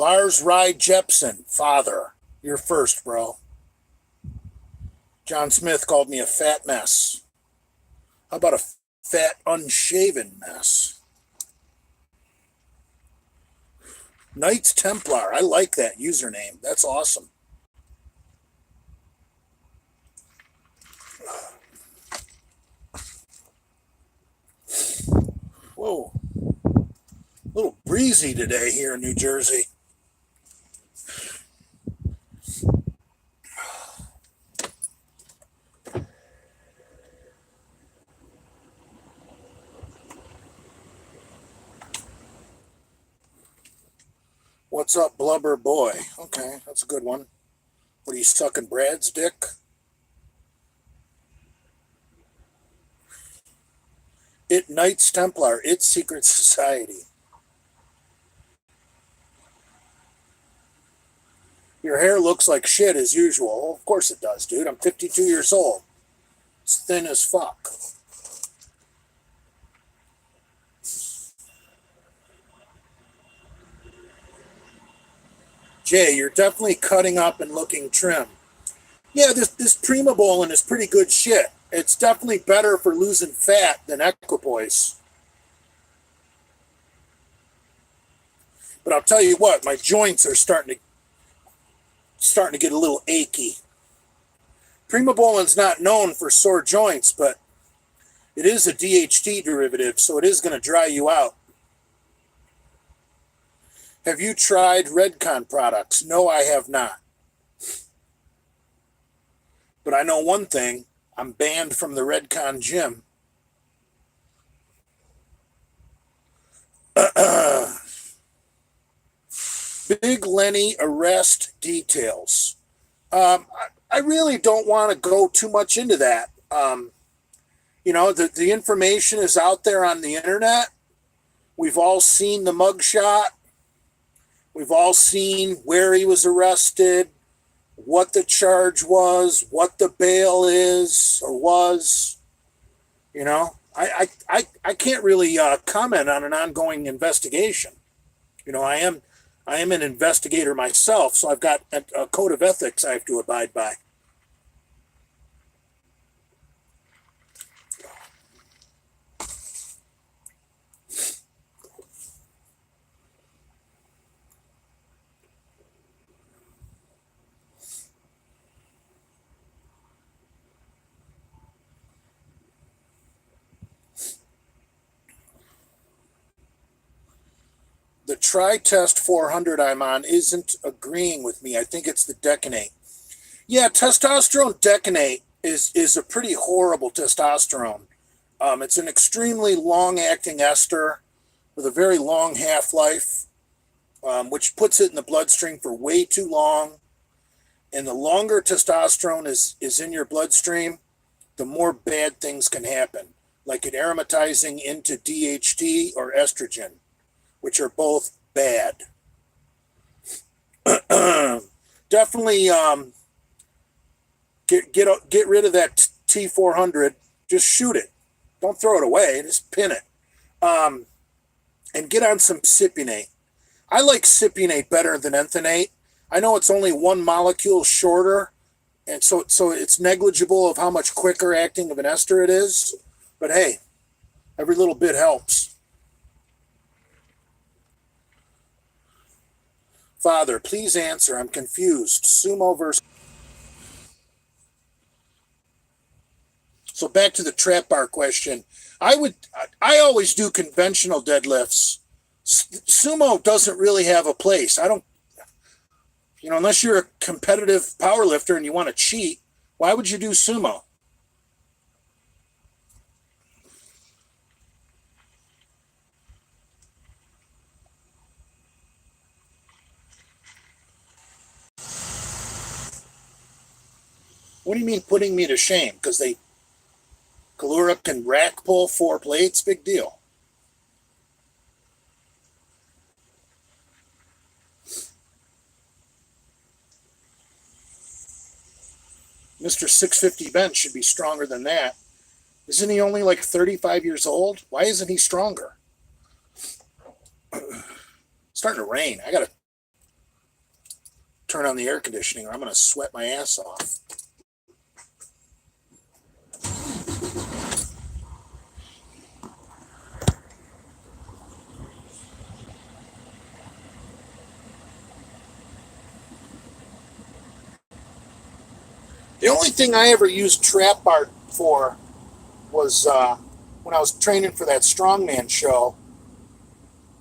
Lars Rye Jepsen, father. You're first, bro. John Smith called me a fat mess. How about a fat, unshaven mess? Knights Templar. I like that username. That's awesome. Whoa. A little breezy today here in New Jersey. What's up, Blubber Boy? Okay, that's a good one. What are you sucking Brad's dick? It Knights Templar, its secret society. Your hair looks like shit as usual. Well, of course it does, dude. I'm 52 years old. It's thin as fuck. Jay, you're definitely cutting up and looking trim. Yeah, this Primobolan is pretty good shit. It's definitely better for losing fat than Equipoise. But I'll tell you what, my joints are starting to get a little achy. Primobolan's not known for sore joints, but it is a DHT derivative, so it is going to dry you out. Have you tried Redcon products? No, I have not. But I know one thing. I'm banned from the Redcon gym. Big Lenny arrest details. I really don't want to go too much into that. The information is out there on the internet. We've all seen the mugshot. We've all seen where he was arrested, what the charge was, what the bail is or was. I can't really comment on an ongoing investigation. I am an investigator myself, so I've got a code of ethics I have to abide by. The Tri-Test 400 I'm on isn't agreeing with me. I think it's the Decanate. Yeah, testosterone Decanate is a pretty horrible testosterone. It's an extremely long-acting ester with a very long half-life, which puts it in the bloodstream for way too long. And the longer testosterone is in your bloodstream, the more bad things can happen, like it aromatizing into DHT or estrogen, which are both bad. Definitely get rid of that T400. Just shoot it. Don't throw it away. Just pin it. And get on some cypionate. I like cypionate better than enthanate. I know it's only one molecule shorter, and so it's negligible of how much quicker acting of an ester it is. But hey, every little bit helps. Father, please answer. I'm confused. Sumo versus... So back to the trap bar question. I always do conventional deadlifts. Sumo doesn't really have a place. I don't, unless you're a competitive power lifter and you want to cheat, why would you do sumo? What do you mean putting me to shame? Because Kalura can rack pull 4 plates? Big deal. Mr. 650 bench should be stronger than that. Isn't he only like 35 years old? Why isn't he stronger? It's starting to rain. I gotta turn on the air conditioning or I'm going to sweat my ass off. The only thing I ever used trap bar for was when I was training for that strongman show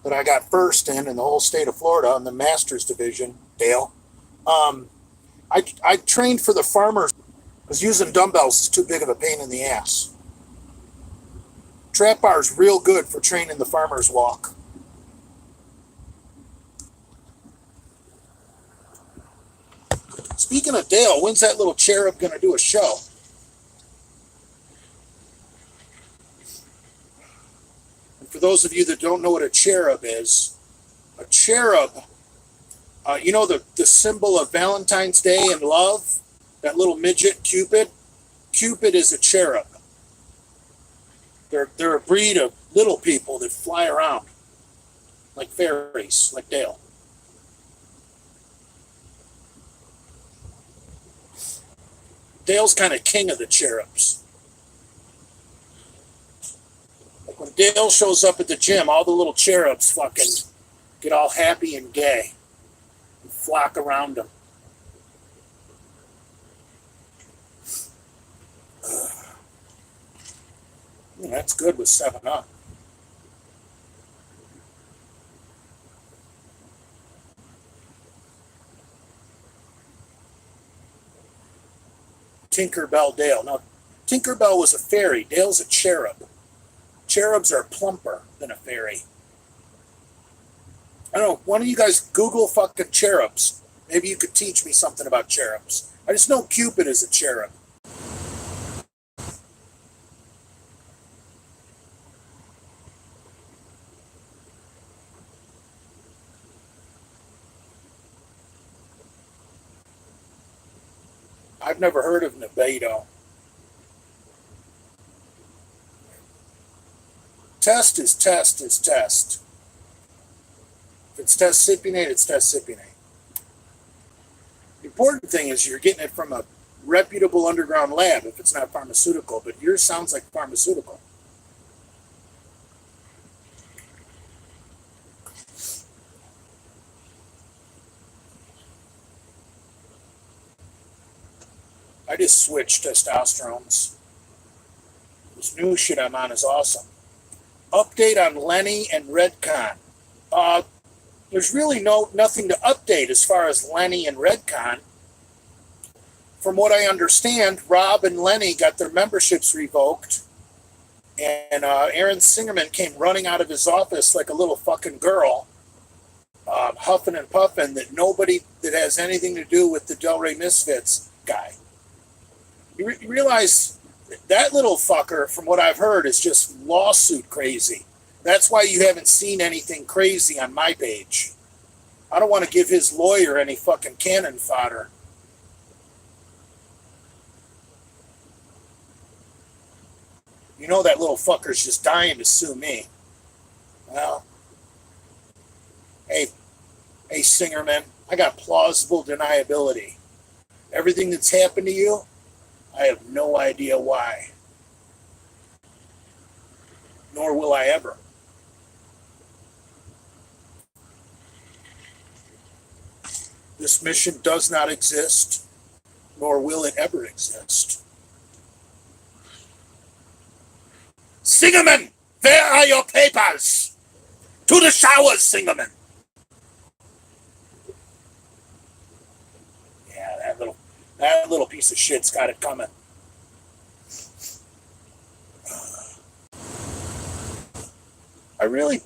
that I got first in the whole state of Florida in the Masters division, Dale. I trained for the farmers because using dumbbells is too big of a pain in the ass. Trap bar is real good for training the farmer's walk. Speaking of Dale, when's that little cherub going to do a show? And for those of you that don't know what a cherub is, a cherub, you know the symbol of Valentine's Day and love? That little midget, Cupid? Cupid is a cherub. They're a breed of little people that fly around like fairies, like Dale. Dale's kind of king of the cherubs. Like when Dale shows up at the gym, all the little cherubs fucking get all happy and gay and flock around him. That's good with 7-Up. Tinkerbell Dale. Now, Tinkerbell was a fairy. Dale's a cherub. Cherubs are plumper than a fairy. I don't know. Why don't you guys Google fucking cherubs? Maybe you could teach me something about cherubs. I just know Cupid is a cherub. I've never heard of Nebedo. Test is test is test. If it's test cypionate, it's test cypionate. The important thing is you're getting it from a reputable underground lab if it's not pharmaceutical, but yours sounds like pharmaceutical. I just switched testosterones. This new shit I'm on is awesome. Update on Lenny and Redcon. There's really nothing to update as far as Lenny and Redcon. From what I understand, Rob and Lenny got their memberships revoked, and Aaron Singerman came running out of his office like a little fucking girl, huffing and puffing that nobody that has anything to do with the Delray Misfits guy. You realize that little fucker, from what I've heard, is just lawsuit crazy. That's why you haven't seen anything crazy on my page. I don't want to give his lawyer any fucking cannon fodder. You know that little fucker's just dying to sue me. Well, hey Singerman, I got plausible deniability. Everything that's happened to you, I have no idea why. Nor will I ever. This mission does not exist, nor will it ever exist. Singerman, where are your papers? To the showers, Singerman. Yeah, that little piece of shit's got it coming. I really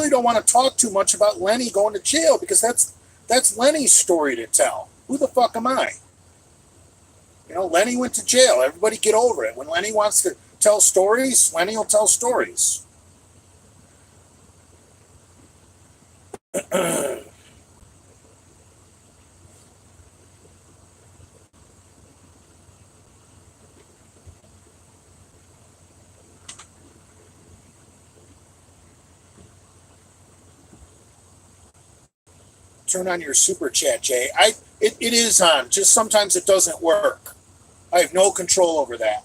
don't want to talk too much about Lenny going to jail because that's Lenny's story to tell. Who the fuck am I? You know, Lenny went to jail. Everybody get over it. When Lenny wants to tell stories, Lenny will tell stories. turn on your super chat, Jay. It is on. Just sometimes it doesn't work. I have no control over that.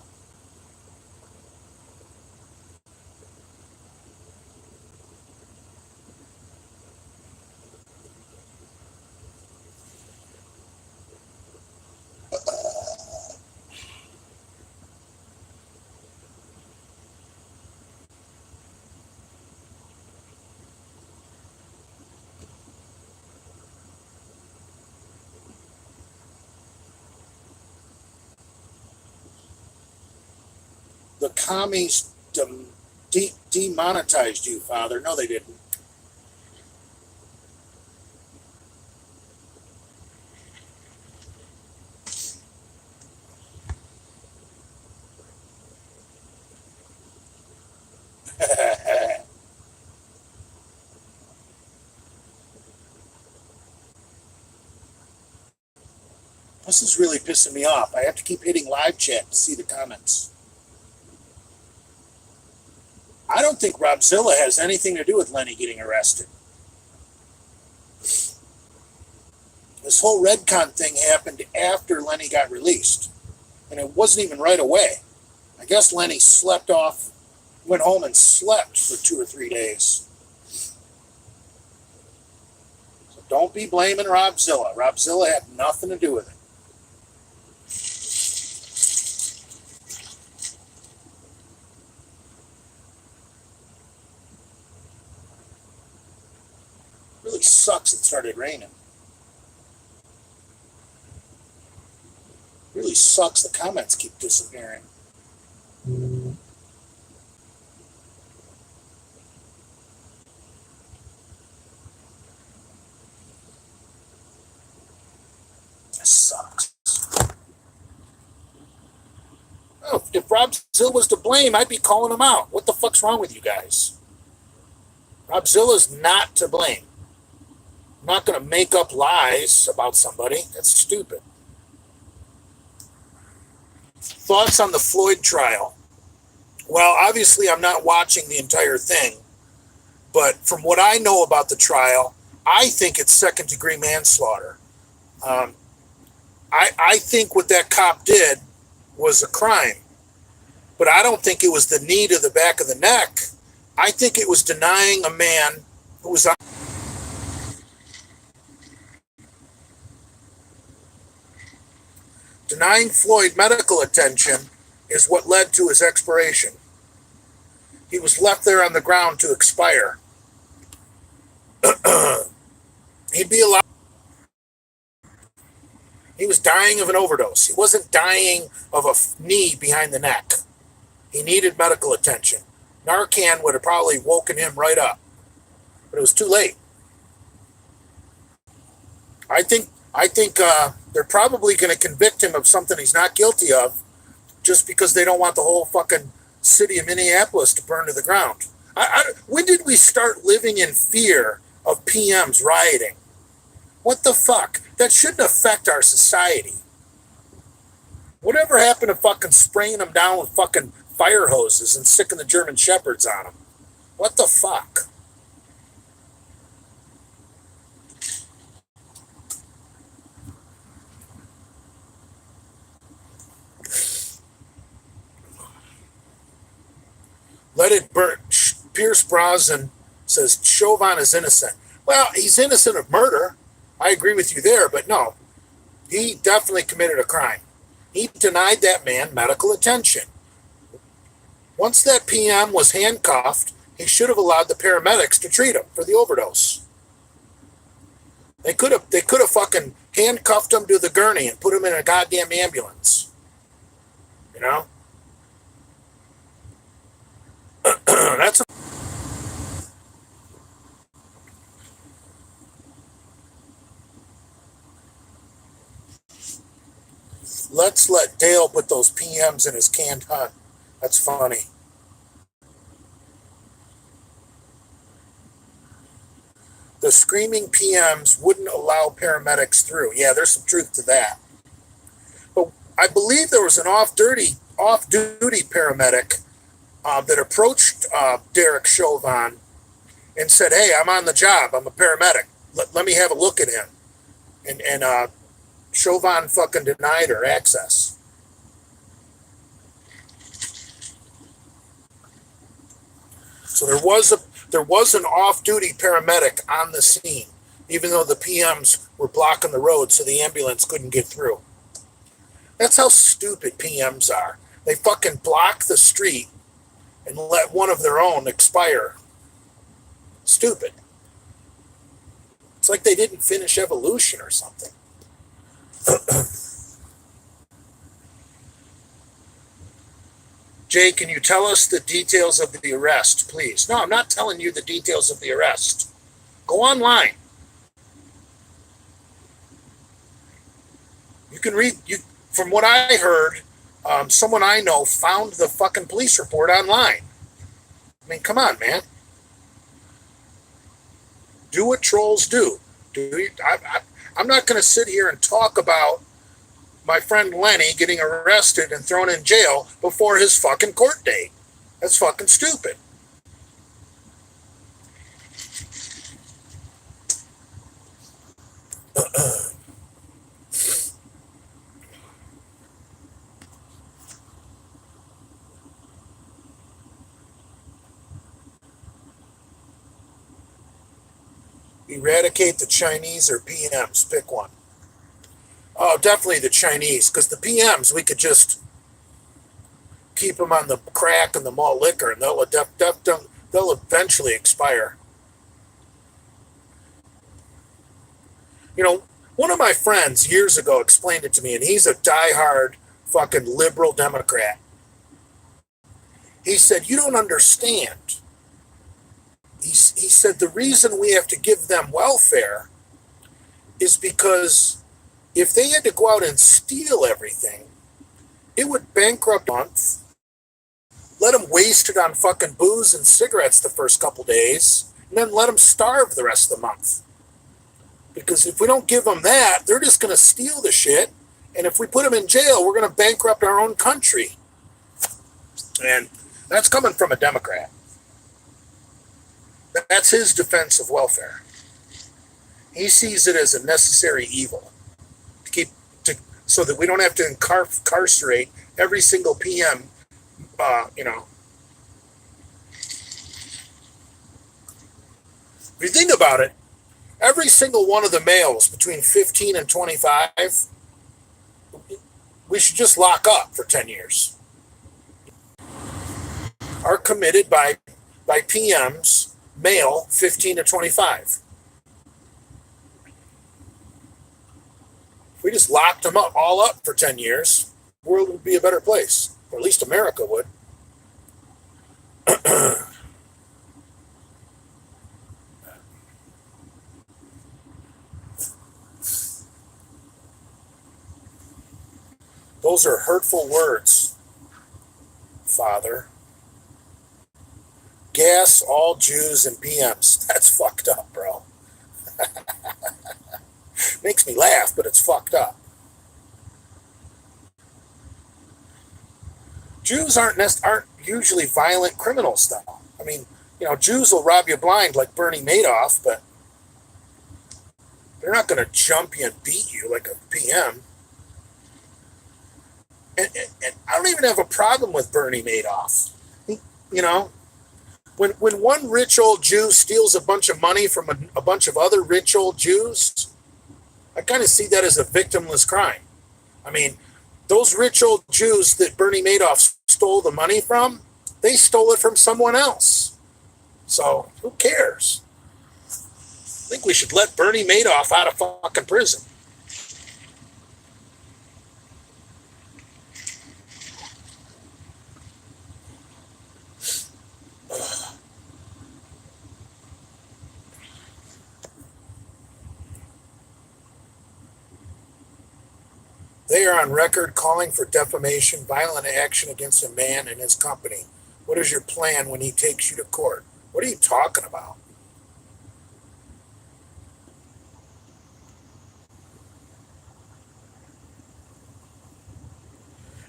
The commies demonetized you, Father. No, they didn't. This is really pissing me off. I have to keep hitting live chat to see the comments. I don't think Robzilla has anything to do with Lenny getting arrested. This whole Redcon thing happened after Lenny got released. And it wasn't even right away. I guess Lenny slept off, went home and slept for 2 or 3 days. So don't be blaming Robzilla. Robzilla had nothing to do with it. Really sucks it started raining. Really sucks the comments keep disappearing. This sucks. Oh, if Robzilla was to blame, I'd be calling him out. What the fuck's wrong with you guys? Robzilla's not to blame. I'm not going to make up lies about somebody. That's stupid. Thoughts on the Floyd trial? Well, obviously I'm not watching the entire thing, but from what I know about the trial, I think it's second-degree manslaughter. I think what that cop did was a crime, but I don't think it was the knee to the back of the neck. I think it was denying a man who was on. Denying Floyd medical attention is what led to his expiration. He was left there on the ground to expire. He'd be allowed. He was dying of an overdose. He wasn't dying of a knee behind the neck. He needed medical attention. Narcan would have probably woken him right up, but it was too late. I think they're probably going to convict him of something he's not guilty of just because they don't want the whole fucking city of Minneapolis to burn to the ground. When did we start living in fear of PMs rioting? What the fuck? That shouldn't affect our society. Whatever happened to fucking spraying them down with fucking fire hoses and sicking the German Shepherds on them? What the fuck? Let it burn. Pierce Brosnan says Chauvin is innocent. Well, he's innocent of murder. I agree with you there, but no. He definitely committed a crime. He denied that man medical attention. Once that PM was handcuffed, he should have allowed the paramedics to treat him for the overdose. They could have fucking handcuffed him to the gurney and put him in a goddamn ambulance. You know? That's a... Let's let Dale put those PMs in his canned hunt. That's funny. The screaming PMs wouldn't allow paramedics through. Yeah, there's some truth to that. But I believe there was an off-duty paramedic that approached Derek Chauvin and said, "Hey, I'm on the job. I'm a paramedic. let me have a look at him. And Chauvin fucking denied her access. So there was an off-duty paramedic on the scene, even though the PMs were blocking the road so the ambulance couldn't get through. That's how stupid PMs are. They fucking block the street and let one of their own expire. Stupid. It's like they didn't finish evolution or something. Jay, can you tell us the details of the arrest, please? No, I'm not telling you the details of the arrest. Go online. You can read. From what I heard, someone I know found the fucking police report online. I mean, come on, man. Do what trolls do. I'm not going to sit here and talk about my friend Lenny getting arrested and thrown in jail before his fucking court date. That's fucking stupid. Eradicate the Chinese or PMs. Pick one. Oh, definitely the Chinese, because the PMs, we could just keep them on the crack and the malt liquor, and they'll eventually expire. You know, one of my friends years ago explained it to me, and he's a diehard fucking liberal Democrat. He said, you don't understand. He said the reason we have to give them welfare is because if they had to go out and steal everything, it would bankrupt a month, let them waste it on fucking booze and cigarettes the first couple days, and then let them starve the rest of the month. Because if we don't give them that, they're just going to steal the shit, and if we put them in jail, we're going to bankrupt our own country. And that's coming from a Democrat. That's his defense of welfare. He sees it as a necessary evil so that we don't have to incarcerate every single PM, If you think about it, every single one of the males between 15 and 25, we should just lock up for 10 years. Are committed by PMs, male 15 to 25. If we just locked them all up for 10 years, the world would be a better place. Or at least America would. Those are hurtful words, Father. Gas all Jews and PMs. That's fucked up, bro. Makes me laugh, but it's fucked up. Jews aren't usually violent criminals, though. I mean, Jews will rob you blind like Bernie Madoff, but they're not going to jump you and beat you like a PM. And I don't even have a problem with Bernie Madoff. When one rich old Jew steals a bunch of money from a bunch of other rich old Jews, I kind of see that as a victimless crime. I mean, those rich old Jews that Bernie Madoff stole the money from, they stole it from someone else. So who cares? I think we should let Bernie Madoff out of fucking prison. They are on record calling for defamation, violent action against a man and his company. What is your plan when he takes you to court? What are you talking about?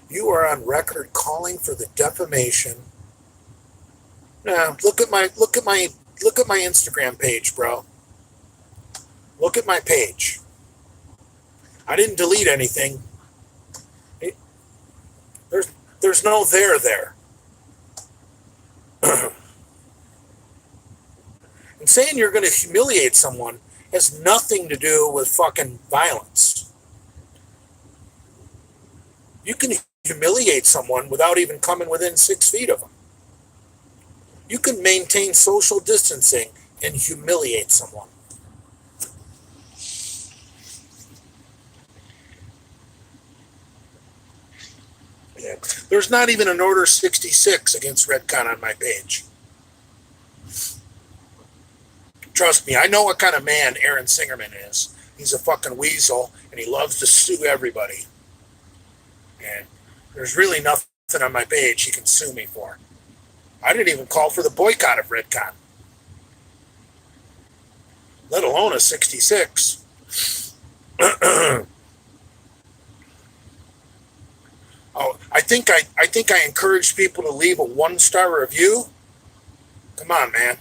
You are on record calling for the defamation. Now, look at my Instagram page, bro. Look at my page. I didn't delete anything. There's no there. And saying you're going to humiliate someone has nothing to do with fucking violence. You can humiliate someone without even coming within 6 feet of them. You can maintain social distancing and humiliate someone. Yeah. There's not even an Order 66 against Redcon on my page. Trust me, I know what kind of man Aaron Singerman is. He's a fucking weasel, and he loves to sue everybody. And there's really nothing on my page he can sue me for. I didn't even call for the boycott of Redcon, let alone a 66. Oh, I think I encouraged people to leave a 1-star review. Come on, man.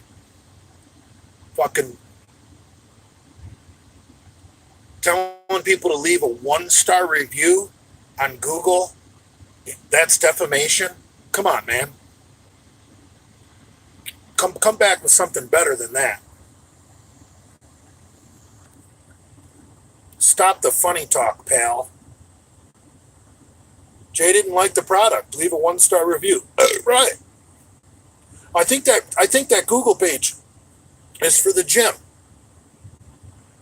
Fucking telling people to leave a 1-star review on Google, that's defamation. Come on, man. Come back with something better than that. Stop the funny talk, pal. Jay didn't like the product. Leave a 1-star review. Right. I think that Google page is for the gym.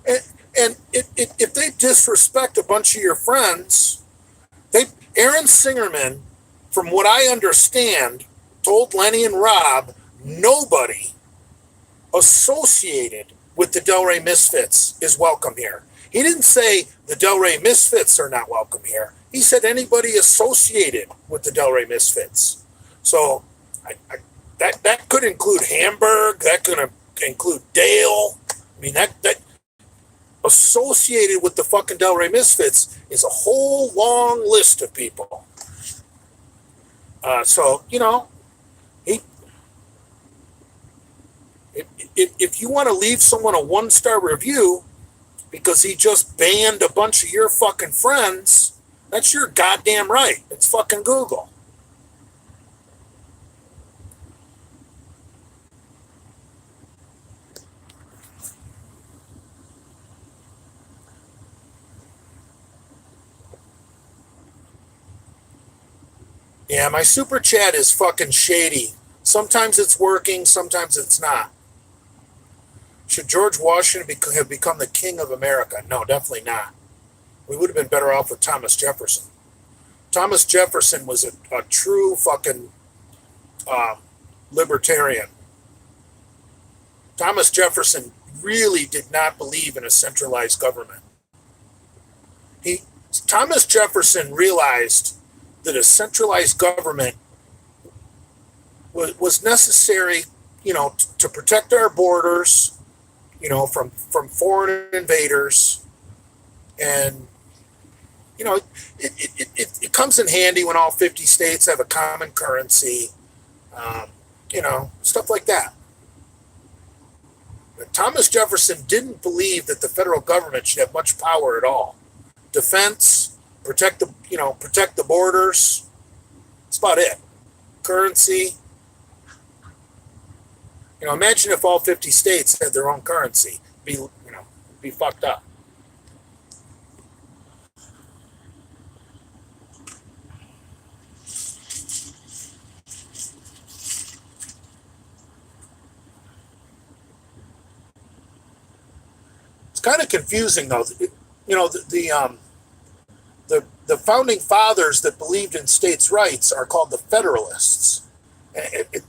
And if they disrespect a bunch of your friends, Aaron Singerman, from what I understand, told Lenny and Rob nobody associated with the Delray Misfits is welcome here. He didn't say the Delray Misfits are not welcome here. He said anybody associated with the Delray Misfits. So that could include Hamburg. That could include Dale. I mean, that associated with the fucking Delray Misfits is a whole long list of people. So, you know, if you want to leave someone a 1-star review because he just banned a bunch of your fucking friends, that's your goddamn right. It's fucking Google. Yeah, my super chat is fucking shady. Sometimes it's working, sometimes it's not. Should George Washington have become the king of America? No, definitely not. We would have been better off with Thomas Jefferson. Thomas Jefferson was a true fucking libertarian. Thomas Jefferson really did not believe in a centralized government. Thomas Jefferson realized that a centralized government was necessary, you know, to protect our borders, you know, from foreign invaders. And, you know, it comes in handy when all 50 states have a common currency, you know, stuff like that. But Thomas Jefferson didn't believe that the federal government should have much power at all. Defense, protect the borders. That's about it. Currency. You know, imagine if all 50 states had their own currency. Be fucked up. It's kind of confusing though. You know, the founding fathers that believed in states' rights are called the Federalists.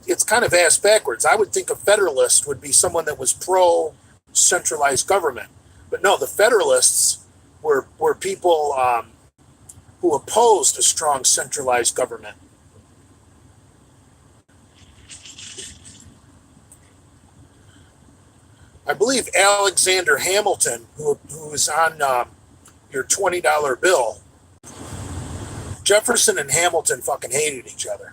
It's kind of ass backwards. I would think a Federalist would be someone that was pro-centralized government. But no, the Federalists were people who opposed a strong centralized government. I believe Alexander Hamilton, who is on your $20 bill, Jefferson and Hamilton fucking hated each other.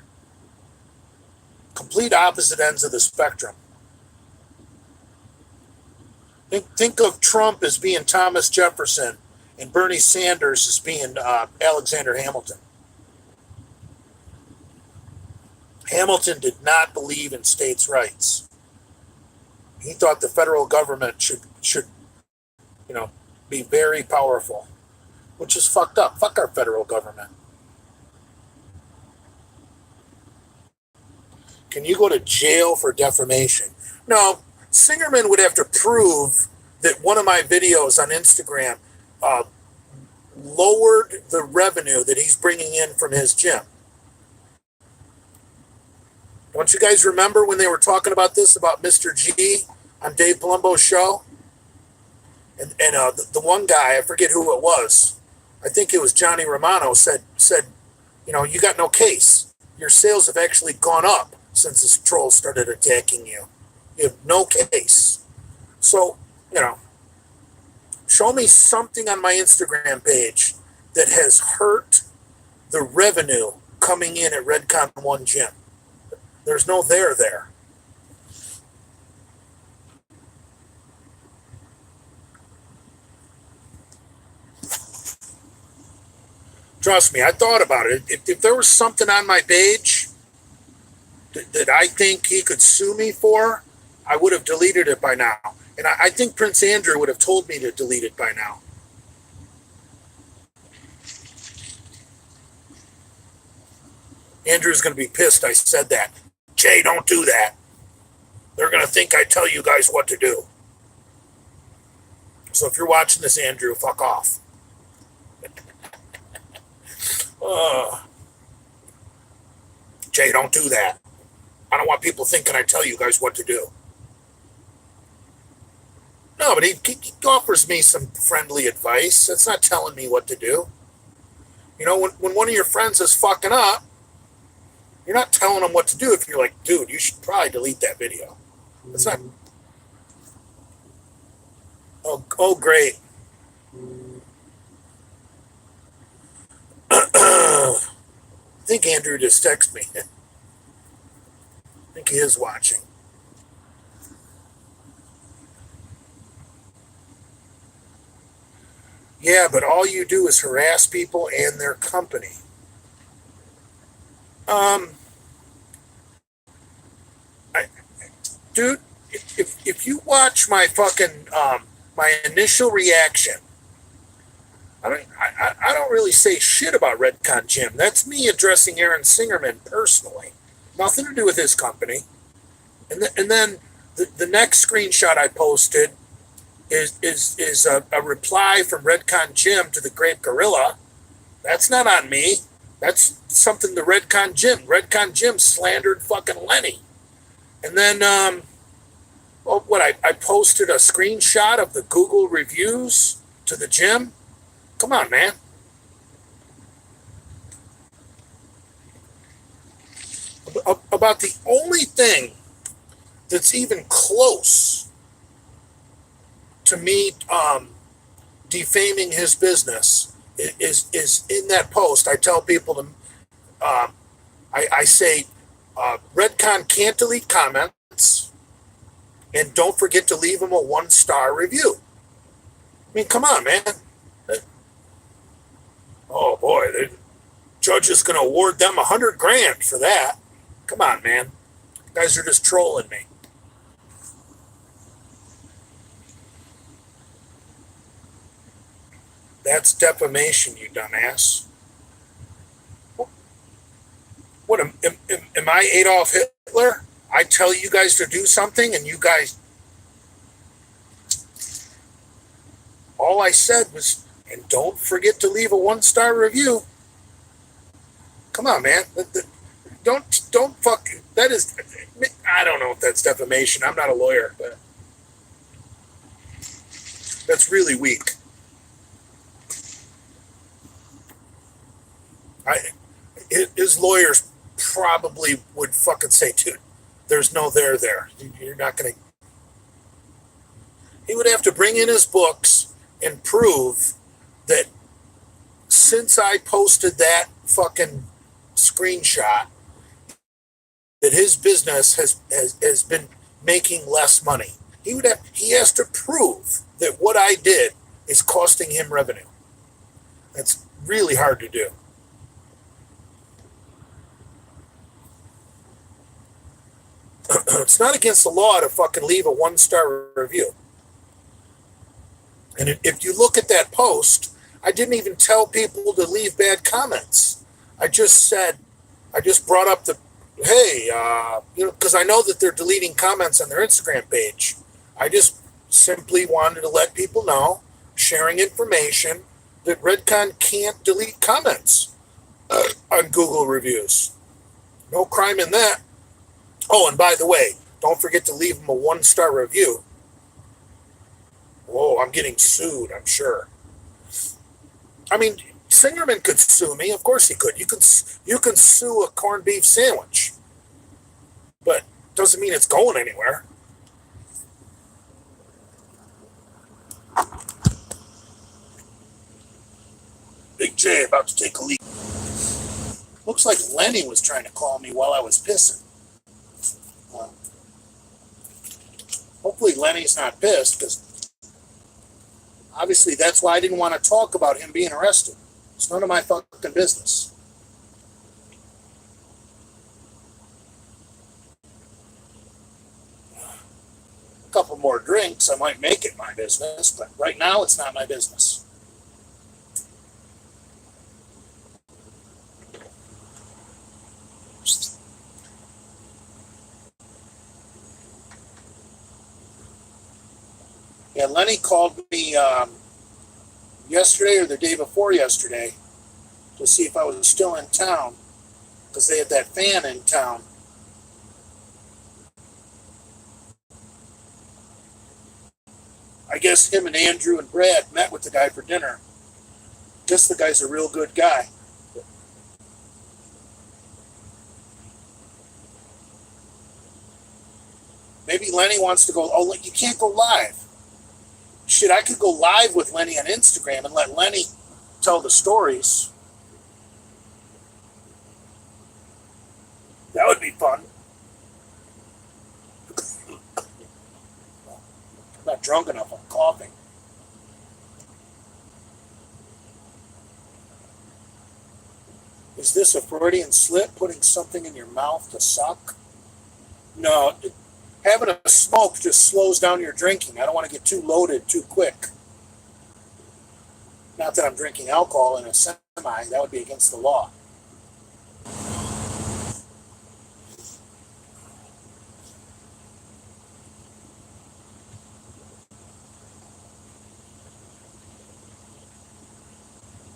Complete opposite ends of the spectrum. Think of Trump as being Thomas Jefferson and Bernie Sanders as being Alexander Hamilton. Hamilton did not believe in states' rights. He thought the federal government should be very powerful, which is fucked up. Fuck our federal government. Can you go to jail for defamation? No, Singerman would have to prove that one of my videos on Instagram uh, lowered the revenue that he's bringing in from his gym. Don't you guys remember when they were talking about this, about Mr. G on Dave Palumbo's show? And the one guy, I forget who it was, I think it was Johnny Romano, said, you got no case. Your sales have actually gone up since this troll started attacking you. You have no case. So, show me something on my Instagram page that has hurt the revenue coming in at Redcon1 Gym. There's no there. Trust me, I thought about it. If there was something on my page that I think he could sue me for, I would have deleted it by now. And I think Prince Andrew would have told me to delete it by now. Andrew's going to be pissed I said that. Jay, don't do that. They're going to think I tell you guys what to do. So if you're watching this, Andrew, fuck off. Jay, don't do that. I don't want people thinking I tell you guys what to do. No, but he offers me some friendly advice. That's not telling me what to do. When one of your friends is fucking up, you're not telling them what to do. If you're like, dude, you should probably delete that video. That's not. Oh, great. I think Andrew just texted me. I think he is watching. Yeah, but all you do is harass people and their company. Dude, if you watch my fucking my initial reaction, I don't really say shit about Redcon Gym. That's me addressing Aaron Singerman personally. Nothing to do with his company. And then the next screenshot I posted is a reply from Redcon Gym to the Grape Gorilla. That's not on me. That's something the Redcon Gym slandered fucking Lenny. And then, I posted a screenshot of the Google reviews to the gym. Come on, man. About the only thing that's even close to me defaming his business is in that post. I tell people to, I say, Redcon can't delete comments, and don't forget to leave them a 1-star review. I mean, come on, man. Oh boy, the judge is going to award them $100,000 for that. Come on, man. You guys are just trolling me. That's defamation, you dumbass. What am I Adolf Hitler? I tell you guys to do something and you guys... All I said was, and don't forget to leave a 1-star review. Come on, man. Don't fuck... That is... I don't know if that's defamation. I'm not a lawyer, but... That's really weak. His lawyers probably would fucking say, dude, there's no there. You're not going to... He would have to bring in his books and prove that since I posted that fucking screenshot, that his business has been making less money. He has to prove that what I did is costing him revenue. That's really hard to do. It's not against the law to fucking leave a 1-star review. And if you look at that post, I didn't even tell people to leave bad comments. I just brought up hey, because I know that they're deleting comments on their Instagram page. I just simply wanted to let people know, sharing information, that Redcon can't delete comments on Google reviews. No crime in that. Oh, and by the way, don't forget to leave them a 1-star review. Whoa, I'm getting sued, I'm sure. I mean, Singerman could sue me. Of course he could. You can sue a corned beef sandwich, but doesn't mean it's going anywhere. Big J about to take a leak. Looks like Lenny was trying to call me while I was pissing. Hopefully Lenny's not pissed, because obviously that's why I didn't want to talk about him being arrested. It's none of my fucking business. A couple more drinks, I might make it my business, but right now it's not my business. Yeah, Lenny called me yesterday or the day before yesterday to see if I was still in town, because they had that fan in town. I guess him and Andrew and Brad met with the guy for dinner. Guess the guy's a real good guy. Maybe Lenny wants to go, oh, you can't go live. Shit, I could go live with Lenny on Instagram and let Lenny tell the stories. That would be fun. I'm not drunk enough, I'm coughing. Is this a Freudian slip, putting something in your mouth to suck? No, having a smoke just slows down your drinking. I don't want to get too loaded too quick. Not that I'm drinking alcohol in a semi, that would be against the law.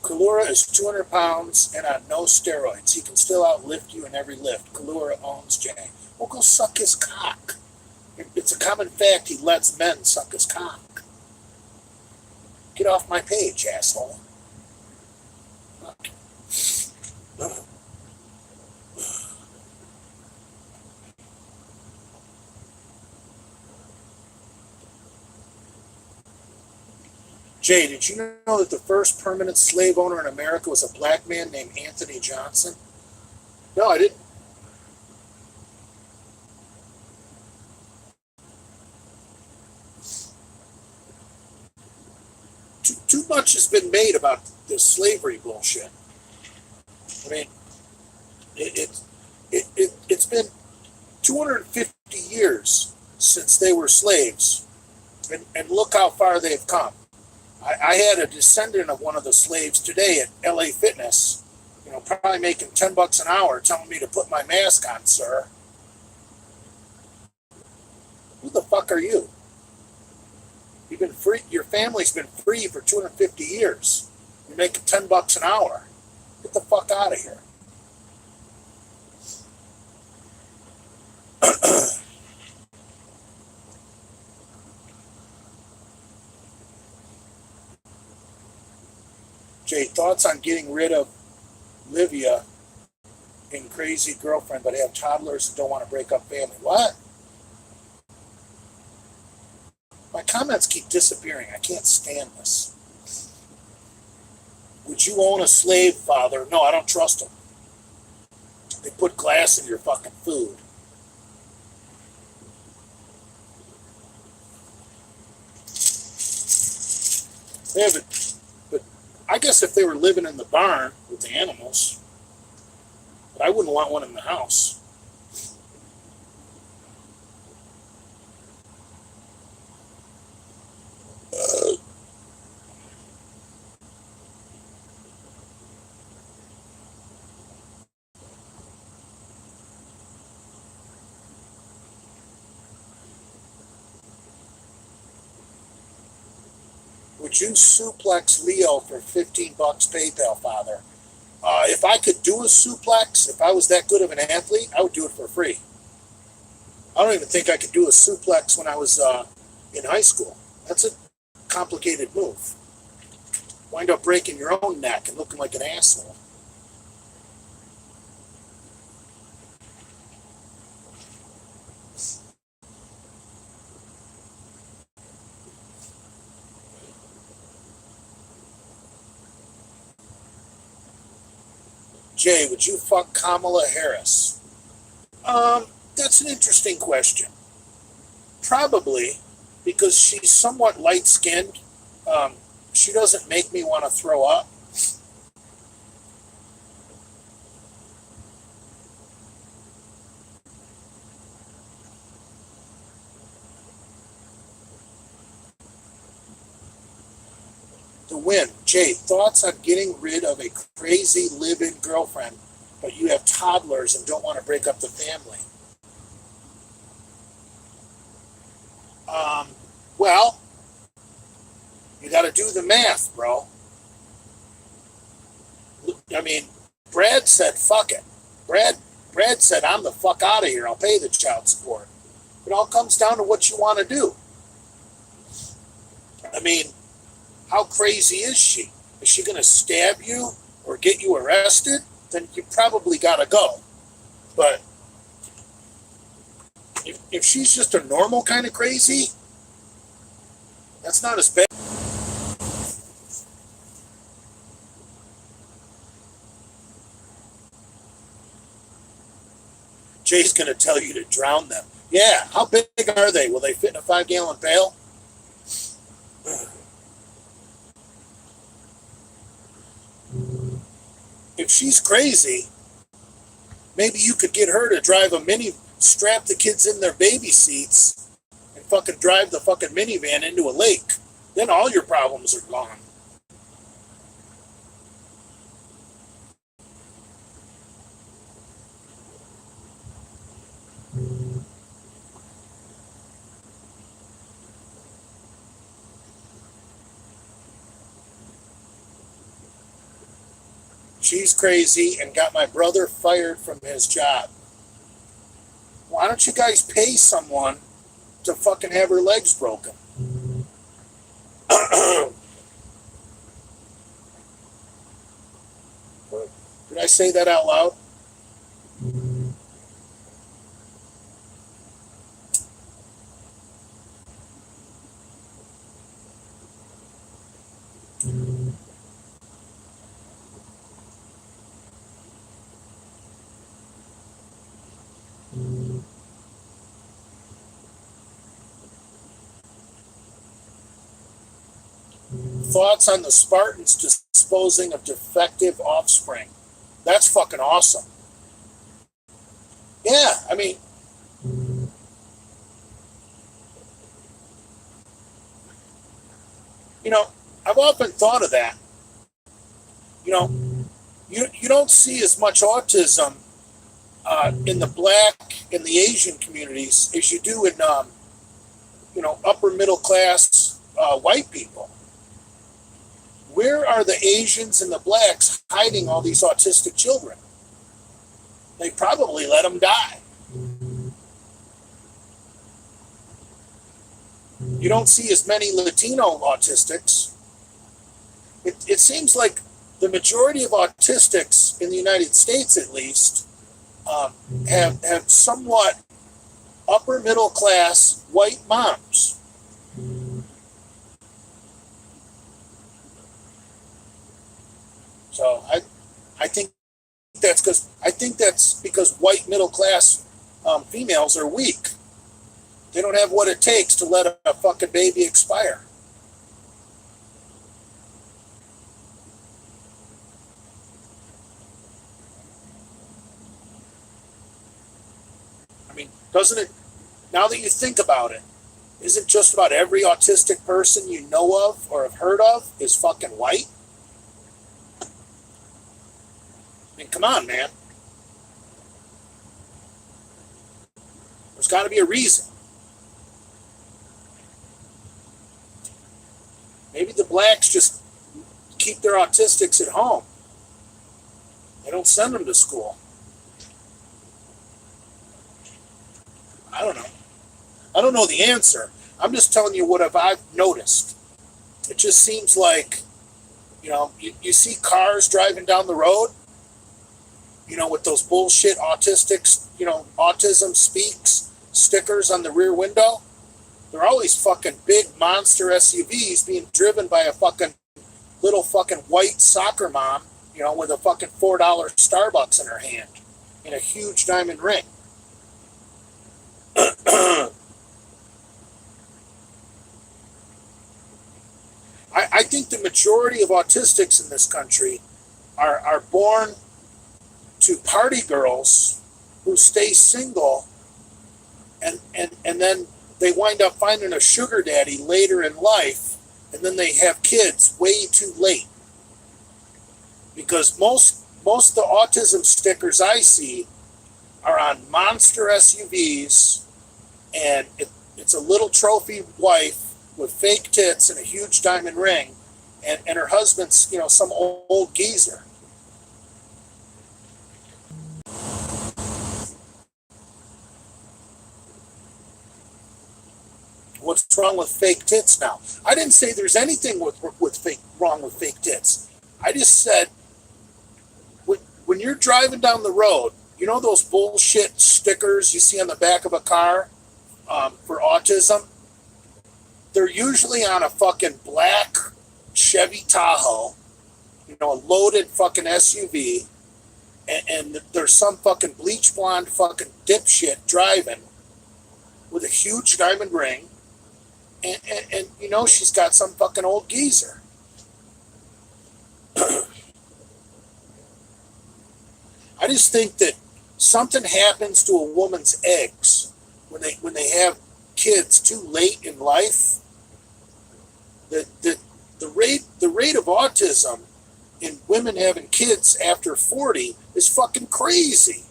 Kalura is 200 pounds and on no steroids. He can still outlift you in every lift. Kalura owns Jay. Well, go suck his cock. It's a common fact he lets men suck his cock. Get off my page, asshole. Jay, did you know that the first permanent slave owner in America was a black man named Anthony Johnson? No, I didn't. Too much has been made about this slavery bullshit. I mean, it's been 250 years since they were slaves, and look how far they've come. I had a descendant of one of the slaves today at LA Fitness, probably making $10 an hour, telling me to put my mask on, sir. Who the fuck are you? You've been free. Your family's been free for 250 years. You're making $10 an hour. Get the fuck out of here. Jay, thoughts on getting rid of Livia in Crazy Girlfriend, but have toddlers and don't want to break up family? What? My comments keep disappearing. I can't stand this. Would you own a slave, father? No, I don't trust them. They put glass in your fucking food. They have it, but I guess if they were living in the barn with the animals, but I wouldn't want one in the house. Would you suplex Leo for $15 PayPal, Father? If I could do a suplex, if I was that good of an athlete, I would do it for free. I don't even think I could do a suplex when I was in high school. That's a complicated move. Wind up breaking your own neck and looking like an asshole. Jay, would you fuck Kamala Harris? That's an interesting question. Probably, because she's somewhat light-skinned. She doesn't make me want to throw up. To win. Jay, thoughts on getting rid of a crazy live-in girlfriend, but you have toddlers and don't want to break up the family? Well, you got to do the math, bro. I mean, Brad said, fuck it. Brad said, I'm the fuck out of here. I'll pay the child support. It all comes down to what you want to do. I mean, how crazy is she? Is she going to stab you or get you arrested? Then you probably got to go. But if she's just a normal kind of crazy, that's not as bad. Jay's going to tell you to drown them. Yeah, how big are they? Will they fit in a 5-gallon pail? If she's crazy, maybe you could get her to drive a strap the kids in their baby seats and fucking drive the fucking minivan into a lake. Then all your problems are gone. She's crazy and got my brother fired from his job. Why don't you guys pay someone to fucking have her legs broken? Did I say that out loud? Thoughts on the Spartans disposing of defective offspring? That's fucking awesome. Yeah, I mean, you know, I've often thought of that. You know, you don't see as much autism in the black and the Asian communities as you do in, upper middle class white people. Where are the Asians and the blacks hiding all these autistic children? They probably let them die. You don't see as many Latino autistics. It seems like the majority of autistics in the United States, at least, have somewhat upper middle class white moms. So I think that's because white middle class females are weak. They don't have what it takes to let a fucking baby expire. mean, doesn't it, now that you think about it, isn't just about every autistic person you know of or have heard of is fucking white? I mean, come on, man. There's got to be a reason. Maybe the blacks just keep their autistics at home. They don't send them to school. I don't know. I don't know the answer. I'm just telling you what I've noticed. It just seems like, you see cars driving down the road, with those bullshit autistics, autism speaks stickers on the rear window. They're always fucking big monster SUVs being driven by a fucking little fucking white soccer mom, with a fucking $4 Starbucks in her hand and a huge diamond ring. I think the majority of autistics in this country are born to party girls who stay single and then they wind up finding a sugar daddy later in life, and then they have kids way too late. Because most of the autism stickers I see are on monster SUVs, and it's a little trophy wife with fake tits and a huge diamond ring, and her husband's, some old geezer. What's wrong with fake tits now? I didn't say there's anything wrong with fake tits. I just said, when you're driving down the road, those bullshit stickers you see on the back of a car for autism? They're usually on a fucking black Chevy Tahoe, a loaded fucking SUV, and there's some fucking bleach blonde fucking dipshit driving with a huge diamond ring, and she's got some fucking old geezer. I just think that something happens to a woman's eggs when they have kids too late in life. The rate of autism in women having kids after 40 is fucking crazy.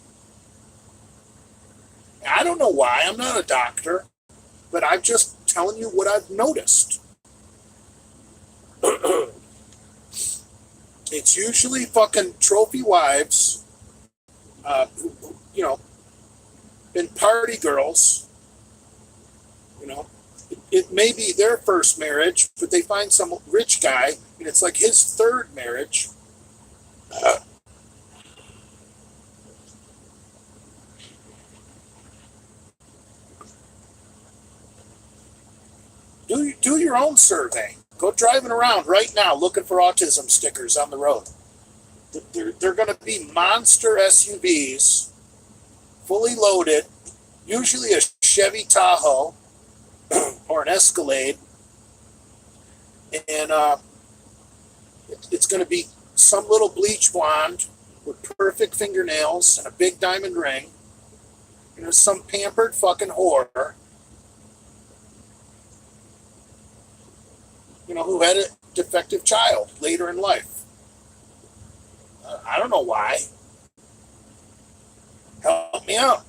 I don't know why. I'm not a doctor, but I'm just telling you what I've noticed. It's usually fucking trophy wives, who, been party girls. It may be their first marriage, but they find some rich guy, and it's like his third marriage. Do your own survey. Go driving around right now looking for autism stickers on the road. They're going to be monster SUVs, fully loaded, usually a Chevy Tahoe or an Escalade, and it's going to be some little bleach blonde with perfect fingernails and a big diamond ring, some pampered fucking whore, who had a defective child later in life. I don't know why. Help me out.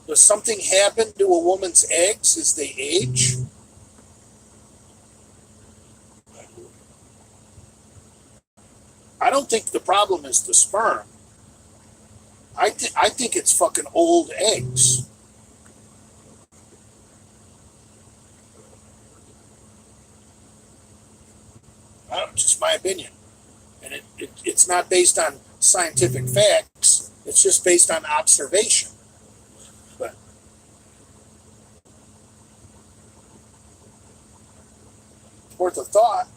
Does something happen to a woman's eggs as they age? I don't think the problem is the sperm. I think it's fucking old eggs. Just my opinion. And it's not based on scientific facts. It's just based on observation. But worth a thought.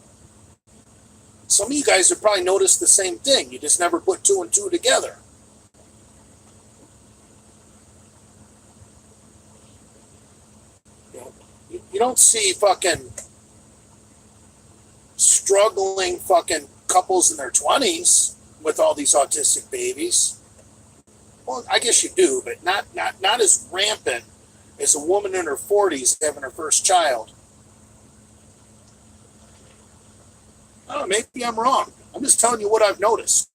Some of you guys have probably noticed the same thing. You just never put two and two together. You don't see fucking struggling fucking couples in their 20s with all these autistic babies. Well, I guess you do, but not as rampant as a woman in her 40s having her first child. Oh, maybe I'm wrong. I'm just telling you what I've noticed.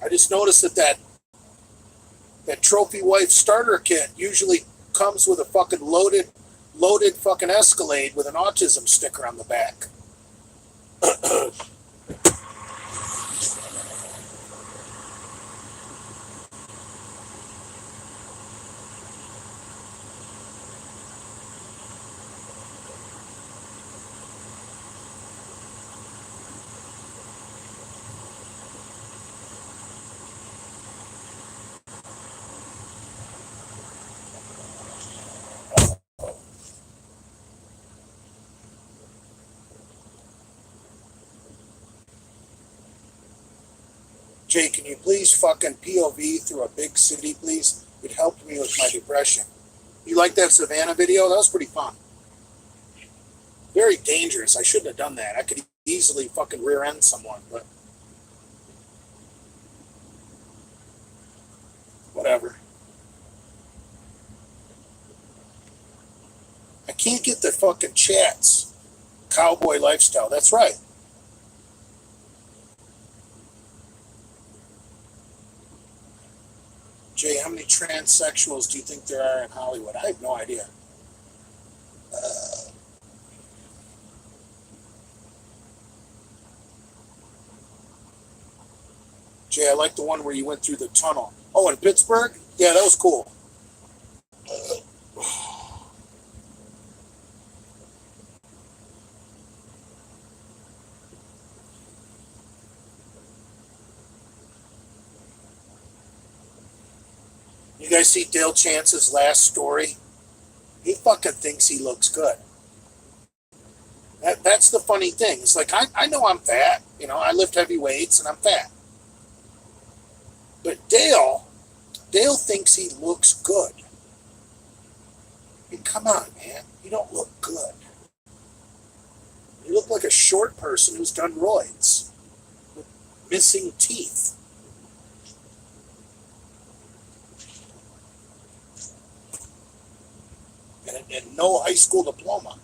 I just noticed that trophy wife starter kit usually comes with a fucking loaded fucking Escalade with an autism sticker on the back. Jay, can you please fucking POV through a big city, please? It helped me with my depression. You like that Savannah video? That was pretty fun. Very dangerous. I shouldn't have done that. I could easily fucking rear end someone, but whatever. I can't get the fucking chats. Cowboy lifestyle. That's right. Jay, how many transsexuals do you think there are in Hollywood? I have no idea. Jay, I like the one where you went through the tunnel. Oh, in Pittsburgh? Yeah, that was cool. You guys see Dale Chance's last story? He fucking thinks he looks good. That's the funny thing. It's like, I know I'm fat. You know, I lift heavy weights and I'm fat. But Dale thinks he looks good. I mean, come on, man. You don't look good. You look like a short person who's done roids with missing teeth. And no high school diploma.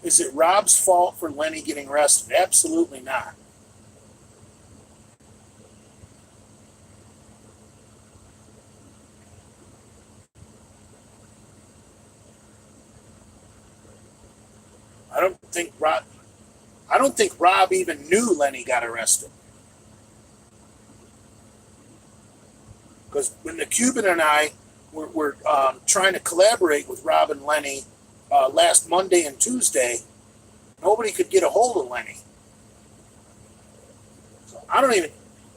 Is it Rob's fault for Lenny getting arrested? Absolutely not. I don't think Rob even knew Lenny got arrested. Because when the Cuban and I were trying to collaborate with Rob and Lenny last Monday and Tuesday, nobody could get a hold of Lenny. So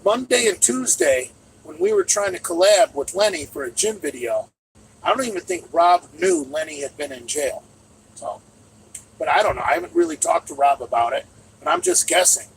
Monday and Tuesday, when we were trying to collab with Lenny for a gym video, I don't even think Rob knew Lenny had been in jail. So, but I don't know. I haven't really talked to Rob about it, and I'm just guessing.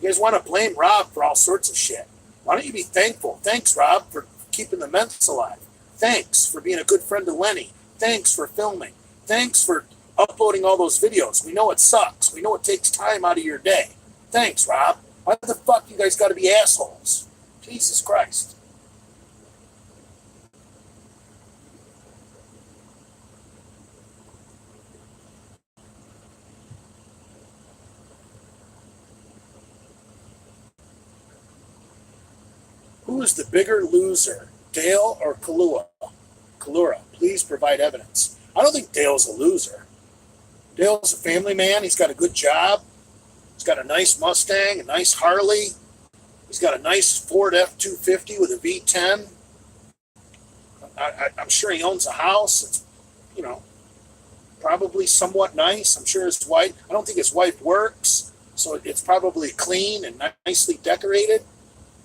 You guys want to blame Rob for all sorts of shit. Why don't you be thankful? Thanks, Rob, for keeping the Mets alive. Thanks for being a good friend to Lenny. Thanks for filming. Thanks for uploading all those videos. We know it sucks. We know it takes time out of your day. Thanks, Rob. Why the fuck you guys got to be assholes? Jesus Christ. Who is the bigger loser, Dale or Kalua? Kalura, please provide evidence. I don't think Dale's a loser. Dale's a family man. He's got a good job. He's got a nice Mustang, a nice Harley. He's got a nice Ford F-250 with a V10. I'm sure he owns a house. It's, you know, probably somewhat nice. I'm sure his wife, I don't think his wife works, so it's probably clean and nicely decorated.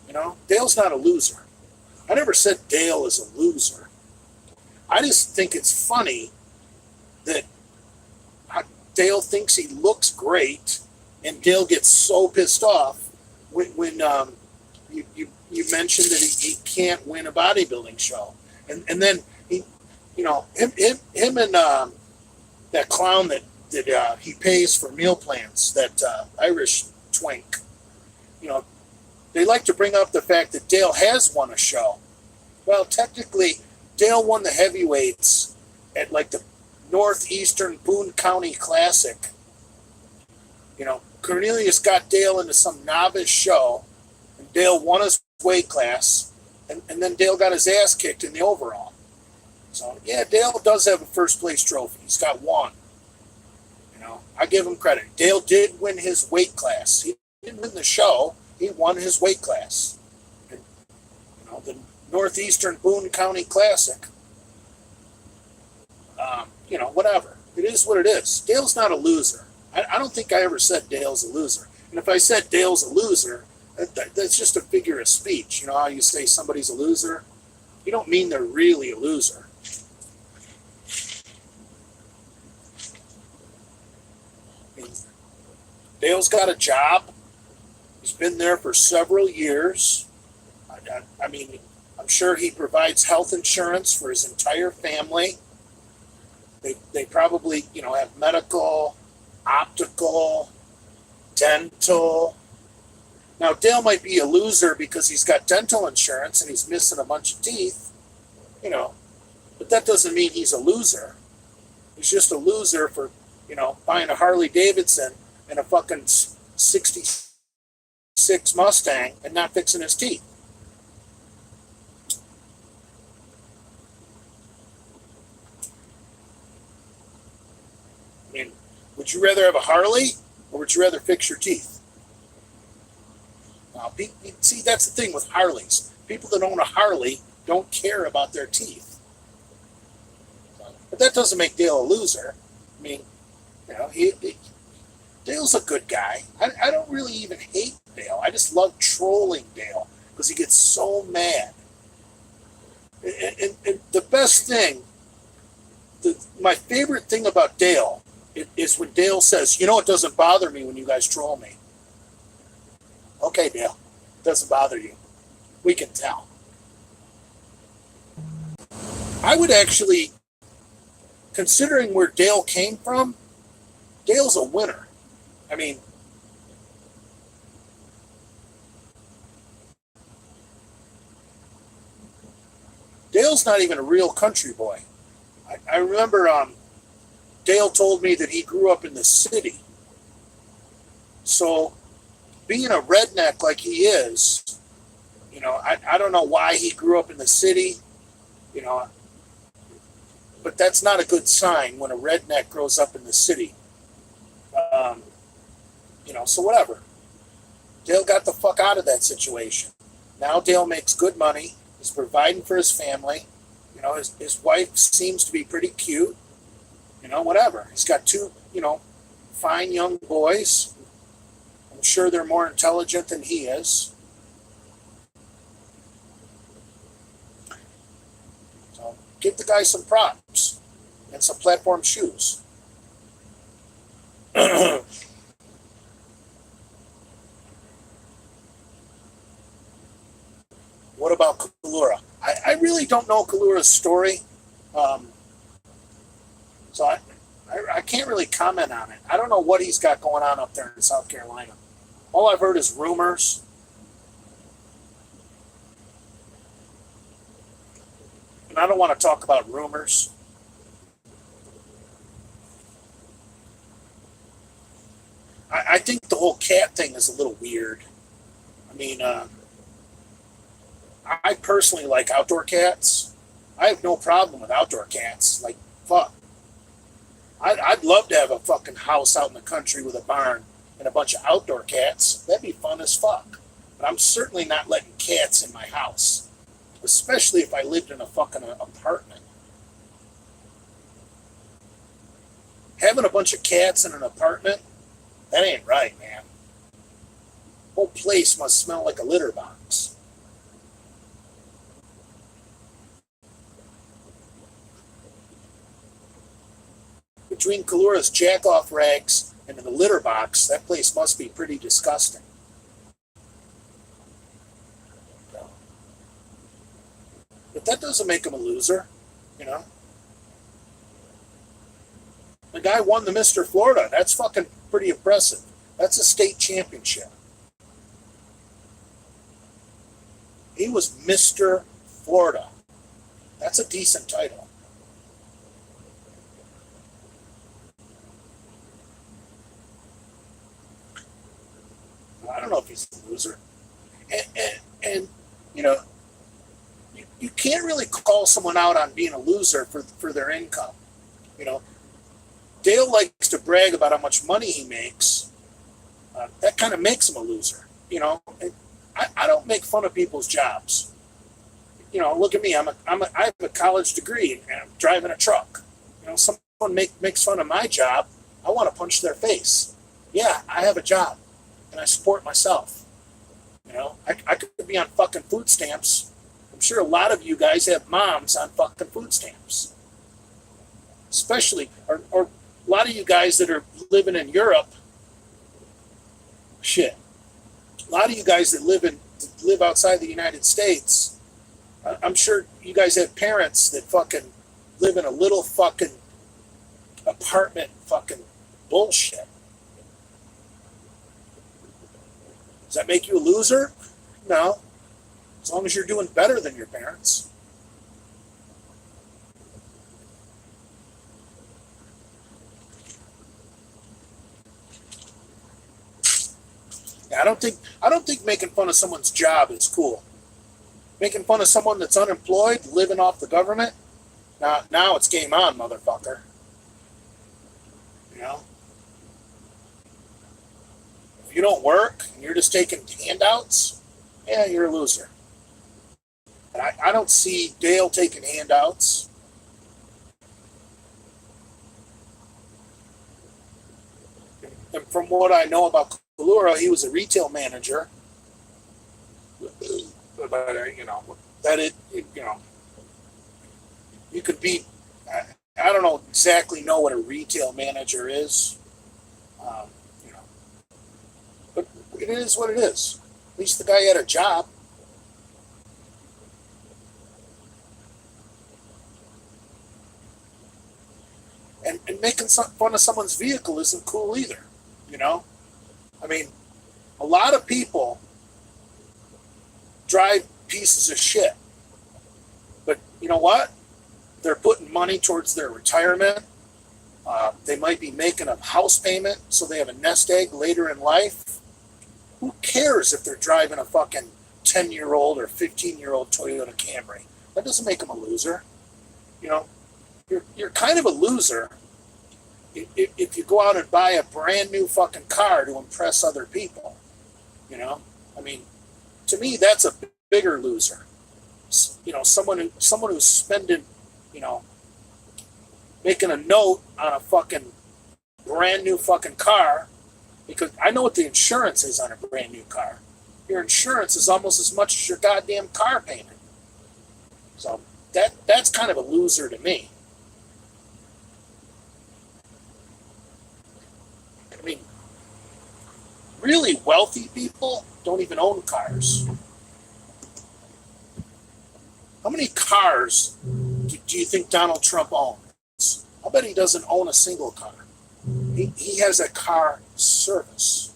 You know, Dale's not a loser. I never said Dale is a loser. I just think it's funny that Dale thinks he looks great, and Dale gets so pissed off when you you mentioned that he can't win a bodybuilding show, and then he, him and that clown that he pays for meal plans, that Irish twink, you know, they like to bring up the fact that Dale has won a show. Well, technically, Dale won the heavyweights at like the Northeastern Boone County Classic. Cornelius got Dale into some novice show, and Dale won his weight class, and then Dale got his ass kicked in the overall. So, yeah, Dale does have a first place trophy. He's got one. I give him credit. Dale did win his weight class. He didn't win the show. He won his weight class. And, the Northeastern Boone County Classic. Whatever. It is what it is. Dale's not a loser. I don't think I ever said Dale's a loser. And if I said Dale's a loser, that's just a figure of speech. You know how you say somebody's a loser? You don't mean they're really a loser. Dale's got a job. He's been there for several years. I'm sure he provides health insurance for his entire family. They probably, have medical, optical, dental. Now, Dale might be a loser because he's got dental insurance and he's missing a bunch of teeth, but that doesn't mean he's a loser. He's just a loser for, buying a Harley Davidson and a fucking 66 Mustang and not fixing his teeth. Would you rather have a Harley or would you rather fix your teeth? See, that's the thing with Harleys. People that own a Harley don't care about their teeth. But that doesn't make Dale a loser. Dale's a good guy. I don't really even hate Dale. I just love trolling Dale because he gets so mad. And the best thing, my favorite thing about Dale is when Dale says, it doesn't bother me when you guys troll me. Okay, Dale, it doesn't bother you. We can tell. I would actually, considering where Dale came from, Dale's a winner. Dale's not even a real country boy. I remember Dale told me that he grew up in the city. So being a redneck like he is, I don't know why he grew up in the city, but that's not a good sign when a redneck grows up in the city. So whatever. Dale got the fuck out of that situation. Now Dale makes good money. He's providing for his family. His wife seems to be pretty cute. Whatever. He's got two, fine young boys. I'm sure they're more intelligent than he is. So give the guy some props and some platform shoes. What about Kalura? I really don't know Kalura's story. So I can't really comment on it. I don't know what he's got going on up there in South Carolina. All I've heard is rumors. And I don't want to talk about rumors. I think the whole cat thing is a little weird. I personally like outdoor cats. I have no problem with outdoor cats. Like, fuck. I'd love to have a fucking house out in the country with a barn and a bunch of outdoor cats. That'd be fun as fuck. But I'm certainly not letting cats in my house. Especially if I lived in a fucking apartment. Having a bunch of cats in an apartment, that ain't right, man. The whole place must smell like a litter box. Between Kalura's jack-off rags and the litter box, that place must be pretty disgusting. So, But that doesn't make him a loser, you know. The guy won the Mr. Florida. That's fucking pretty impressive. That's a state championship. He was Mr. Florida. That's a decent title. I don't know if he's a loser. And you know, you can't really call someone out on being a loser for their income. You know, Dale likes to brag about how much money he makes. That kind of makes him a loser. You know, I don't make fun of people's jobs. You know, look at me. I have a college degree and I'm driving a truck. You know, someone makes fun of my job. I want to punch their face. Yeah, I have a job and I support myself. You know, I could be on fucking food stamps. I'm sure a lot of you guys have moms on fucking food stamps. Especially, or a lot of you guys that are living in Europe. Shit. A lot of you guys that live outside the United States, I'm sure you guys have parents that fucking live in a little fucking apartment fucking bullshit. Does that make you a loser? No. As long as you're doing better than your parents. Yeah, I don't think making fun of someone's job is cool. Making fun of someone that's unemployed, living off the government, now it's game on, motherfucker. You know? If you don't work and you're just taking handouts, yeah, you're a loser. And I don't see Dale taking handouts. And from what I know about Kalura, he was a retail manager. But, you know, you could be, I don't know exactly know what a retail manager is. You know, but it is what it is. At least the guy had a job. And making fun of someone's vehicle isn't cool either. You know? I mean, a lot of people drive pieces of shit. But you know what? They're putting money towards their retirement. They might be making a house payment so they have a nest egg later in life. Who cares if they're driving a fucking 10-year-old or 15-year-old Toyota Camry? That doesn't make them a loser. You know, you're kind of a loser if you go out and buy a brand new fucking car to impress other people. You know, I mean, to me, that's a bigger loser. You know, someone who's spending, you know, making a note on a fucking brand new fucking car, because I know what the insurance is on a brand new car. Your insurance is almost as much as your goddamn car payment. So that's kind of a loser to me. I mean, really wealthy people don't even own cars. How many cars do you think Donald Trump owns? I'll bet he doesn't own a single car. He has a car service.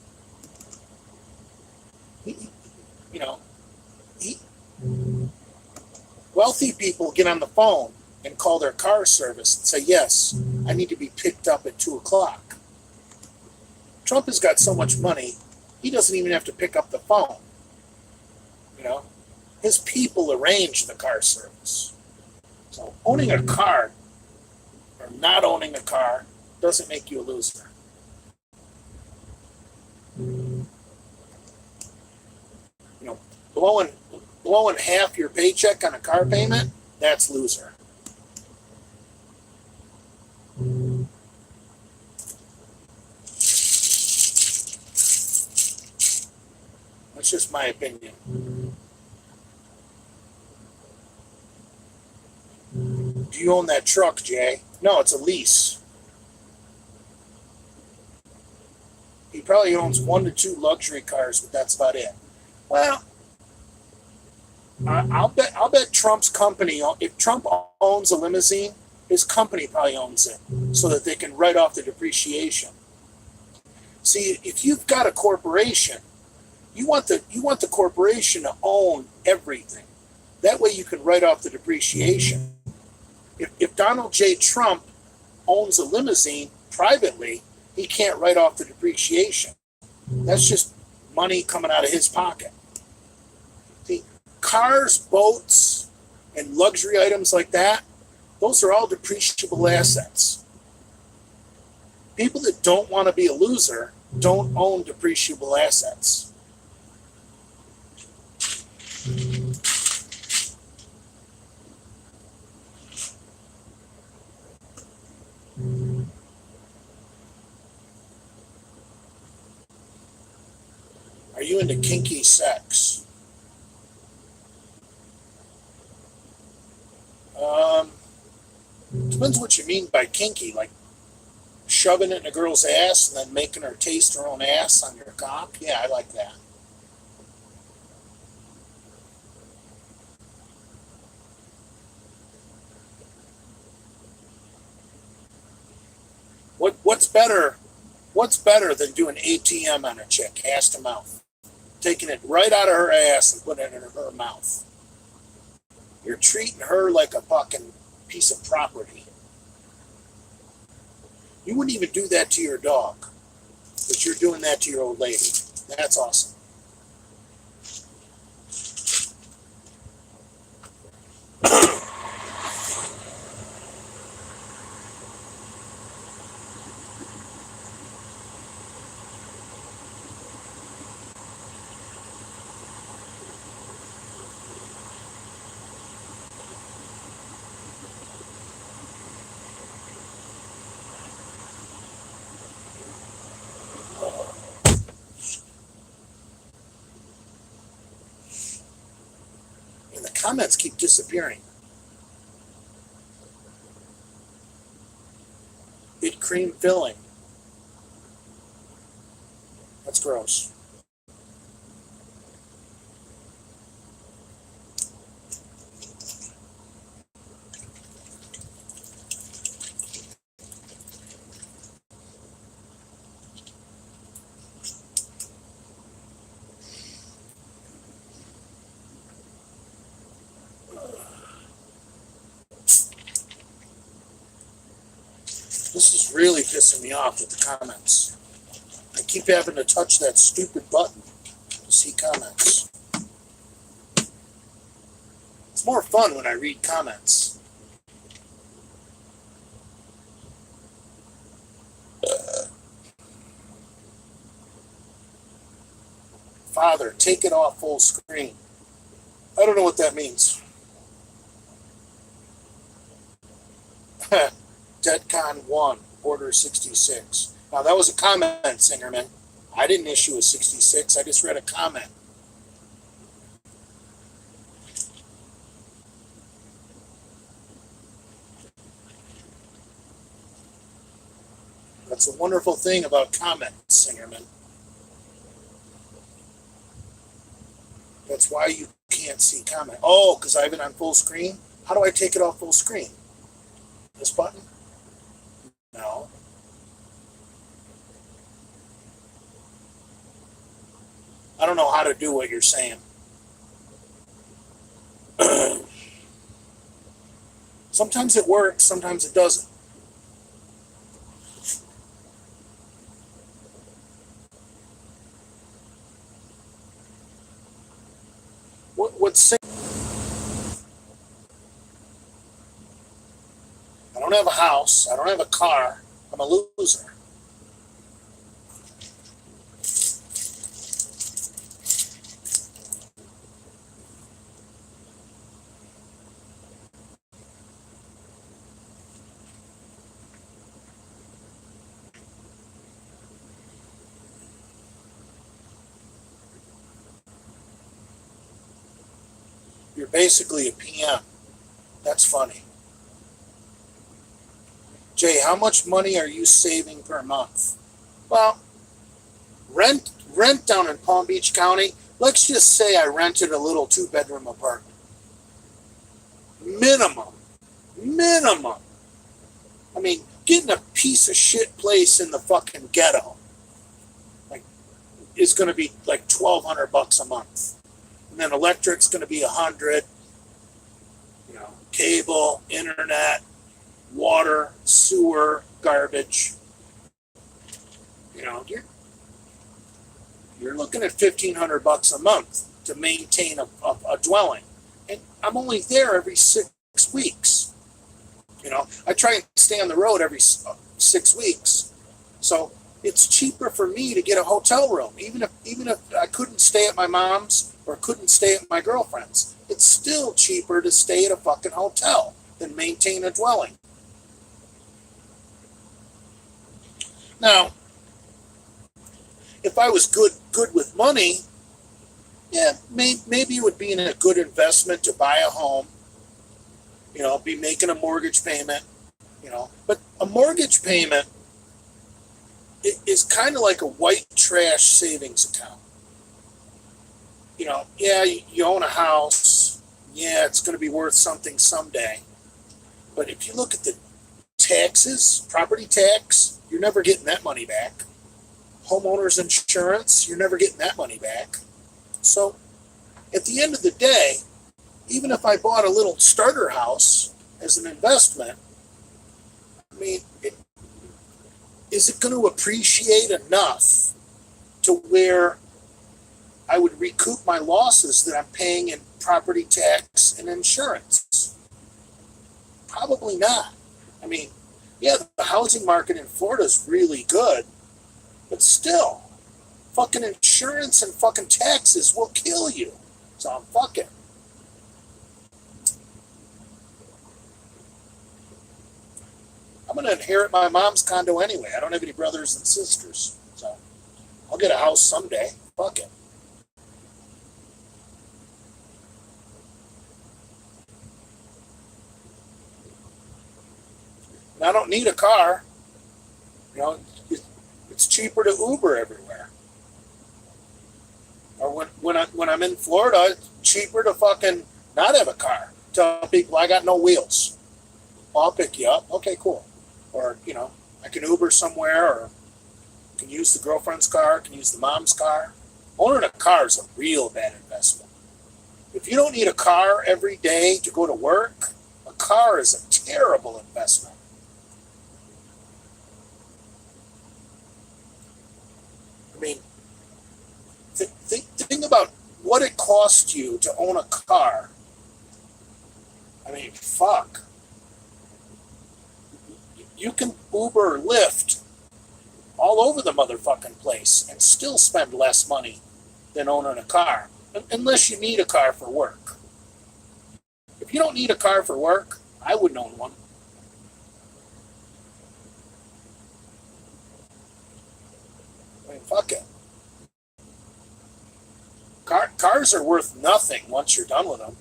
Wealthy people get on the phone and call their car service and say, yes, I need to be picked up at 2 o'clock. Trump has got so much money, he doesn't even have to pick up the phone. You know, his people arrange the car service. So owning a car or not owning a car doesn't make you a loser. You know, blowing half your paycheck on a car payment, that's loser. That's just my opinion. Do you own that truck, Jay? No, it's a lease. He probably owns 1 to 2 luxury cars, but that's about it. Well, I'll bet Trump's company, if Trump owns a limousine, his company probably owns it so that they can write off the depreciation. See, if you've got a corporation, you want the corporation to own everything. That way you can write off the depreciation. If Donald J. Trump owns a limousine privately, he can't write off the depreciation. That's just money coming out of his pocket. See, cars, boats, and luxury items like that, those are all depreciable assets. People that don't want to be a loser don't own depreciable assets. Are you into kinky sex? Depends what you mean by kinky. Like shoving it in a girl's ass and then making her taste her own ass on your cock? Yeah, I like that. What's better? What's better than doing ATM on a chick, ass to mouth? Taking it right out of her ass and putting it in her mouth. You're treating her like a fucking piece of property. You wouldn't even do that to your dog, but you're doing that to your old lady. That's awesome. And the comments keep disappearing. It cream filling. That's gross. This is really pissing me off with the comments. I keep having to touch that stupid button to see comments. It's more fun when I read comments. Father, take it off full screen. I don't know what that means. Redcon1, order 66. Now that was a comment, Singerman. I didn't issue a 66. I just read a comment. That's a wonderful thing about comments, Singerman. That's why you can't see comment. Oh, because I have it on full screen? How do I take it off full screen? This button? No. I don't know how to do what you're saying. Sometimes it works, sometimes it doesn't. What's I don't have a house. I don't have a car. I'm a loser. You're basically a PM. That's funny. Jay, how much money are you saving per month? Well, rent down in Palm Beach County. Let's just say I rented a little 2-bedroom apartment. Minimum. Minimum. I mean, getting a piece of shit place in the fucking ghetto, like, is going to be like $1,200 a month, and then electric's going to be $100. You know, cable, internet, water, sewer, garbage. You know, you're looking at $1,500 a month to maintain a dwelling, and I'm only there every 6 weeks. You know, I try and stay on the road every 6 weeks, so it's cheaper for me to get a hotel room, even if I couldn't stay at my mom's or couldn't stay at my girlfriend's. It's still cheaper to stay at a fucking hotel than maintain a dwelling. Now, if I was good with money, yeah, maybe it would be a good investment to buy a home. You know, be making a mortgage payment. You know, but a mortgage payment is kind of like a white trash savings account. You know, yeah, you own a house. Yeah, it's going to be worth something someday. But if you look at the taxes, property tax, you're never getting that money back. Homeowners insurance, you're never getting that money back. So at the end of the day, even if I bought a little starter house as an investment, I mean, is it going to appreciate enough to where I would recoup my losses that I'm paying in property tax and insurance? Probably not. I mean, yeah, the housing market in Florida is really good, but still, fucking insurance and fucking taxes will kill you. So I'm fucking. I'm going to inherit my mom's condo anyway. I don't have any brothers and sisters. So I'll get a house someday. Fuck it. And I don't need a car. You know, it's cheaper to Uber everywhere. Or when I'm in Florida, it's cheaper to fucking not have a car. Tell people I got no wheels. I'll pick you up. Okay, cool. Or, you know, I can Uber somewhere, or can use the girlfriend's car, can use the mom's car. Owning a car is a real bad investment. If you don't need a car every day to go to work, a car is a terrible investment. I mean, think about what it costs you to own a car. I mean, fuck. You can Uber or Lyft all over the motherfucking place and still spend less money than owning a car, unless you need a car for work. If you don't need a car for work, I wouldn't own one. I mean, fuck it. Cars are worth nothing once you're done with them.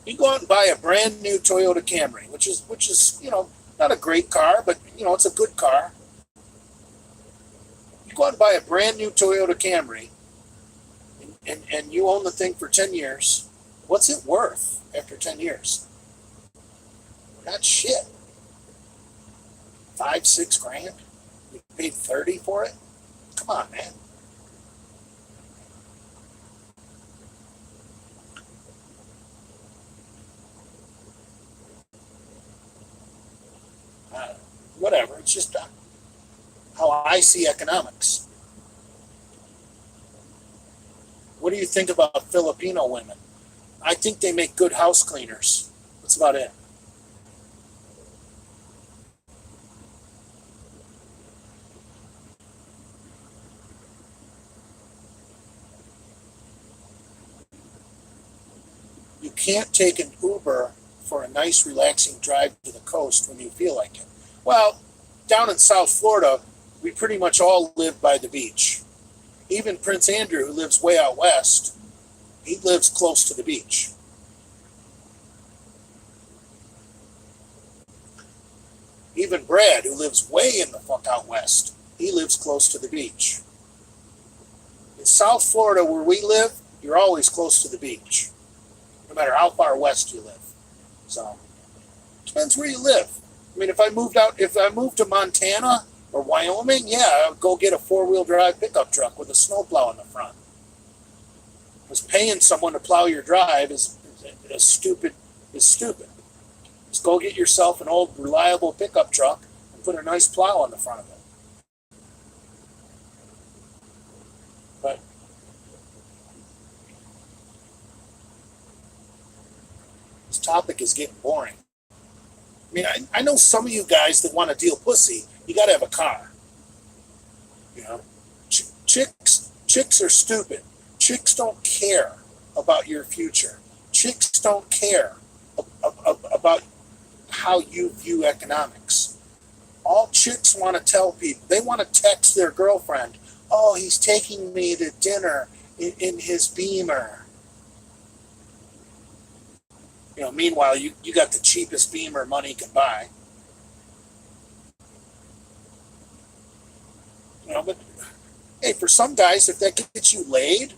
You go out and buy a brand new Toyota Camry, which is you know, not a great car, but you know, it's a good car. You go out and buy a brand new Toyota Camry, and you own the thing for 10 years. What's it worth after 10 years? Not shit. 5-6 grand. You paid 30 for it. Come on, man. Whatever. It's just how I see economics. What do you think about Filipino women? I think they make good house cleaners. That's about it. You can't take an Uber for a nice, relaxing drive to the coast when you feel like it. Well, down in South Florida, we pretty much all live by the beach. Even Prince Andrew, who lives way out west, he lives close to the beach. Even Brad, who lives way in the fuck out west, he lives close to the beach. In South Florida, where we live, you're always close to the beach. No no matter how far west you live. So depends where you live. I mean, if I moved to Montana or Wyoming, yeah, I'd go get a 4-wheel drive pickup truck with a snowplow in the front. Because paying someone to plow your drive is stupid. Just go get yourself an old reliable pickup truck and put a nice plow on the front of it. But this topic is getting boring. I mean, I know some of you guys that want to deal pussy, you got to have a car. You know, chicks are stupid. Chicks don't care about your future. Chicks don't care about how you view economics. All chicks want to tell people, they want to text their girlfriend, oh, he's taking me to dinner in his Beamer. You know, meanwhile, you got the cheapest Beamer money can buy. You know, but hey, for some guys, if that gets you laid,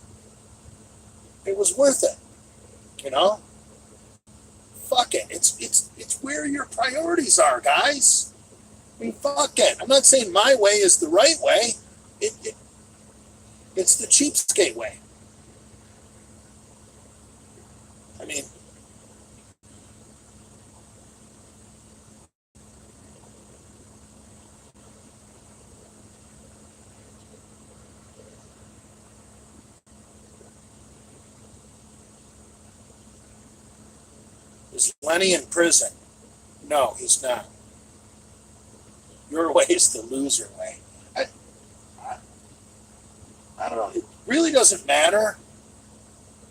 it was worth it. You know? Fuck it. It's where your priorities are, guys. I mean, fuck it. I'm not saying my way is the right way. It's the cheapskate way. I mean, is Lenny in prison? No, he's not. Your way is the loser way. I don't know. It really doesn't matter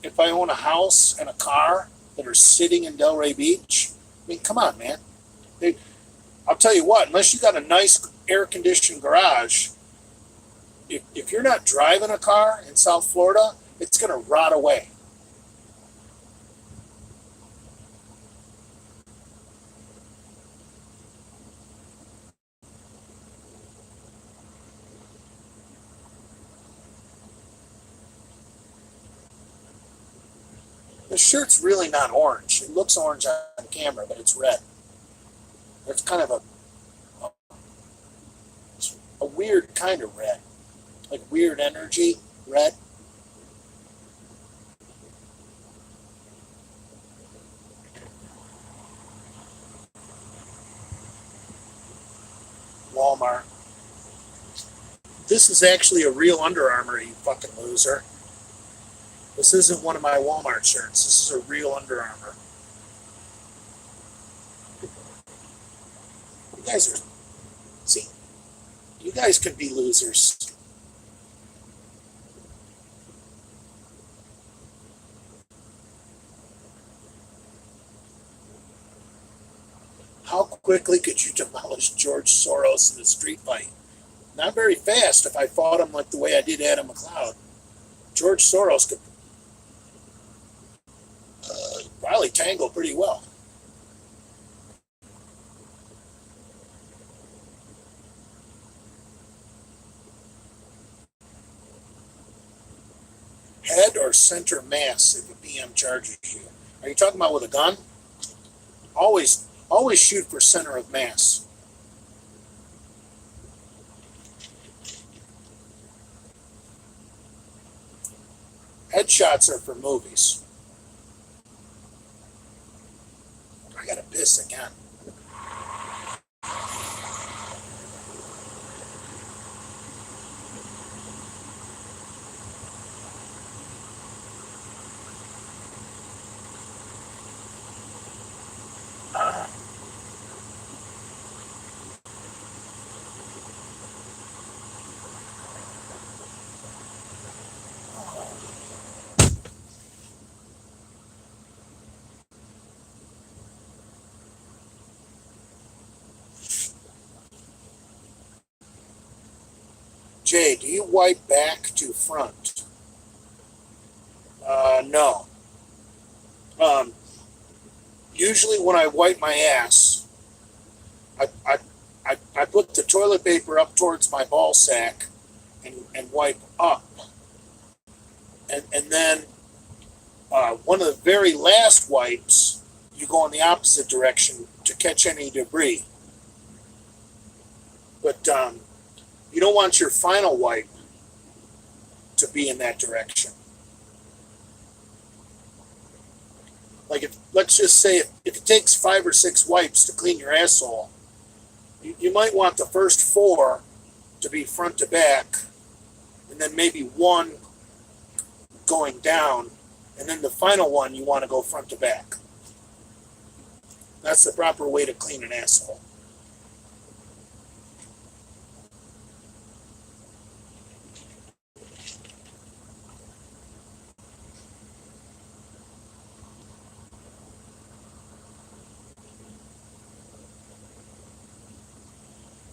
if I own a house and a car that are sitting in Delray Beach. I mean, come on, man. I'll tell you what, unless you got a nice air-conditioned garage, if you're not driving a car in South Florida, it's going to rot away. The shirt's really not orange. It looks orange on camera, but it's red. It's kind of a weird kind of red. Like weird energy red. Walmart. This is actually a real Under Armour, you fucking loser. This isn't one of my Walmart shirts. This is a real Under Armour. You guys are... See, you guys can be losers. How quickly could you demolish George Soros in a street fight? Not very fast if I fought him like the way I did Adam McLeod. George Soros could probably tangle pretty well. Head or center mass if a PM charges you. Are you talking about with a gun? Always shoot for center of mass. Headshots are for movies. I gotta piss again. Jay, do you wipe back to front? No. Usually when I wipe my ass, I put the toilet paper up towards my ball sack and wipe up. And then One of the very last wipes, you go in the opposite direction to catch any debris. But you don't want your final wipe to be in that direction. Like, let's just say if it takes 5 or 6 wipes to clean your asshole, you might want the first 4 to be front to back, and then maybe 1 going down, and then the final one you want to go front to back. That's the proper way to clean an asshole.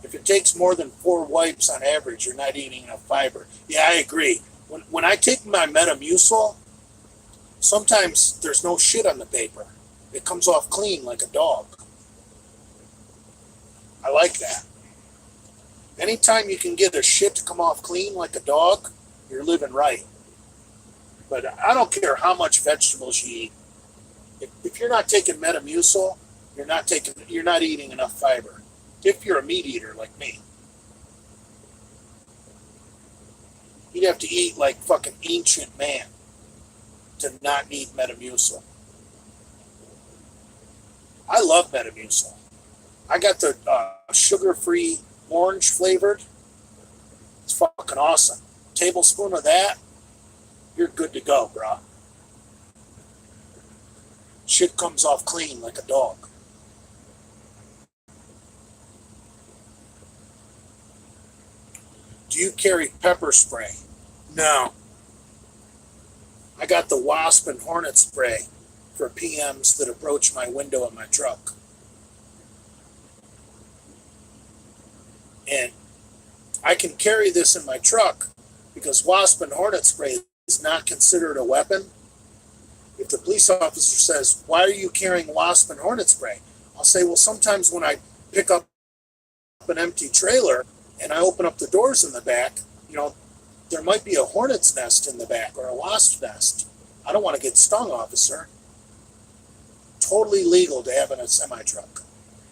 If it takes more than 4 wipes on average, you're not eating enough fiber. Yeah, I agree. When I take my Metamucil, sometimes there's no shit on the paper. It comes off clean like a dog. I like that. Anytime you can get a shit to come off clean like a dog, you're living right. But I don't care how much vegetables you eat. If you're not taking Metamucil, you're not eating enough fiber. If you're a meat eater like me, you'd have to eat like fucking ancient man to not need Metamucil. I love Metamucil. I got the sugar-free orange flavored. It's fucking awesome. Tablespoon of that, you're good to go, bro. Shit comes off clean like a dog. Do you carry pepper spray? No. I got the wasp and hornet spray for PMs that approach my window in my truck. And I can carry this in my truck because wasp and hornet spray is not considered a weapon. If the police officer says, "Why are you carrying wasp and hornet spray?" I'll say, "Well, sometimes when I pick up an empty trailer and I open up the doors in the back, there might be a hornet's nest in the back or a wasp's nest. I don't want to get stung, officer." Totally legal to have in a semi-truck.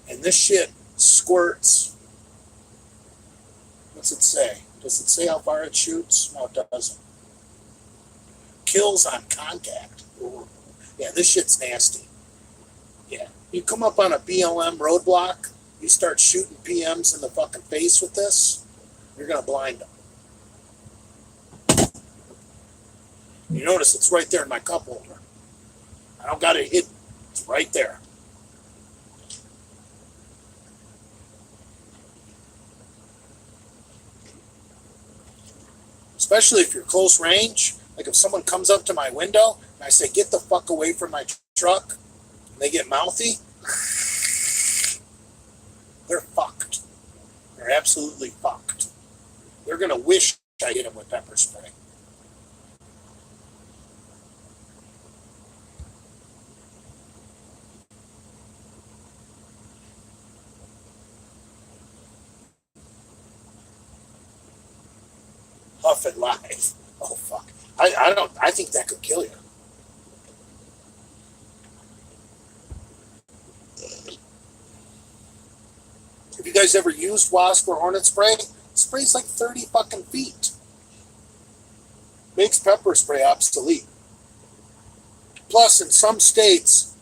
And this shit squirts. What's it say? Does it say how far it shoots? No, it doesn't. Kills on contact. Ooh. Yeah, this shit's nasty. Yeah. You come up on a BLM roadblock, you start shooting PMs in the fucking face with this, you're going to blind them. You notice it's right there in my cup holder. I don't got it hidden. It's right there. Especially if you're close range. Like if someone comes up to my window and I say, "Get the fuck away from my truck," and they get mouthy, they're fucked. They're absolutely fucked. They're going to wish I hit them with pepper spray. Huff it live. Oh, fuck. I think that could kill you. Have you guys ever used wasp or hornet spray? Spray's like 30 fucking feet. Makes pepper spray obsolete. Plus, in some states,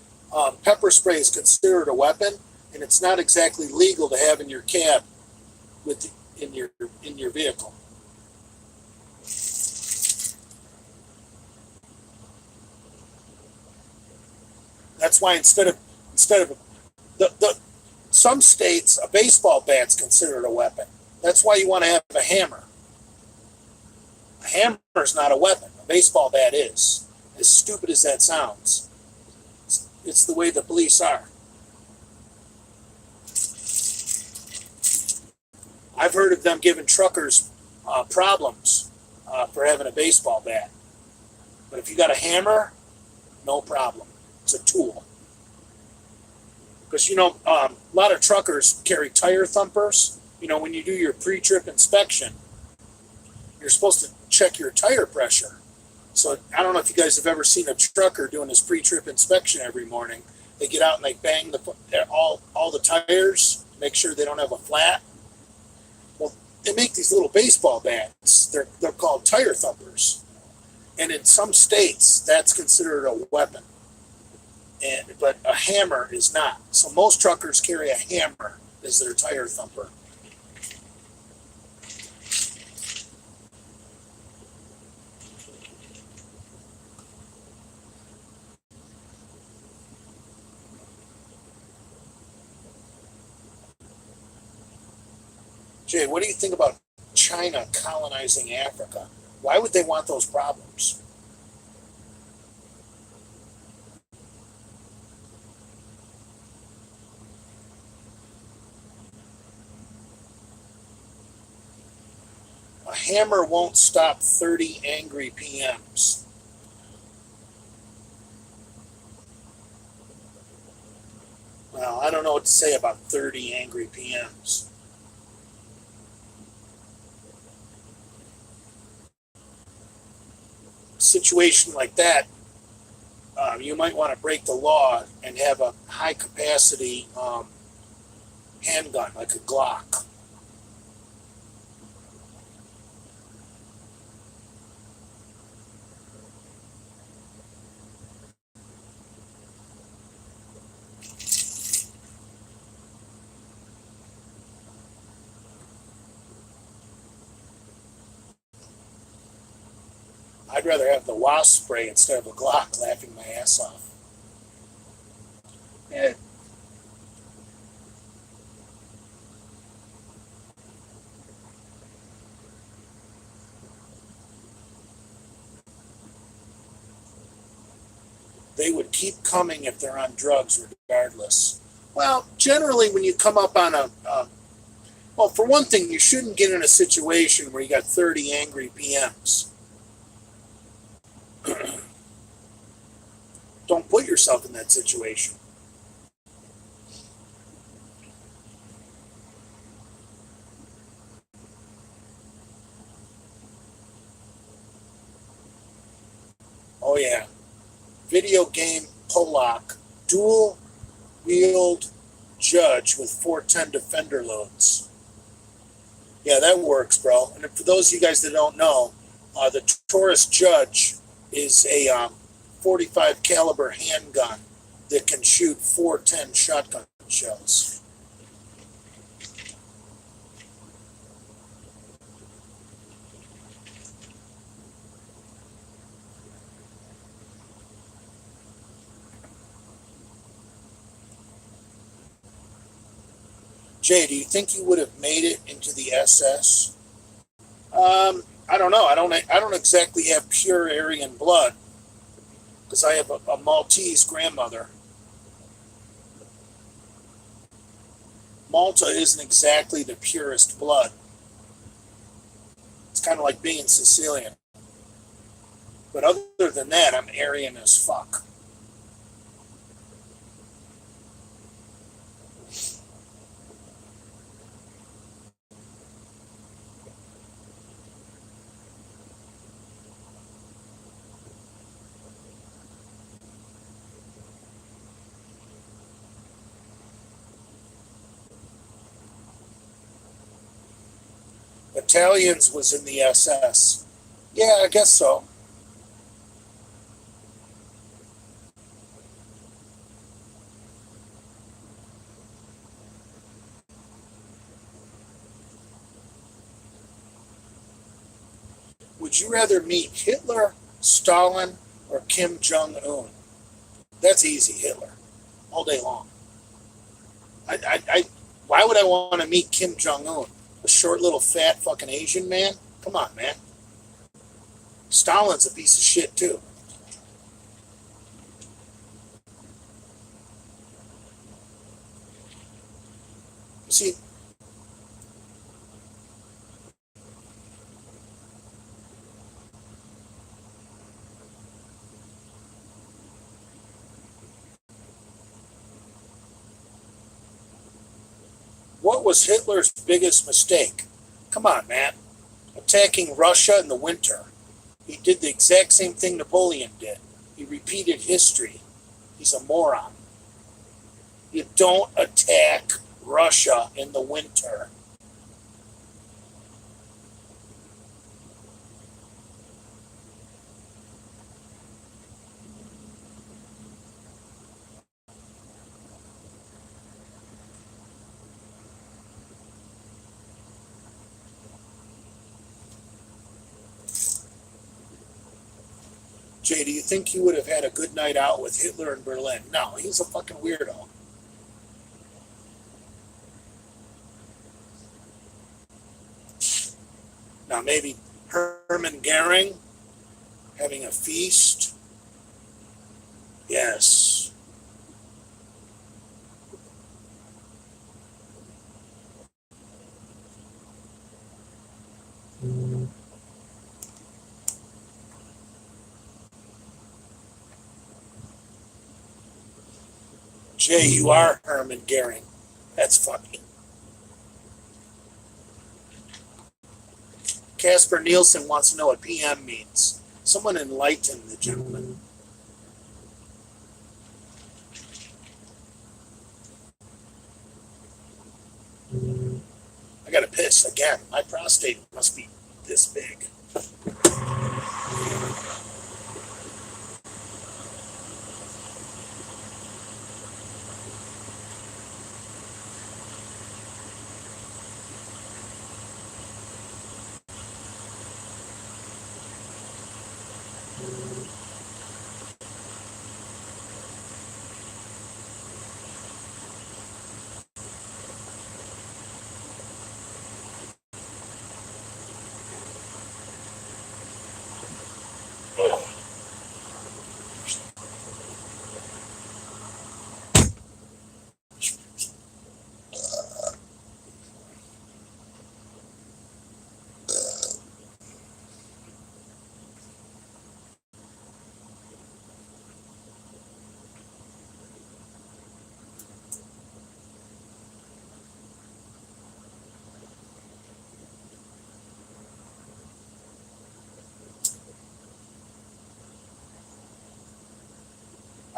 pepper spray is considered a weapon, and it's not exactly legal to have in your cab in your vehicle. That's why instead of some states, a baseball bat's considered a weapon. That's why you want to have a hammer. A hammer is not a weapon. A baseball bat is. As stupid as that sounds, it's the way the police are. I've heard of them giving truckers problems for having a baseball bat. But if you got a hammer, no problem. It's a tool. Because, a lot of truckers carry tire thumpers. When you do your pre-trip inspection, you're supposed to check your tire pressure. So I don't know if you guys have ever seen a trucker doing his pre-trip inspection every morning. They get out and they bang all the tires, make sure they don't have a flat. Well, they make these little baseball bats. They're called tire thumpers, and in some states that's considered a weapon. But a hammer is not. So most truckers carry a hammer as their tire thumper. Jay, what do you think about China colonizing Africa? Why would they want those problems? A hammer won't stop 30 angry PMs. Well, I don't know what to say about 30 angry PMs. A situation like that, you might want to break the law and have a high capacity handgun, like a Glock. I'd rather have the wasp spray instead of a Glock, laughing my ass off. Yeah. They would keep coming if they're on drugs regardless. Well, generally when you come up on well, for one thing, you shouldn't get in a situation where you got 30 angry PMs. Don't put yourself in that situation. Oh yeah. Video game Pollock, dual wield judge with 410 defender loads. Yeah, that works, bro. And for those of you guys that don't know, the Taurus Judge is a 45 caliber handgun that can shoot 410 shotgun shells. Jay, do you think you would have made it into the SS? I don't know. I don't exactly have pure Aryan blood because I have a Maltese grandmother. Malta isn't exactly the purest blood. It's kind of like being Sicilian. But other than that, I'm Aryan as fuck. Italians was in the SS. Yeah, I guess so. Would you rather meet Hitler, Stalin, or Kim Jong-un? That's easy, Hitler, all day long. Why would I want to meet Kim Jong-un? A short little fat fucking Asian man? Come on, man. Stalin's a piece of shit too. See, what was Hitler's biggest mistake? Come on, man. Attacking Russia in the winter. He did the exact same thing Napoleon did. He repeated history. He's a moron. You don't attack Russia in the winter. Jay, do you think he would have had a good night out with Hitler in Berlin? No, he's a fucking weirdo. Now, maybe Hermann Goering having a feast? Yes. Jay, you are Hermann Goering. That's funny. Casper Nielsen wants to know what PM means. Someone enlighten the gentleman. I gotta piss again. My prostate must be this big.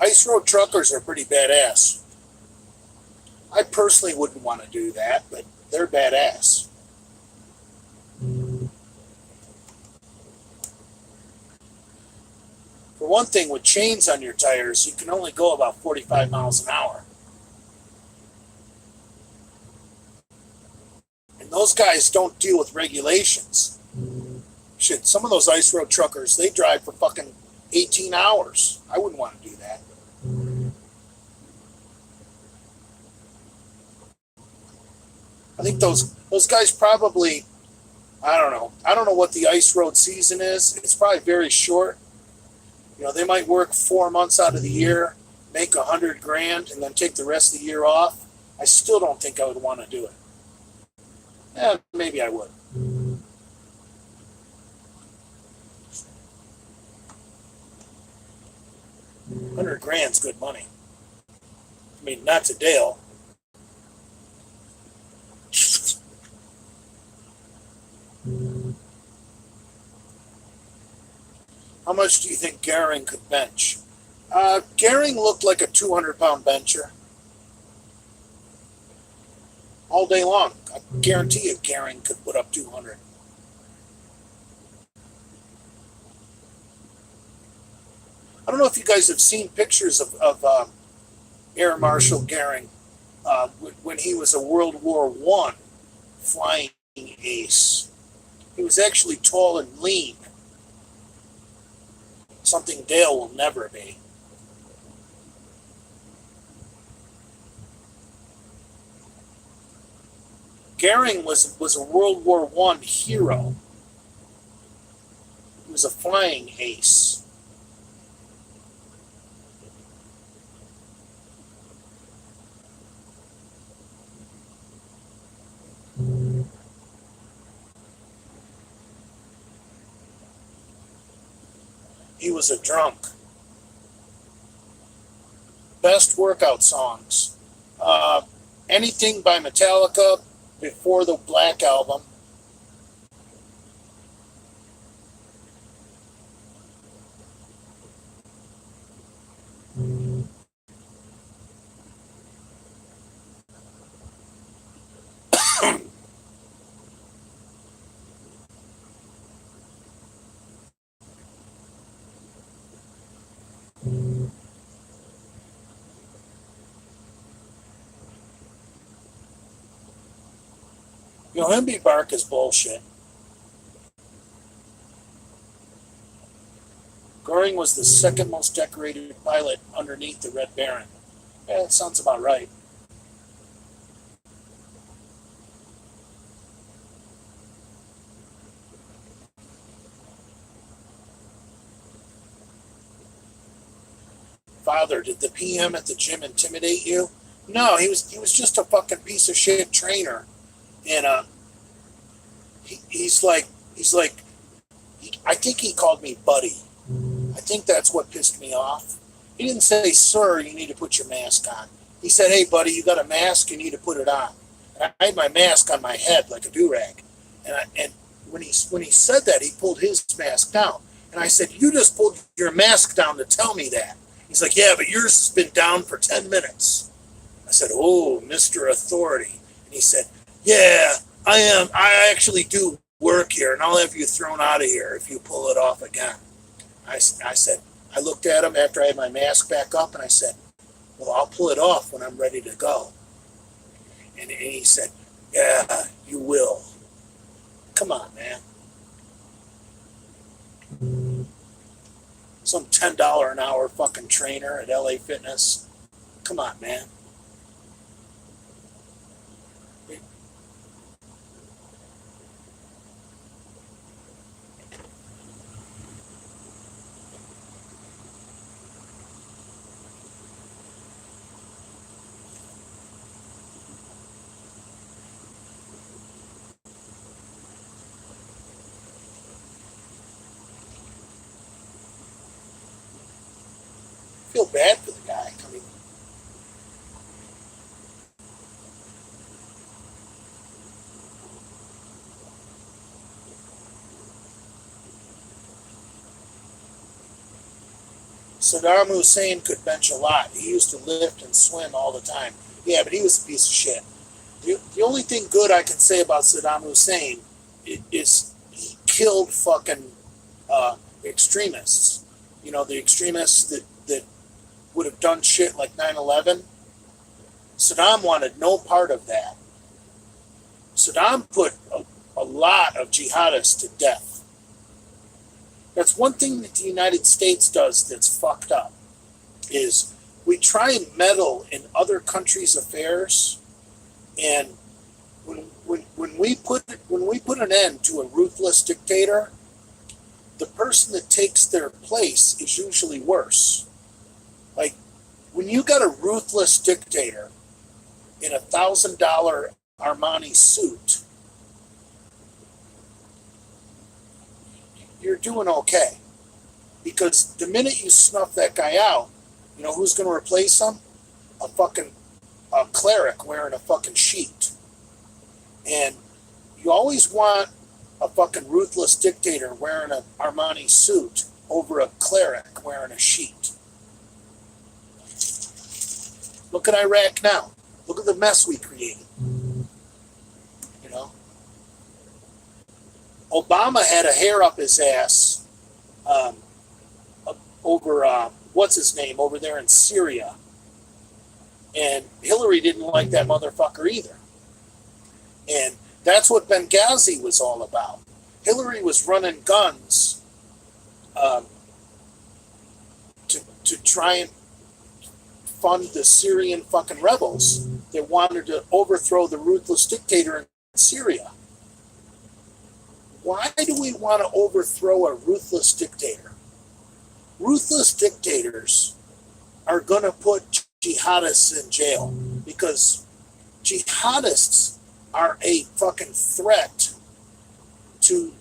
Ice road truckers are pretty badass. I personally wouldn't want to do that, but they're badass. For one thing, with chains on your tires, you can only go about 45 miles an hour. And those guys don't deal with regulations. Shit, some of those ice road truckers, they drive for fucking 18 hours. I wouldn't want to do that. I think those guys probably, I don't know. I don't know what the ice road season is. It's probably very short. You know, they might work 4 months out of the year, make $100,000, and then take the rest of the year off. I still don't think I would want to do it. Yeah, maybe I would. $100,000's good money. I mean, not to Dale. How much do you think Goering could bench? Goering looked like a 200-pound bencher. All day long. I guarantee you Goering could put up 200. I don't know if you guys have seen pictures of Air Marshal Goering when he was a World War I flying ace. He was actually tall and lean. Something Dale will never be. Goering was a World War I hero. He was a flying ace. He was a drunk. Best workout songs. Anything by Metallica before the Black Album. Yohimbe bark is bullshit. Goring was the second most decorated pilot underneath the Red Baron. Yeah, that sounds about right. Father, did the PM at the gym intimidate you? No, he was just a fucking piece of shit trainer, and he's like I think he called me buddy. I think that's what pissed me off. He didn't say, "Sir, you need to put your mask on." He said, "Hey, buddy, you got a mask. You need to put it on." And I had my mask on my head like a do-rag, and when he said that, he pulled his mask down, and I said, "You just pulled your mask down to tell me that." He's like, "Yeah, but yours has been down for 10 minutes." I said, "Oh, Mr. Authority." And he said, "Yeah, I am. I actually do work here, and I'll have you thrown out of here if you pull it off again." I said, I looked at him after I had my mask back up, and I said, "Well, I'll pull it off when I'm ready to go." And he said, "Yeah, you will." Come on, man. Some $10 an hour fucking trainer at LA Fitness. Come on, man. I feel bad for the guy. I mean, Saddam Hussein could bench a lot. He used to lift and swim all the time. Yeah, but he was a piece of shit. The only thing good I can say about Saddam Hussein is he killed fucking extremists. The extremists that would have done shit like 9/11. Saddam wanted no part of that. Saddam put a lot of jihadists to death. That's one thing that the United States does that's fucked up, is we try and meddle in other countries' affairs, and when we put an end to a ruthless dictator, the person that takes their place is usually worse. Like, when you got a ruthless dictator in $1,000 Armani suit, you're doing okay. Because the minute you snuff that guy out, who's going to replace him? A fucking cleric wearing a fucking sheet. And you always want a fucking ruthless dictator wearing an Armani suit over a cleric wearing a sheet. Look at Iraq now. Look at the mess we created. You know, Obama had a hair up his ass over what's his name over there in Syria, and Hillary didn't like that motherfucker either. And that's what Benghazi was all about. Hillary was running guns to try and fund the Syrian fucking rebels that wanted to overthrow the ruthless dictator in Syria. Why do we want to overthrow a ruthless dictator? Ruthless dictators are going to put jihadists in jail because jihadists are a fucking threat to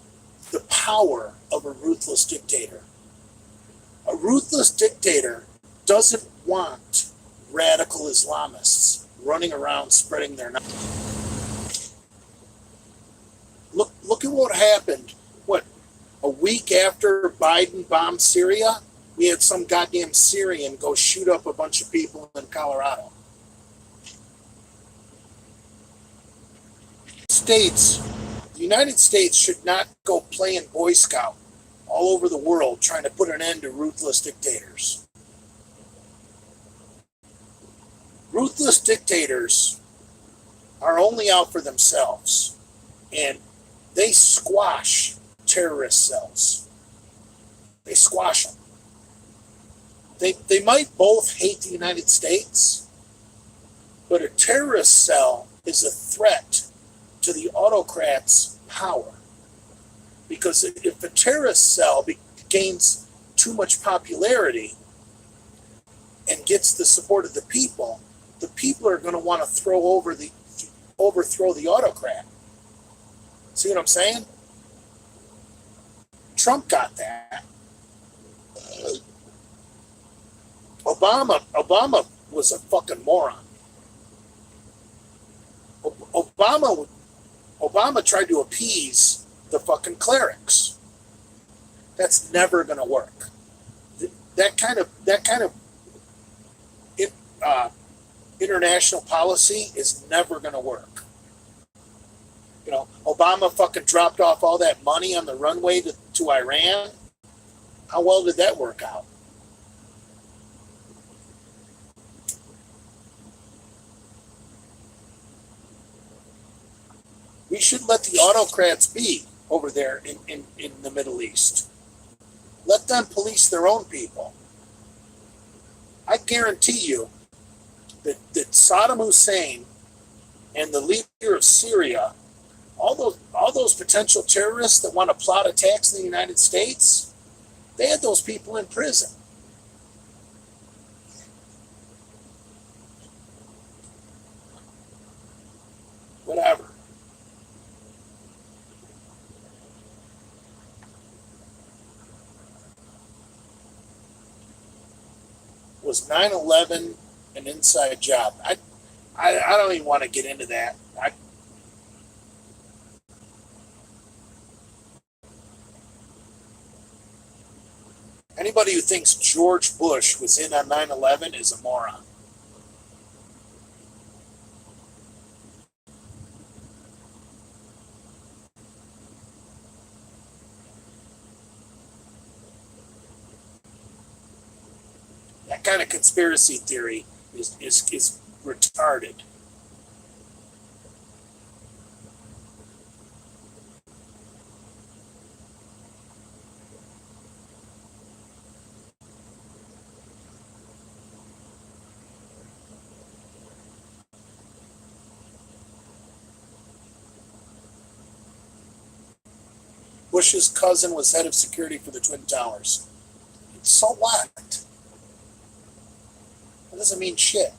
the power of a ruthless dictator. A ruthless dictator doesn't want radical Islamists running around spreading their knowledge. Look at what happened. What, a week after Biden bombed Syria, we had some goddamn Syrian go shoot up a bunch of people in Colorado. The United States should not go playing Boy Scout all over the world trying to put an end to ruthless dictators. Ruthless dictators are only out for themselves. and they squash terrorist cells. They squash them. They might both hate the United States, but a terrorist cell is a threat to the autocrats' power. Because if a terrorist cell gains too much popularity and gets the support of the people are going to want to overthrow the autocrat. See what I'm saying? Trump got that. Obama was a fucking moron. Obama tried to appease the fucking clerics. That's never going to work. That kind of international policy is never going to work. You know, Obama fucking dropped off all that money on the runway to Iran. How well did that work out? We should let the autocrats be over there in the Middle East. Let them police their own people. I guarantee you that Saddam Hussein and the leader of Syria, all those potential terrorists that want to plot attacks in the United States, they had those people in prison. Whatever. Was 9/11 an inside job? I don't even want to get into that. Anybody who thinks George Bush was in on 9/11 is a moron. That kind of conspiracy theory is retarded. Bush's cousin was head of security for the Twin Towers. So what? That doesn't mean shit.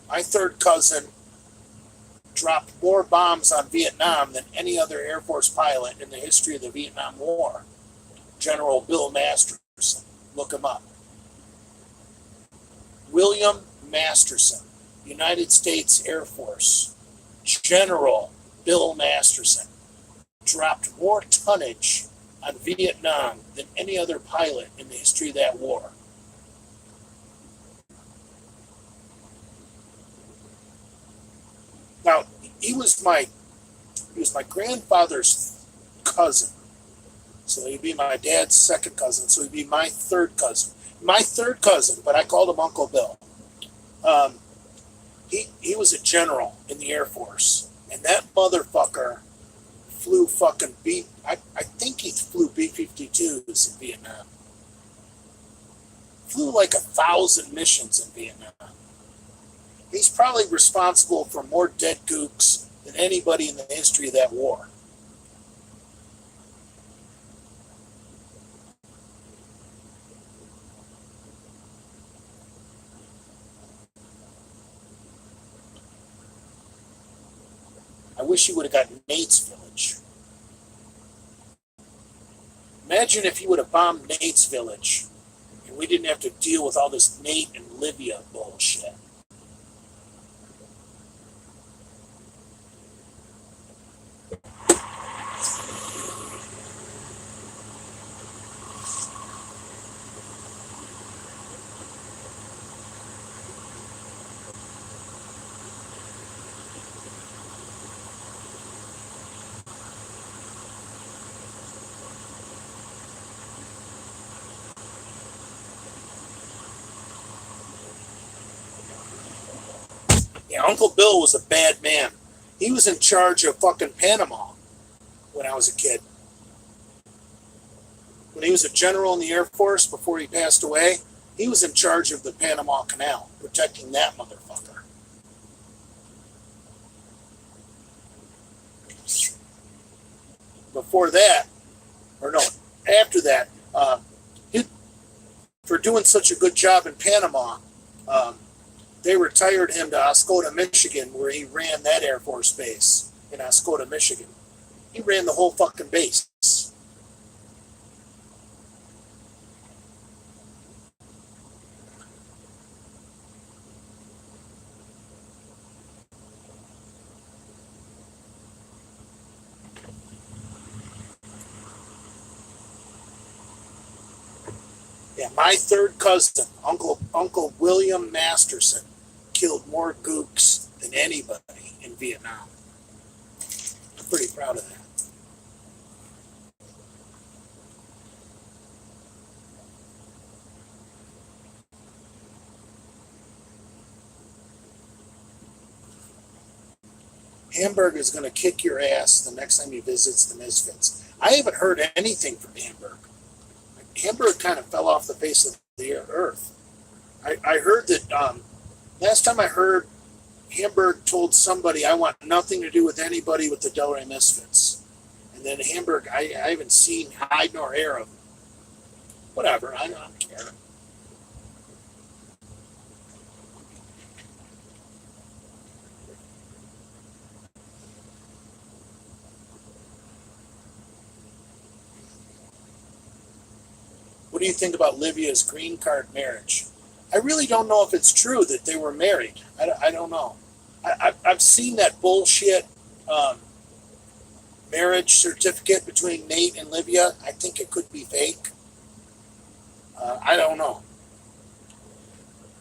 My third cousin dropped more bombs on Vietnam than any other Air Force pilot in the history of the Vietnam War. General Bill Masterson. Look him up. William Masterson, United States Air Force. General Bill Masterson dropped more tonnage on Vietnam than any other pilot in the history of that war. Now, he was my grandfather's cousin. So he'd be my dad's second cousin. So he'd be my third cousin. My third cousin, but I called him Uncle Bill. He was a general in the Air Force. And that motherfucker flew fucking I think he flew B-52s in Vietnam. Flew like 1,000 missions in Vietnam. He's probably responsible for more dead gooks than anybody in the history of that war. I wish he would have got Nate's village. Imagine if he would have bombed Nate's village and we didn't have to deal with all this Nate and Libya bullshit. Yeah, Uncle Bill was a bad man. He was in charge of fucking Panama when I was a kid. When he was a general in the Air Force before he passed away, he was in charge of the Panama Canal, protecting that motherfucker. Before that, or no, after that, for doing such a good job in Panama, they retired him to Oscoda, Michigan, where he ran that Air Force base in Oscoda, Michigan. He ran the whole fucking base. Yeah, my third cousin, Uncle William Masterson, killed more gooks than anybody in Vietnam. I'm pretty proud of that. Hamburg is going to kick your ass the next time he visits the Misfits. I haven't heard anything from Hamburg. Hamburg kind of fell off the face of the earth. I heard that last time I heard, Hamburg told somebody, I want nothing to do with anybody with the Delray Misfits. And then Hamburg, I haven't seen hide nor hair of him. Whatever, I don't care. What do you think about Livia's green card marriage? I really don't know if it's true that they were married. I don't know. I've seen that bullshit marriage certificate between Nate and Livia. I think it could be fake. I don't know.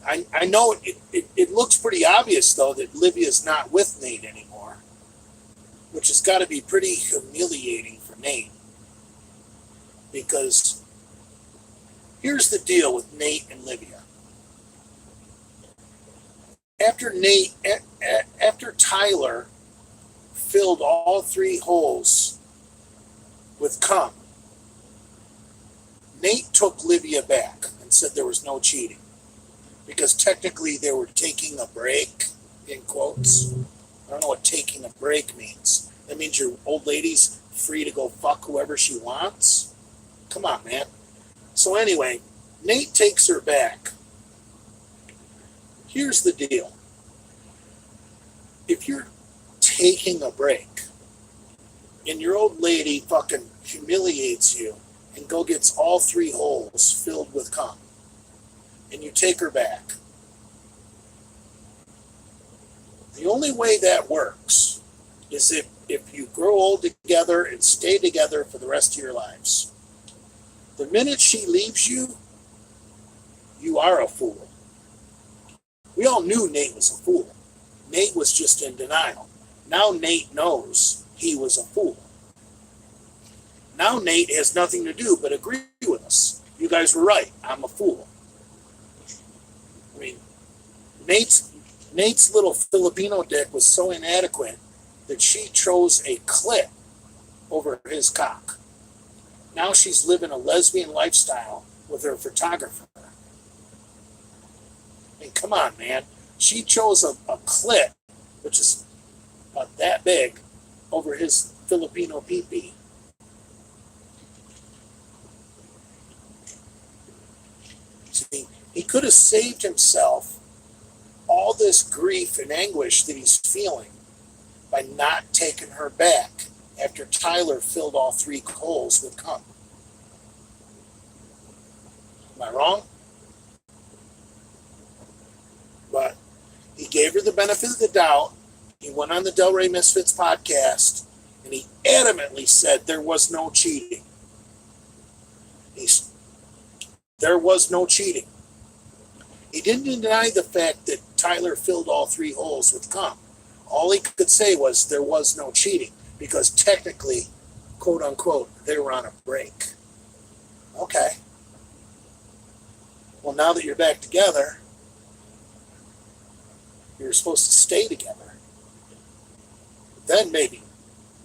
I know it looks pretty obvious, though, that Livia's not with Nate anymore, which has got to be pretty humiliating for Nate. Because here's the deal with Nate and Livia. After Tyler filled all 3 holes with cum, Nate took Livia back and said there was no cheating because technically they were taking a break, in quotes. I don't know what taking a break means. That means your old lady's free to go fuck whoever she wants? Come on, man. So anyway, Nate takes her back. Here's the deal. If you're taking a break and your old lady fucking humiliates you and gets all 3 holes filled with cum, and you take her back, the only way that works is if you grow old together and stay together for the rest of your lives. The minute she leaves you, you are a fool. We all knew Nate was a fool. Nate was just in denial. Now Nate knows he was a fool. Now Nate has nothing to do but agree with us. You guys were right. I'm a fool. I mean, Nate's little Filipino dick was so inadequate that she chose a clit over his cock. Now she's living a lesbian lifestyle with her photographer. I mean, come on, man. She chose a clit, which is about that big, over his Filipino pee-pee. See, he could have saved himself all this grief and anguish that he's feeling by not taking her back after Tyler filled all 3 holes with cum. Am I wrong? But he gave her the benefit of the doubt. He went on the Delray Misfits podcast and he adamantly said there was no cheating. There was no cheating. He didn't deny the fact that Tyler filled all 3 holes with cum. All he could say was there was no cheating because technically, quote unquote, they were on a break. Okay. Well, now that you're back together, You were supposed to stay together. Then maybe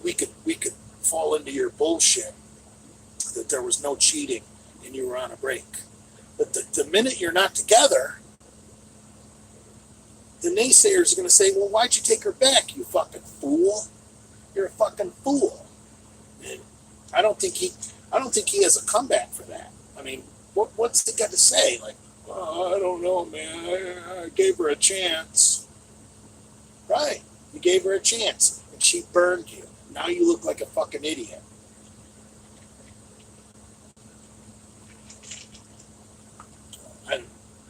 we could fall into your bullshit that there was no cheating and you were on a break. But the minute you're not together, the naysayers are going to say, well, why'd you take her back, you fucking fool? You're a fucking fool. And I don't think he has a comeback for that. I mean, what's he got to say? Like, oh, I don't know, man. I gave her a chance. Right. You gave her a chance, and she burned you. Now you look like a fucking idiot. And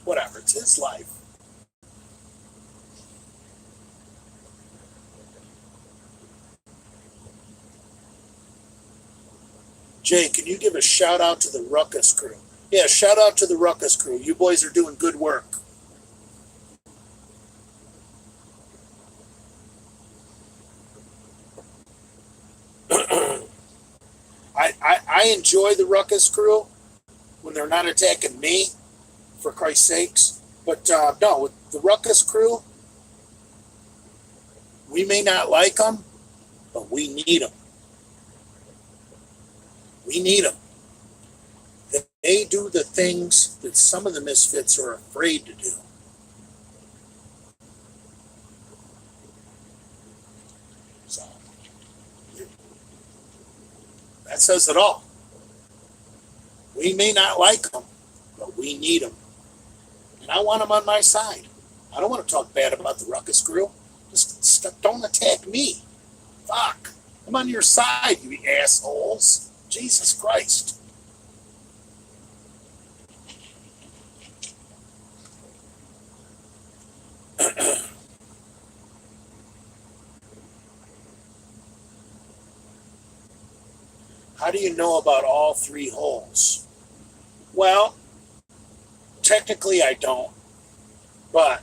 whatever, it's his life. Jay, can you give a shout out to the Ruckus crew? Yeah, shout out to the Ruckus crew. You boys are doing good work. I enjoy the Ruckus crew when they're not attacking me, for Christ's sakes. But no, with the Ruckus crew, we may not like them, but we need them. We need them. They do the things that some of the Misfits are afraid to do. So, that says it all. We may not like them, but we need them. And I want them on my side. I don't want to talk bad about the Ruckus crew. Just don't attack me. Fuck. I'm on your side, you assholes. Jesus Christ. How do you know about all three holes? Well, technically I don't, but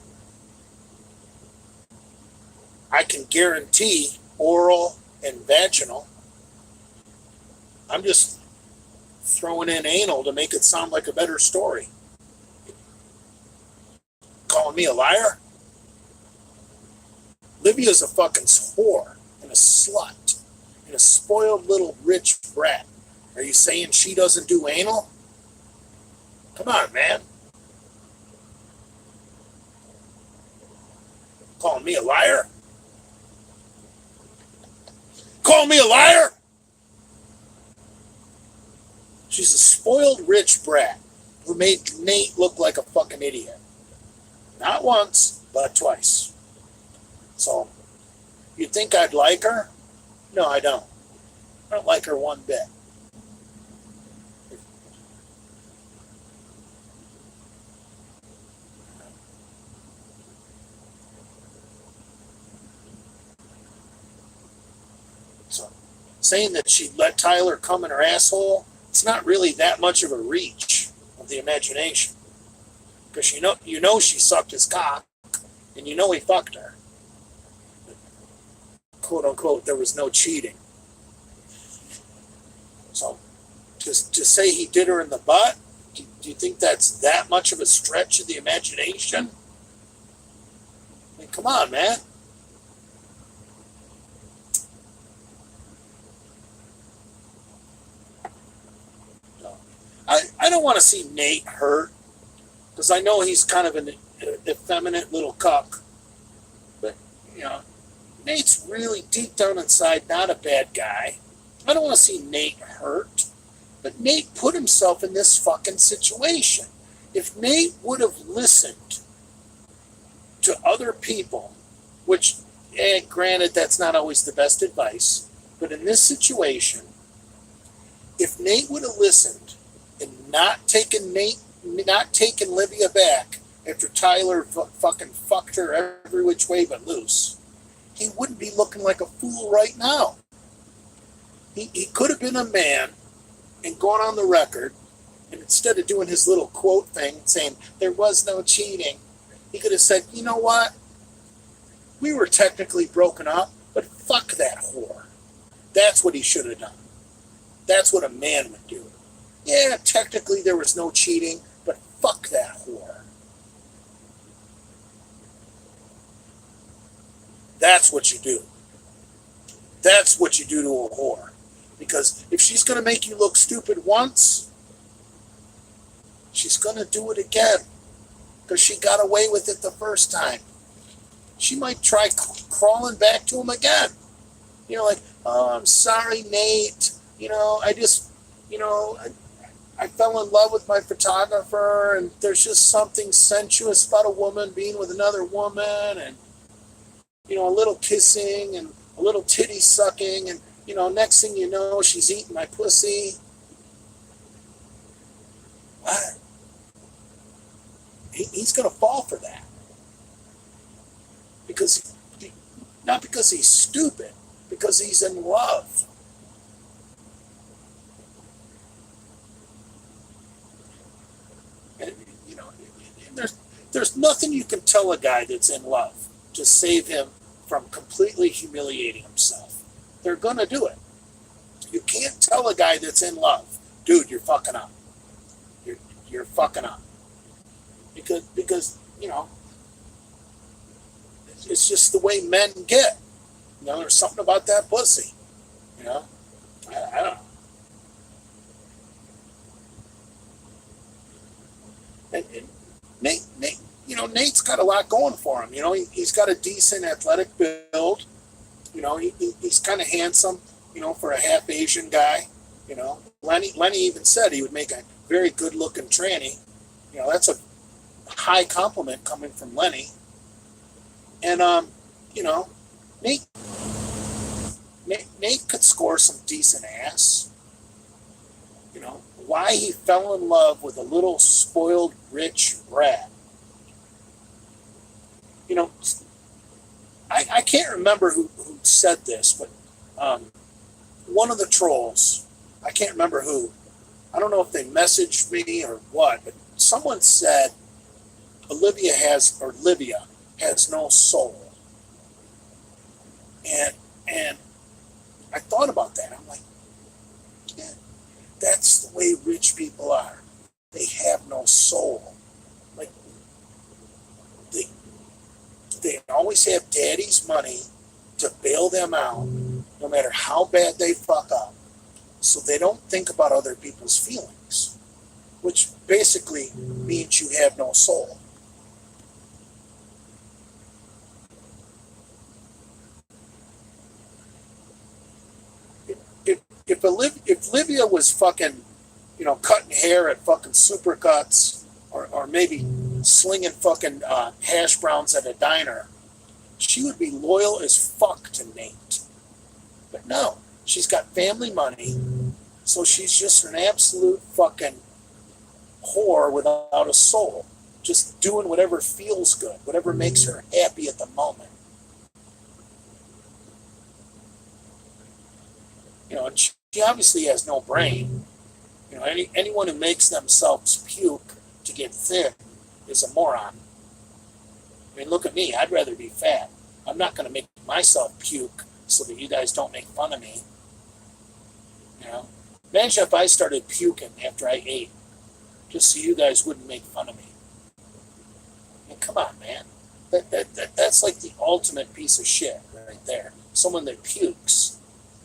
I can guarantee oral and vaginal. I'm just throwing in anal to make it sound like a better story. Calling me a liar? Livia's a fucking whore and a slut and a spoiled little rich brat. Are you saying she doesn't do anal? Come on, man. Calling me a liar? Call me a liar? She's a spoiled rich brat who made Nate look like a fucking idiot. Not once, but twice. So, you think I'd like her? No, I don't. I don't like her one bit. So, saying that she'd let Tyler come in her asshole, it's not really that much of a reach of the imagination. Because you know she sucked his cock, and you know he fucked her. But, quote unquote, there was no cheating. So, to say he did her in the butt, do you think that's that much of a stretch of the imagination? I mean, come on, man. I don't want to see Nate hurt, because I know he's kind of an effeminate little cuck. But, you know, Nate's really deep down inside not a bad guy. I don't want to see Nate hurt. But Nate put himself in this fucking situation. If Nate would have listened to other people, which, granted, that's not always the best advice, but in this situation, if Nate would have listened and not taken Livia back after Tyler fucking fucked her every which way but loose, he wouldn't be looking like a fool right now. He could have been a man and gone on the record, and instead of doing his little quote thing saying there was no cheating, he could have said, you know what? We were technically broken up, but fuck that whore. That's what he should have done. That's what a man would do. Yeah, technically there was no cheating, but fuck that whore. That's what you do. That's what you do to a whore. Because if she's going to make you look stupid once, she's going to do it again. Because she got away with it the first time. She might try crawling back to him again. Like, oh, I'm sorry, Nate. I just, I fell in love with my photographer, and there's just something sensuous about a woman being with another woman, and, a little kissing and a little titty sucking, and, next thing you know, she's eating my pussy. What? He's going to fall for that. Not because he's stupid, because he's in love. And, there's nothing you can tell a guy that's in love to save him from completely humiliating himself. They're going to do it. You can't tell a guy that's in love, dude, you're fucking up. You're fucking up. Because it's just the way men get. There's something about that pussy. I don't know. And Nate's got a lot going for him. He's got a decent athletic build. He's kind of handsome, for a half Asian guy. Lenny even said he would make a very good looking tranny. That's a high compliment coming from Lenny. And, Nate could score some decent ass. Why he fell in love with a little spoiled rich brat. I can't remember who said this, but one of the trolls, I can't remember who, I don't know if they messaged me or what, but someone said Livia has no soul. And I thought about that. I'm like, yeah, that's the way rich people are. They have no soul. Like, they always have daddy's money to bail them out, no matter how bad they fuck up. So they don't think about other people's feelings, which basically means you have no soul. If Livia was fucking, cutting hair at fucking Supercuts, or maybe slinging fucking hash browns at a diner, she would be loyal as fuck to Nate. But no, she's got family money, so she's just an absolute fucking whore without a soul, just doing whatever feels good, whatever makes her happy at the moment. And she obviously has no brain. Anyone who makes themselves puke to get thin is a moron. I mean, look at me. I'd rather be fat. I'm not going to make myself puke so that you guys don't make fun of me. Imagine if I started puking after I ate, just so you guys wouldn't make fun of me. I mean, come on, man. That's like the ultimate piece of shit right there. Someone that pukes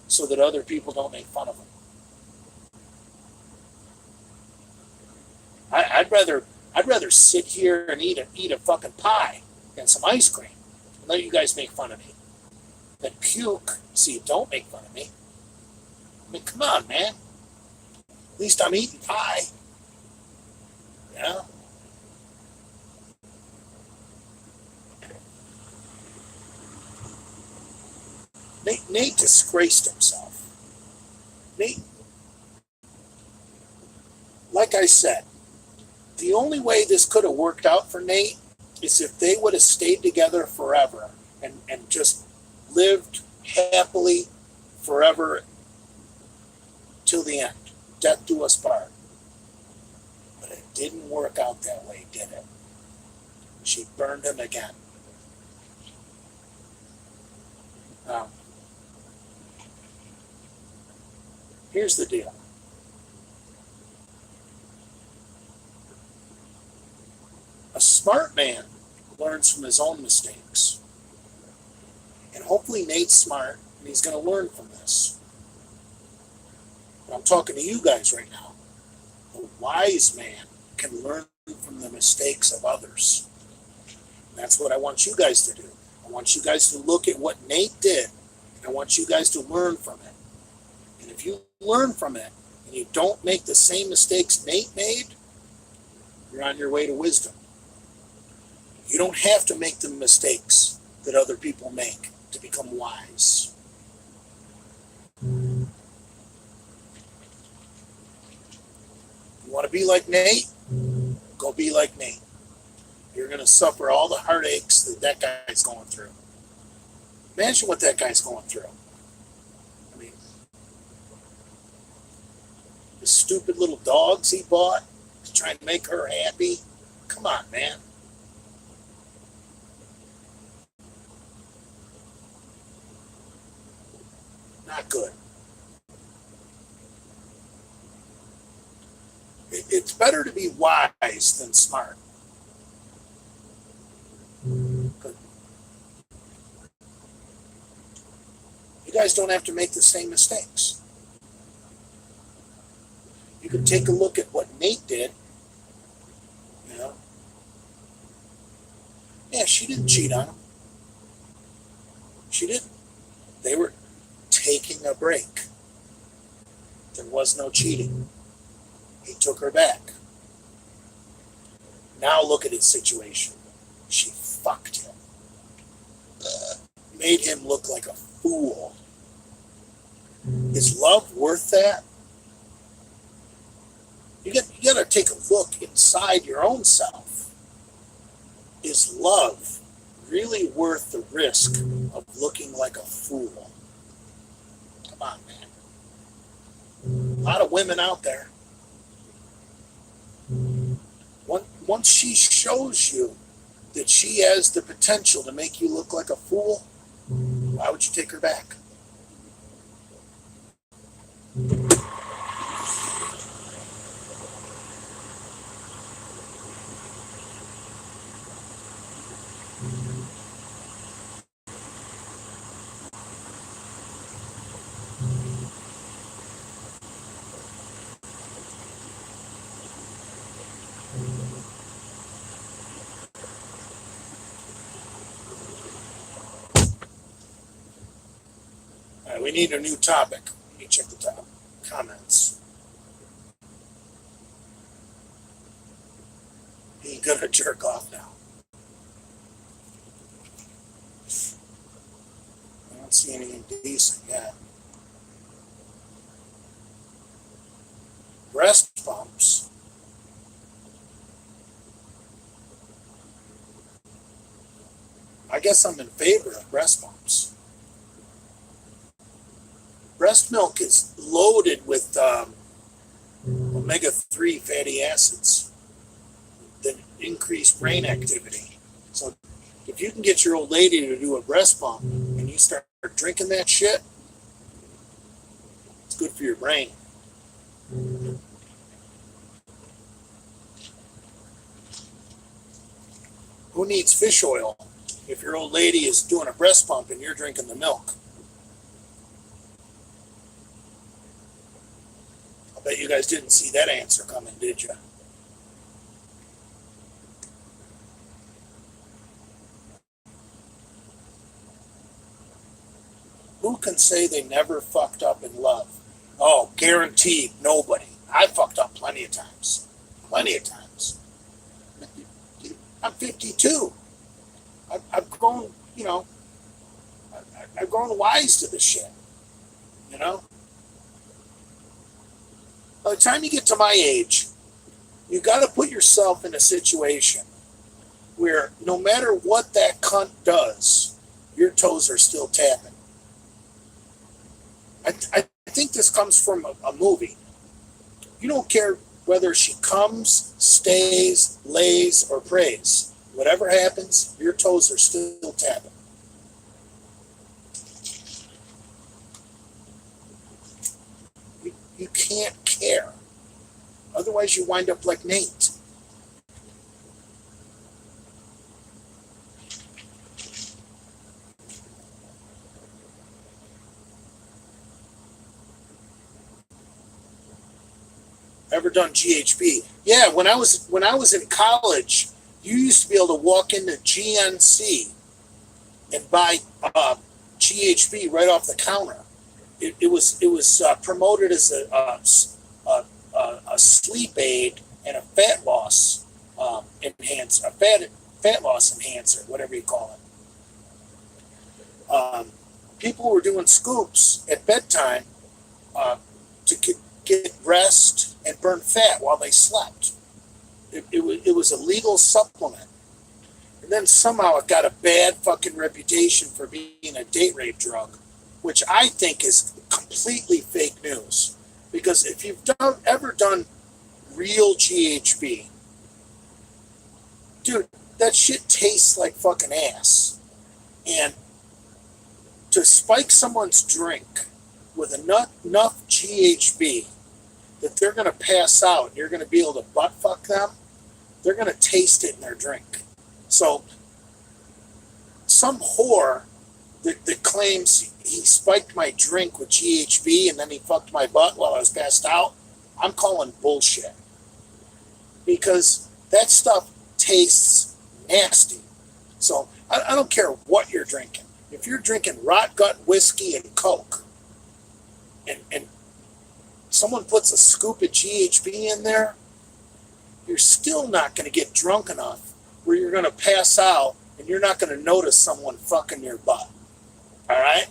so that other people don't make fun of them. I'd rather sit here and eat a fucking pie and some ice cream and let you guys make fun of me than puke so you don't make fun of me. I mean, come on, man. At least I'm eating pie. Nate disgraced himself. Nate, like I said, the only way this could have worked out for Nate is if they would have stayed together forever and just lived happily forever till the end. Death do us part. But it didn't work out that way, did it? She burned him again. Now, here's the deal. A smart man learns from his own mistakes. And hopefully Nate's smart and he's going to learn from this. But I'm talking to you guys right now. A wise man can learn from the mistakes of others. And that's what I want you guys to do. I want you guys to look at what Nate did. And I want you guys to learn from it. And if you learn from it and you don't make the same mistakes Nate made, you're on your way to wisdom. You don't have to make the mistakes that other people make to become wise. You want to be like Nate? Go be like Nate. You're going to suffer all the heartaches that guy's going through. Imagine what that guy's going through. I mean, the stupid little dogs he bought to try and make her happy. Come on, man. Not good. It's better to be wise than smart. But you guys don't have to make the same mistakes. You can take a look at what Nate did. You know, yeah, she didn't cheat on him. She didn't. They were taking a break. There was no cheating. He took her back. Now look at his situation. She fucked him. Made him look like a fool. Is love worth that? You got to take a look inside your own self. Is love really worth the risk of looking like a fool? Come on, man. A lot of women out there. Once she shows you that she has the potential to make you look like a fool, why would you take her back? All right, we need a new topic. Let me check the top comments. He's gonna jerk off now. I don't see anything decent yet. Breast bumps. I guess I'm in favor of breast bumps. Breast milk is loaded with omega-3 fatty acids that increase brain activity. So if you can get your old lady to do a breast pump and you start drinking that shit, it's good for your brain. Who needs fish oil if your old lady is doing a breast pump and you're drinking the milk? I bet you guys didn't see that answer coming, did you? Who can say they never fucked up in love? Oh, guaranteed, nobody. I fucked up plenty of times. Plenty of times. I'm 52. I've grown, you know, I've grown wise to this shit, you know? By the time you get to my age, you got to put yourself in a situation where no matter what that cunt does, your toes are still tapping. I think this comes from a movie. You don't care whether she comes, stays, lays, or prays. Whatever happens, your toes are still tapping. You can't care. Otherwise, you wind up like Nate. Ever done GHB? Yeah, when I was in college, you used to be able to walk into GNC and buy GHB right off the counter. It was promoted as a sleep aid and a fat loss enhancer, fat loss enhancer, whatever you call it. People were doing scoops at bedtime to get rest and burn fat while they slept. It was a legal supplement. And then somehow it got a bad fucking reputation for being a date rape drug, which I think is completely fake news. Because if you've ever done real GHB, dude, that shit tastes like fucking ass. And to spike someone's drink with enough GHB that they're going to pass out and you're going to be able to butt fuck them, they're going to taste it in their drink. So some whore that claims he spiked my drink with GHB and then he fucked my butt while I was passed out, I'm calling bullshit. Because that stuff tastes nasty. So I don't care what you're drinking. If you're drinking rot gut whiskey and Coke and someone puts a scoop of GHB in there, you're still not going to get drunk enough where you're going to pass out and you're not going to notice someone fucking your butt. All right?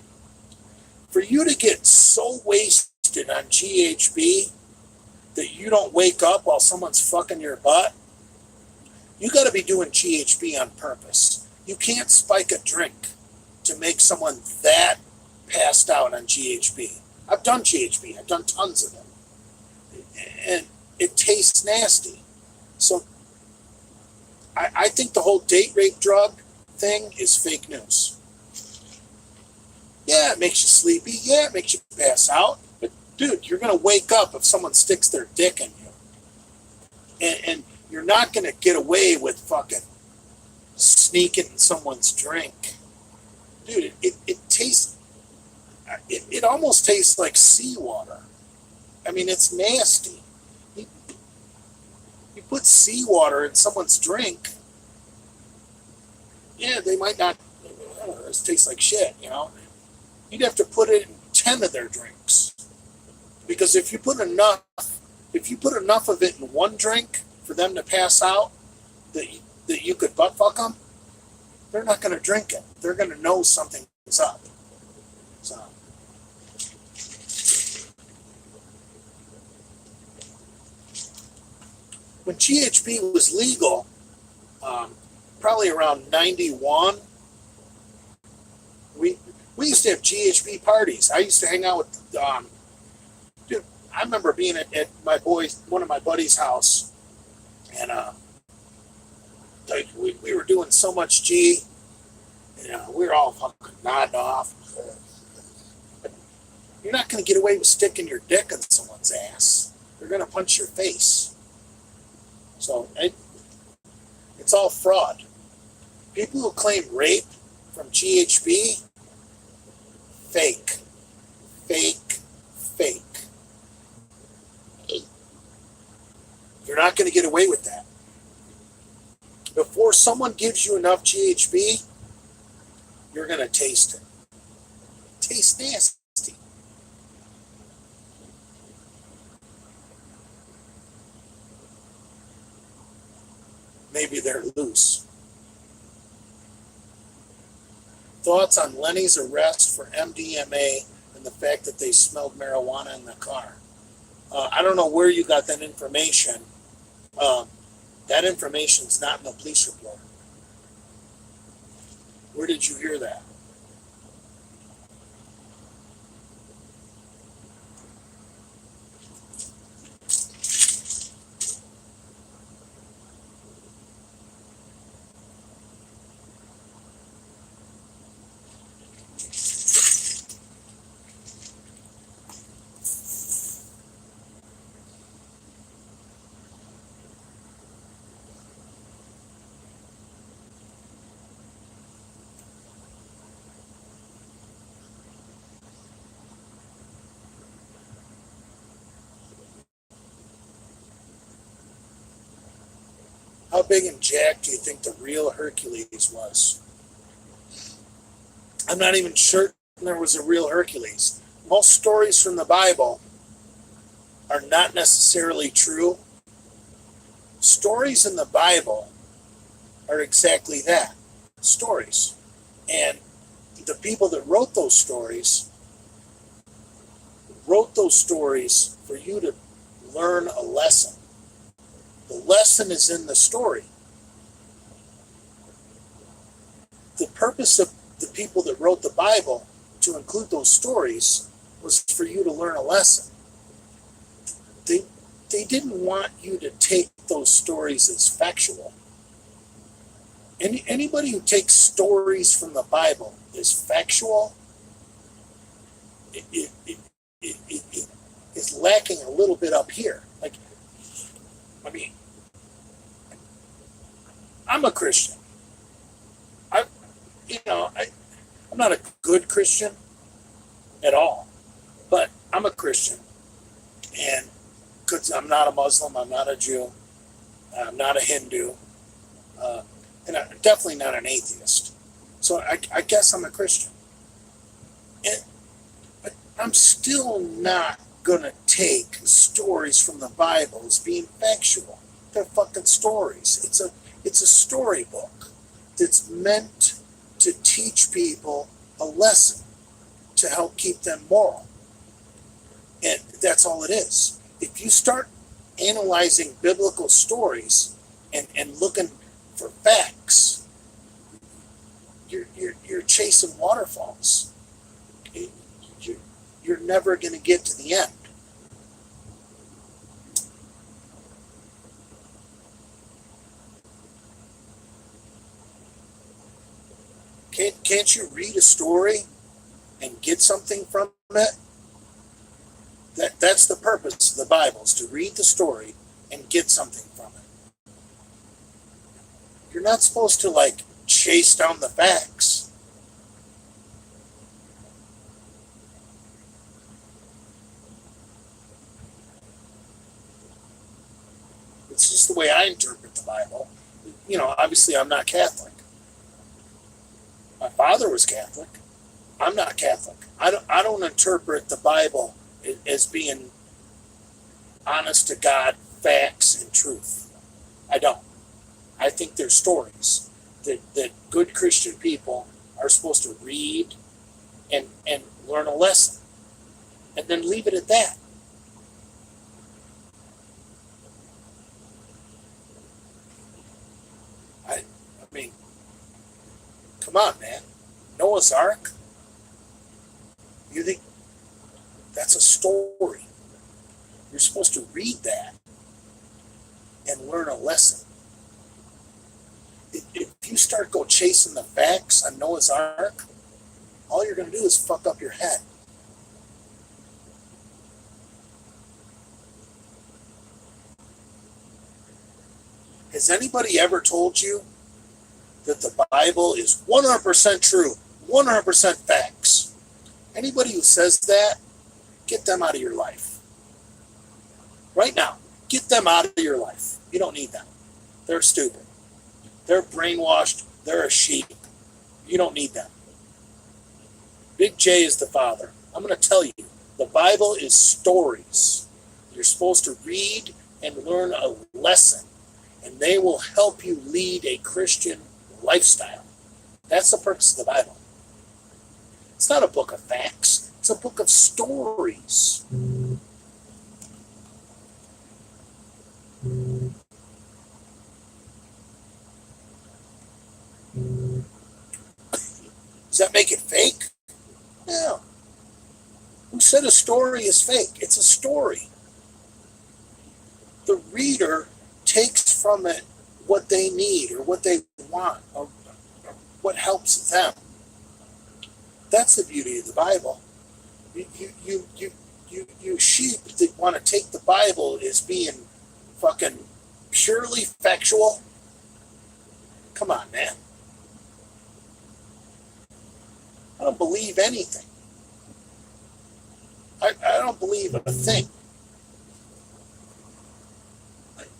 For you to get so wasted on GHB that you don't wake up while someone's fucking your butt, you got to be doing GHB on purpose. You can't spike a drink to make someone that passed out on GHB. I've done GHB. I've done tons of them. And it tastes nasty. So I think the whole date rape drug thing is fake news. Yeah, it makes you sleepy. Yeah, it makes you pass out. But, dude, you're going to wake up if someone sticks their dick in you. And you're not going to get away with fucking sneaking someone's drink. Dude, it tastes... It almost tastes like seawater. I mean, it's nasty. You put seawater in someone's drink, yeah, they might not, this tastes like shit, you know? You'd have to put it in 10 of their drinks. Because if you put enough of it in one drink for them to pass out, that you could butt fuck them, they're not going to drink it. They're going to know something's up. So... when GHB was legal, probably around 91, we used to have GHB parties. I used to hang out with, dude, I remember being at one of my buddy's house, and like we were doing so much G, you know, we were all fucking nodding off. But you're not going to get away with sticking your dick in someone's ass. They're going to punch your face. So it's all fraud. People who claim rape from GHB, fake. You're not going to get away with that. Before someone gives you enough GHB, you're going to taste it. It tastes nasty. Maybe they're loose. Thoughts on Lenny's arrest for MDMA and the fact that they smelled marijuana in the car? I don't know where you got that information. That information's not in the police report. Where did you hear that? How big and jacked do you think the real Hercules was? I'm not even sure there was a real Hercules. Most stories from the Bible are not necessarily true. Stories in the Bible are exactly that, stories. And the people that wrote those stories for you to learn a lesson. The lesson is in the story. The purpose of the people that wrote the Bible to include those stories was for you to learn a lesson. They didn't want you to take those stories as factual. Anybody who takes stories from the Bible as factual it is lacking a little bit up here. Like, I mean, I'm a Christian. I'm not a good Christian at all, but I'm a Christian, and because I'm not a Muslim, I'm not a Jew, I'm not a Hindu, and I'm definitely not an atheist. So I guess I'm a Christian, but I'm still not gonna take stories from the Bible as being factual. They're fucking stories. It's a storybook that's meant to teach people a lesson to help keep them moral. And that's all it is. If you start analyzing biblical stories and looking for facts, you're chasing waterfalls. You're never going to get to the end. Can't you read a story and get something from it? That's the purpose of the Bible, is to read the story and get something from it. You're not supposed to chase down the facts. It's just the way I interpret the Bible. Obviously I'm not Catholic. My father was Catholic. I'm not Catholic. I don't interpret the Bible as being honest to God facts and truth. I don't. I think they're stories that good Christian people are supposed to read and learn a lesson, and then leave it at that. I mean, come on, man. Noah's Ark? You think that's a story? You're supposed to read that and learn a lesson. If you start chasing the facts on Noah's Ark, all you're going to do is fuck up your head. Has anybody ever told you that the Bible is 100% true, 100% facts? Anybody who says that, get them out of your life. Right now, get them out of your life. You don't need them. They're stupid. They're brainwashed. They're a sheep. You don't need them. Big J is the father. I'm going to tell you, the Bible is stories. You're supposed to read and learn a lesson, and they will help you lead a Christian lifestyle. That's the purpose of the Bible. It's not a book of facts. It's a book of stories. Does that make it fake? No. Who said a story is fake? It's a story. The reader takes from it what they need or what they want or what helps them. That's the beauty of the Bible. You sheep that want to take the Bible as being fucking purely factual. Come on, man. I don't believe anything. I don't believe a thing.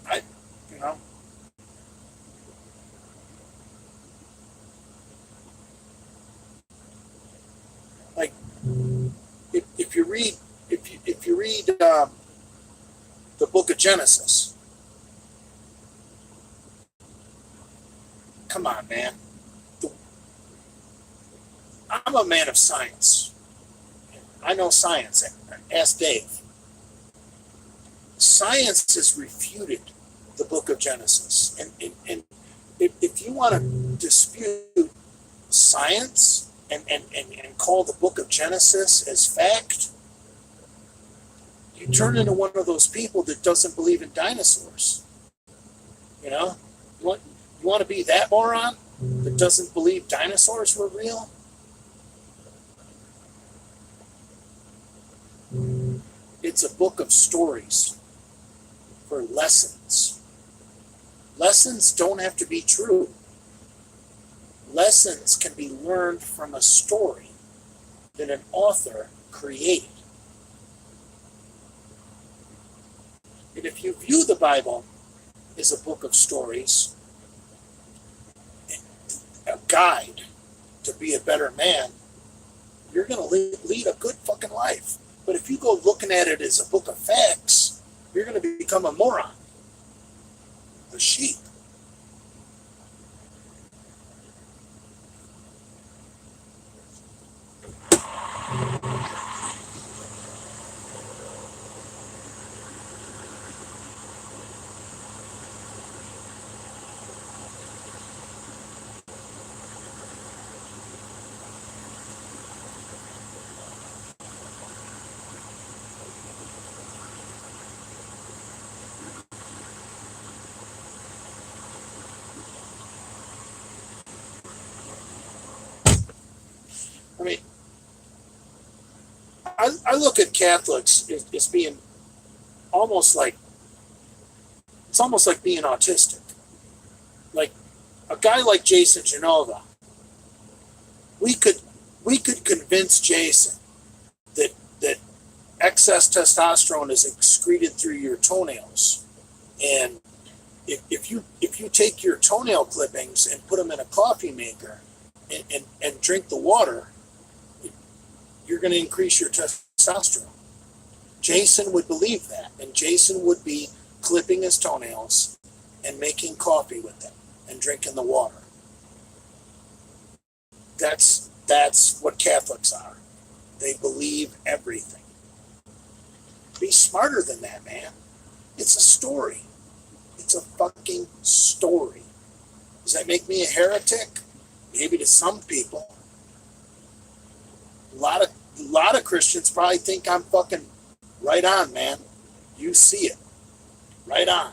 I book of Genesis. Come on, man. I'm a man of science. I know science. Ask Dave. Science has refuted the book of Genesis. And if you want to dispute science and call the book of Genesis as fact, you turn into one of those people that doesn't believe in dinosaurs. You know? You want to be that moron that doesn't believe dinosaurs were real? It's a book of stories for lessons. Lessons don't have to be true. Lessons can be learned from a story that an author created. And if you view the Bible as a book of stories, a guide to be a better man, you're going to lead a good fucking life. But if you go looking at it as a book of facts, you're going to become a moron, a sheep. I mean, I look at Catholics as being almost like, it's almost like being autistic. Like a guy like Jason Genova, we could convince Jason that excess testosterone is excreted through your toenails, and if you take your toenail clippings and put them in a coffee maker and drink the water, you're going to increase your testosterone. Jason would believe that, and Jason would be clipping his toenails and making coffee with them and drinking the water. That's what Catholics are. They believe everything. Be smarter than that, man. It's a story. It's a fucking story. Does that make me a heretic? Maybe to some people. A lot of Christians probably think I'm fucking right on, man. You see it. Right on.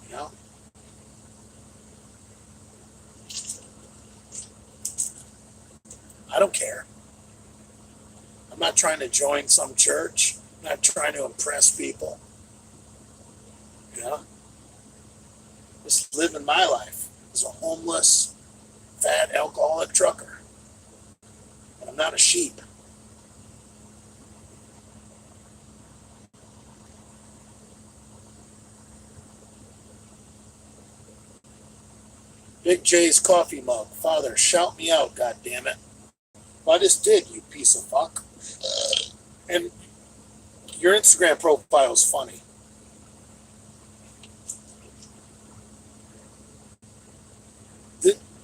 You know? I don't care. I'm not trying to join some church. I'm not trying to impress people. You know? Just living my life as a homeless, fat, alcoholic trucker. And I'm not a sheep. Big J's coffee mug. Father, shout me out, goddammit. Well, I just did, you piece of fuck. And your Instagram profile is funny.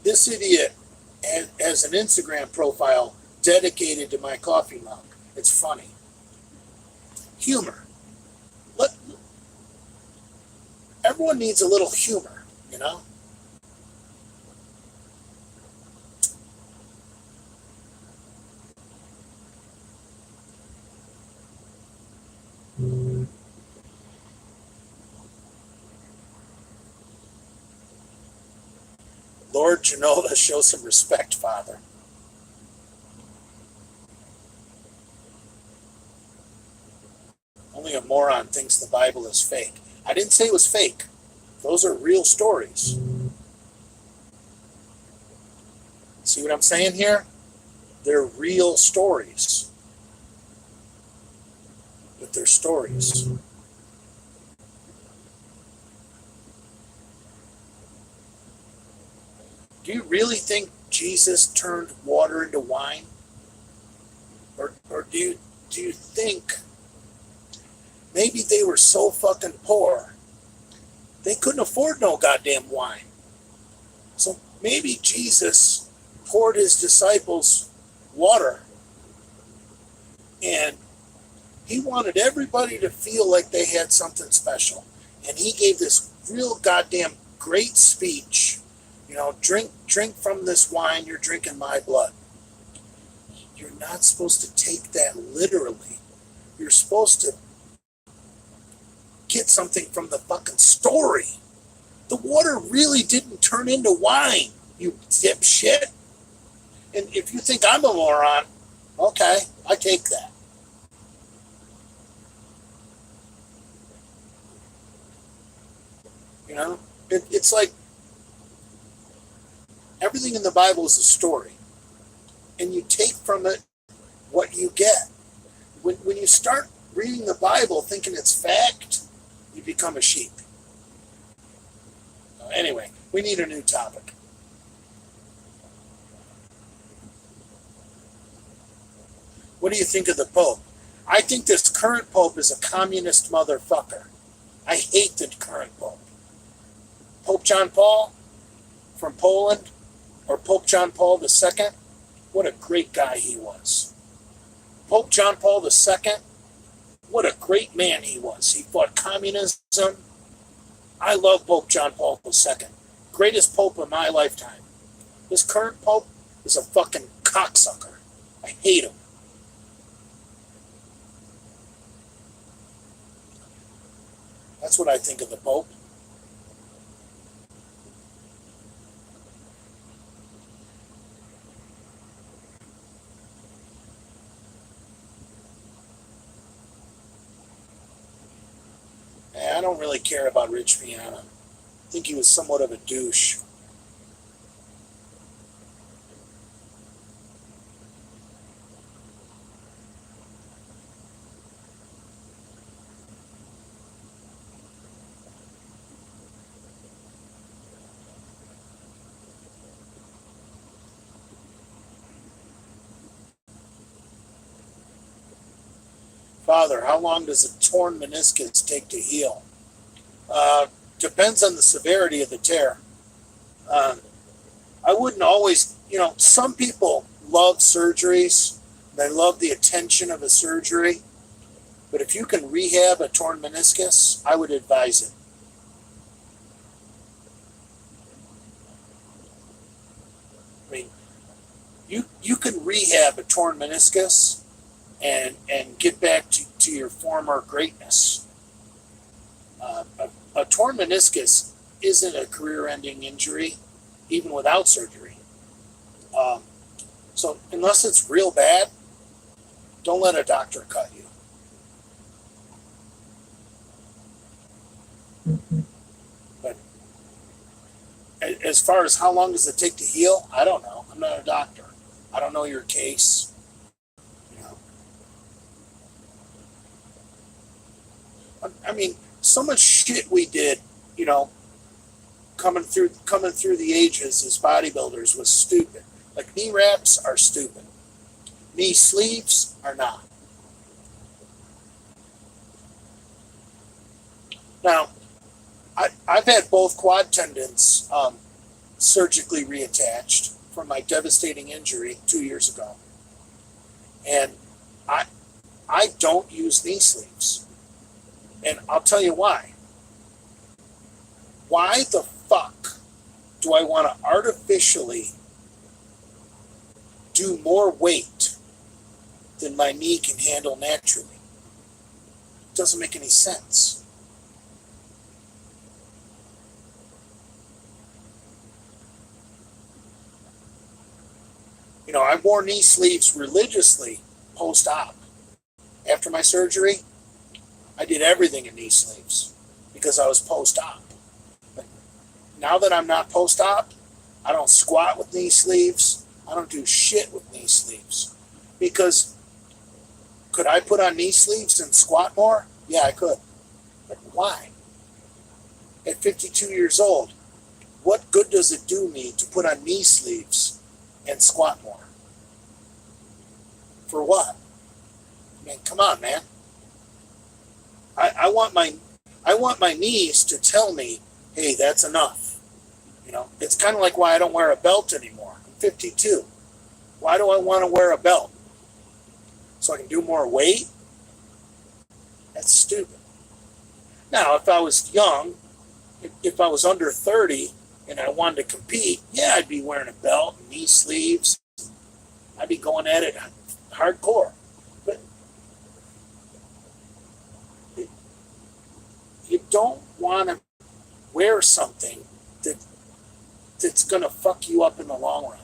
This idiot has an Instagram profile dedicated to my coffee mug. It's funny. Humor. Everyone needs a little humor, you know? Lord Genova, show some respect, Father. Only a moron thinks the Bible is fake. I didn't say it was fake. Those are real stories. See what I'm saying here? They're real stories. But they're stories. Do you really think Jesus turned water into wine? Or do you think Maybe they were so fucking poor, they couldn't afford no goddamn wine. So maybe Jesus poured his disciples water, and he wanted everybody to feel like they had something special. And he gave this real goddamn great speech. You know, drink from this wine, you're drinking my blood. You're not supposed to take that literally. You're supposed to get something from the fucking story. The water really didn't turn into wine, you dipshit. And if you think I'm a moron, okay, I take that. You know, it's like everything in the Bible is a story, and you take from it what you get. When you start reading the Bible thinking it's fact, you become a sheep. Anyway, we need a new topic. What do you think of the Pope? I think this current Pope is a communist motherfucker. I hate the current Pope. Pope John Paul from Poland, or Pope John Paul II, what a great guy he was. Pope John Paul II, what a great man he was. He fought communism. I love Pope John Paul II. Greatest Pope of my lifetime. This current Pope is a fucking cocksucker. I hate him. That's what I think of the Pope. I don't really care about Rich Piana. I think he was somewhat of a douche. Father, how long does a torn meniscus take to heal? Depends on the severity of the tear. I wouldn't always, some people love surgeries. They love the attention of a surgery. But if you can rehab a torn meniscus, I would advise it. I mean, you can rehab a torn meniscus and get back to your former greatness. A torn meniscus isn't a career-ending injury, even without surgery. So unless it's real bad, don't let a doctor cut you. But as far as how long does it take to heal, I don't know. I'm not a doctor. I don't know your case. I mean, so much shit we did, coming through the ages as bodybuilders was stupid. Like knee wraps are stupid. Knee sleeves are not. Now, I've had both quad tendons surgically reattached from my devastating injury 2 years ago. And I don't use knee sleeves. And I'll tell you why. Why the fuck do I want to artificially do more weight than my knee can handle naturally? It doesn't make any sense. I wore knee sleeves religiously post-op. After my surgery, I did everything in knee sleeves because I was post-op. But now that I'm not post-op, I don't squat with knee sleeves. I don't do shit with knee sleeves. Because could I put on knee sleeves and squat more? Yeah, I could. But why? At 52 years old, what good does it do me to put on knee sleeves and squat more? For what? I mean, come on, man. I want my knees to tell me, hey, that's enough. You know, it's kind of like why I don't wear a belt anymore. I'm 52. Why do I want to wear a belt? So I can do more weight? That's stupid. Now, if I was young, if I was under 30 and I wanted to compete, yeah, I'd be wearing a belt and knee sleeves. I'd be going at it hardcore. But you don't want to wear something that's going to fuck you up in the long run.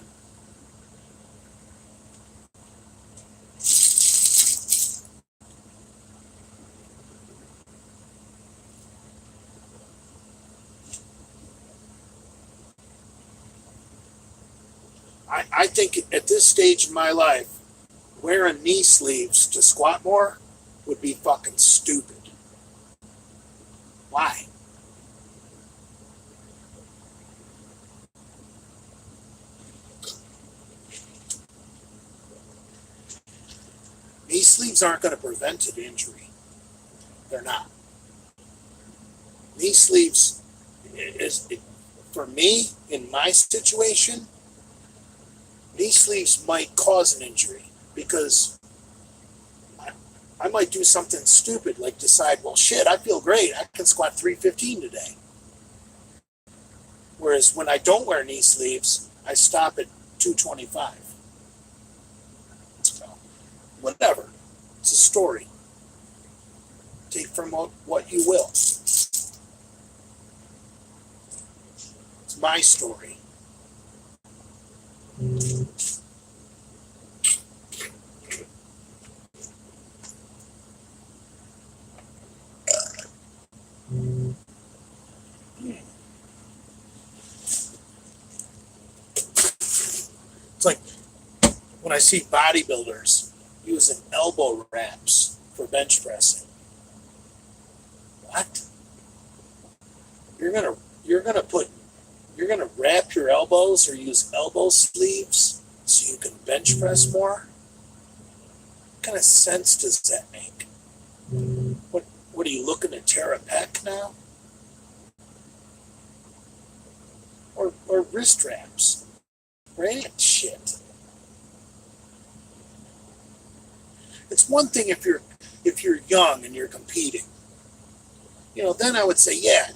I think at this stage in my life, wearing knee sleeves to squat more would be fucking stupid. Why? Knee sleeves aren't going to prevent an injury. They're not. Knee sleeves for me, in my situation, knee sleeves might cause an injury because I might do something stupid like decide, well, shit, I feel great. I can squat 315 today. Whereas when I don't wear knee sleeves, I stop at 225. So, whatever. It's a story. Take from what you will. It's my story. It's like when I see bodybuilders using elbow wraps for bench pressing. What? You're gonna wrap your elbows or use elbow sleeves so you can bench press more? What kind of sense does that make? What are you looking to tear a pec now? Or wrist wraps? Or any shit. It's one thing if you're young and you're competing. You know, then I would say, yeah,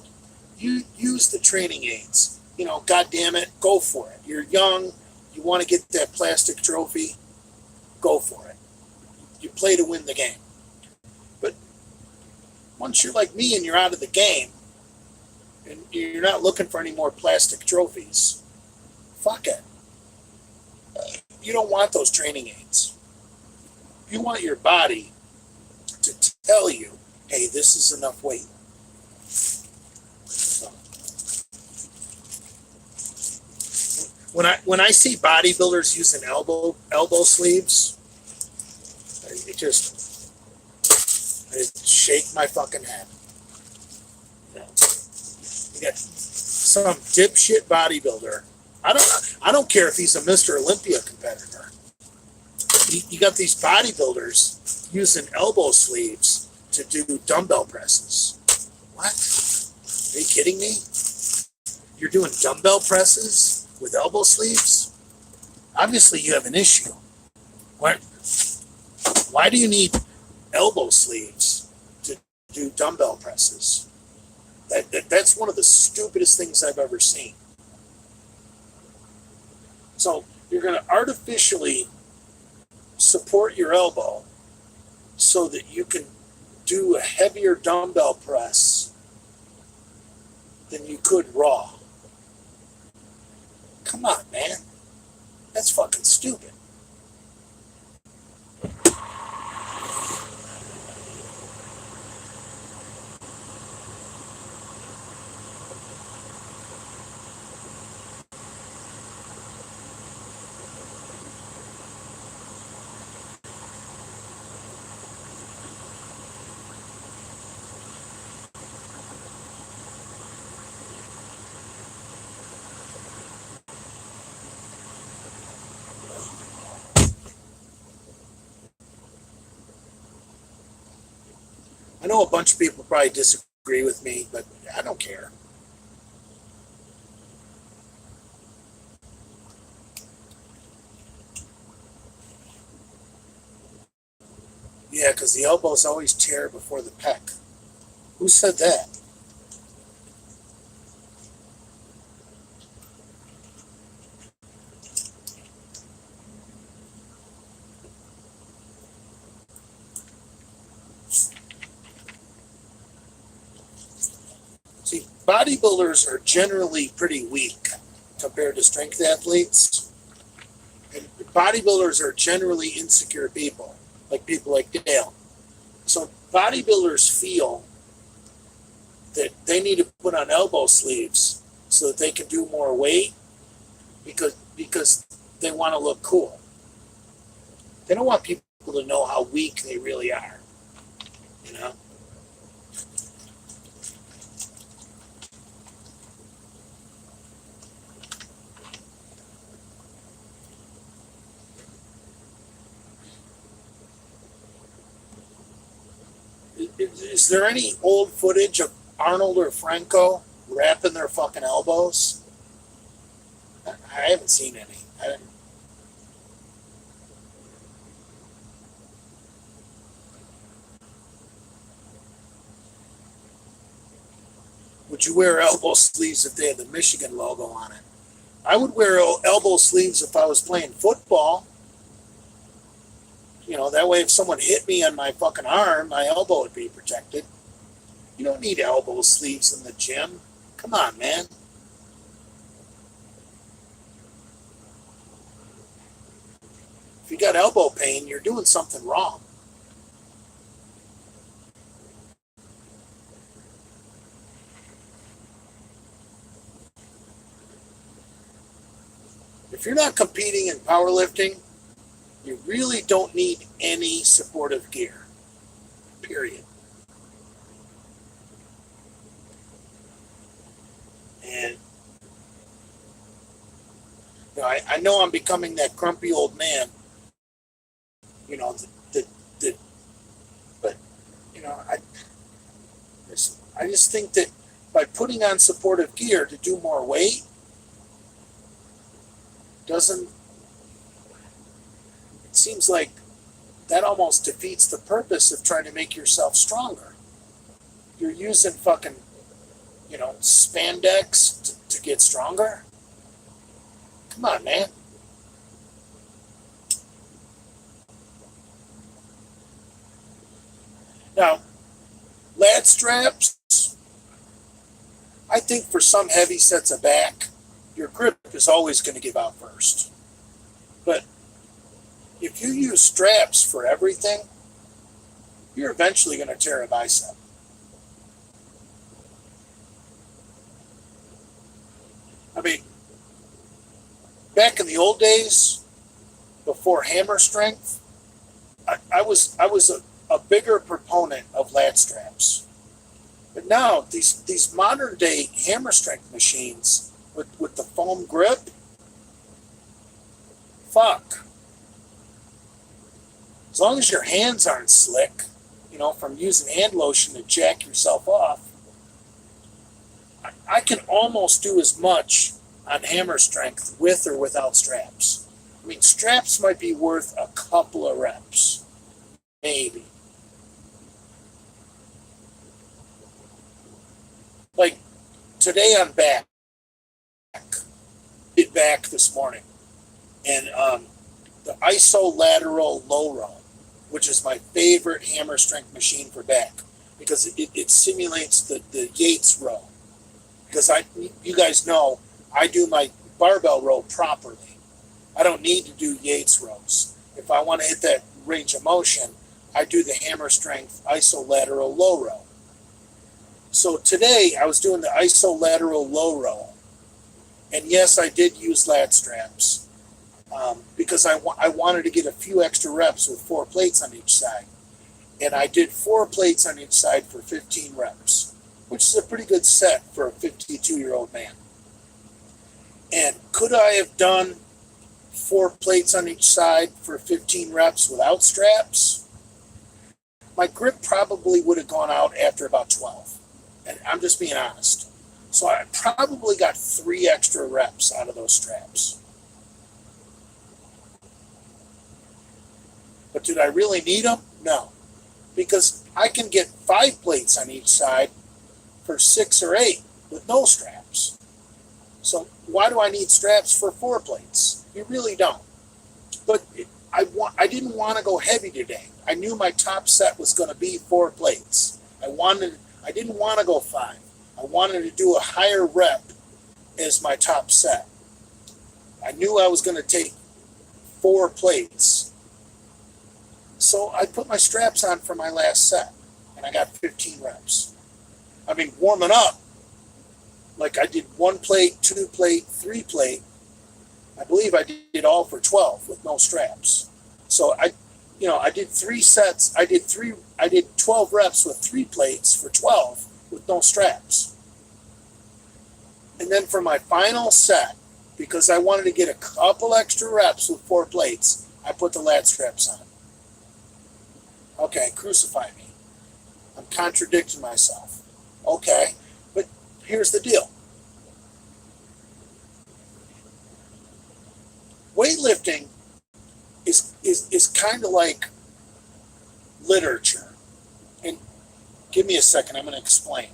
you use the training aids. You know, God damn it, go for it. You're young, you want to get that plastic trophy, go for it. You play to win the game. But once you're like me and you're out of the game, and you're not looking for any more plastic trophies, fuck it. You don't want those training aids. You want your body to tell you, hey, this is enough weight. So, when I see bodybuilders using elbow sleeves, I shake my fucking head. You know, you got some dipshit bodybuilder. I don't care if he's a Mr. Olympia competitor. You got these bodybuilders using elbow sleeves to do dumbbell presses. What? Are you kidding me? You're doing dumbbell presses with elbow sleeves? Obviously you have an issue. Why do you need elbow sleeves to do dumbbell presses? That's one of the stupidest things I've ever seen. So you're going to artificially support your elbow so that you can do a heavier dumbbell press than you could raw. Come on, man. That's fucking stupid. know a bunch of people probably disagree with me, but I don't care. Yeah, because the elbows always tear before the pec. Who said that? See, bodybuilders are generally pretty weak compared to strength athletes. And bodybuilders are generally insecure people like Dale. So bodybuilders feel that they need to put on elbow sleeves so that they can do more weight because they want to look cool. They don't want people to know how weak they really are. You know? Is there any old footage of Arnold or Franco wrapping their fucking elbows? I haven't seen any. Would you wear elbow sleeves if they had the Michigan logo on it? I would wear elbow sleeves if I was playing football. You know, that way if someone hit me on my fucking arm, my elbow would be protected. You don't need elbow sleeves in the gym. Come on, man. If you got elbow pain, you're doing something wrong. If you're not competing in powerlifting, you really don't need any supportive gear. Period. And you know, I know I'm becoming that grumpy old man. You know, but you know, I just think that by putting on supportive gear to do more weight doesn't. It seems like that almost defeats the purpose of trying to make yourself stronger. You're using fucking, you know, spandex to get stronger. Come on, man. Now, lat straps, I think for some heavy sets of back, your grip is always going to give out first. But if you use straps for everything, you're eventually going to tear a bicep. I mean, back in the old days, before hammer strength, I was a bigger proponent of lat straps. But now these modern day hammer strength machines with the foam grip, fuck. As long as your hands aren't slick, you know, from using hand lotion to jack yourself off, I can almost do as much on hammer strength with or without straps. I mean, straps might be worth a couple of reps, maybe. Like today on back, did back this morning, and the isolateral low row, which is my favorite hammer strength machine for back because it simulates the Yates row. Because you guys know, I do my barbell row properly. I don't need to do Yates rows. If I want to hit that range of motion, I do the hammer strength isolateral low row. So today I was doing the isolateral low row. And yes, I did use lat straps because I wanted to get a few extra reps with 4 plates on each side. And I did 4 plates on each side for 15 reps, which is a pretty good set for a 52-year-old man. And could I have done 4 plates on each side for 15 reps without straps? my grip probably would have gone out after about 12. And I'm just being honest. So I probably got 3 extra reps out of those straps. But did I really need them? No. Because I can get 5 plates on each side for 6 or 8 with no straps. So why do I need straps for 4 plates? You really don't. But I didn't want to go heavy today. I knew my top set was going to be 4 plates. I didn't want to go 5. I wanted to do a higher rep as my top set. I knew I was going to take 4 plates. So I put my straps on for my last set, and I got 15 reps. I mean, warming up, like I did 1 plate, 2 plate, 3 plate. I believe I did all for 12 with no straps. So I did 3 sets. I did 12 reps with 3 plates for 12 with no straps. And then for my final set, because I wanted to get a couple extra reps with 4 plates, I put the lat straps on. Okay, crucify me. I'm contradicting myself. Okay, but here's the deal. Weightlifting is kind of like literature. And give me a second, I'm going to explain.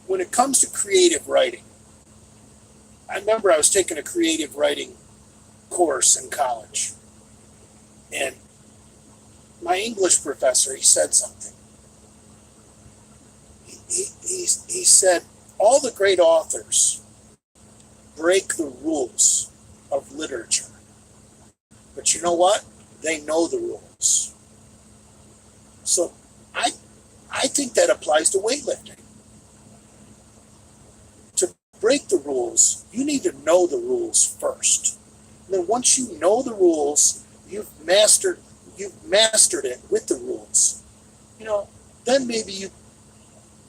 When it comes to creative writing, I remember I was taking a creative writing course in college. And my English professor, he said something. He said, all the great authors break the rules of literature. But you know what? They know the rules. So I think that applies to weightlifting. To break the rules, you need to know the rules first. And then once you know the rules, you've mastered it with the rules. Then maybe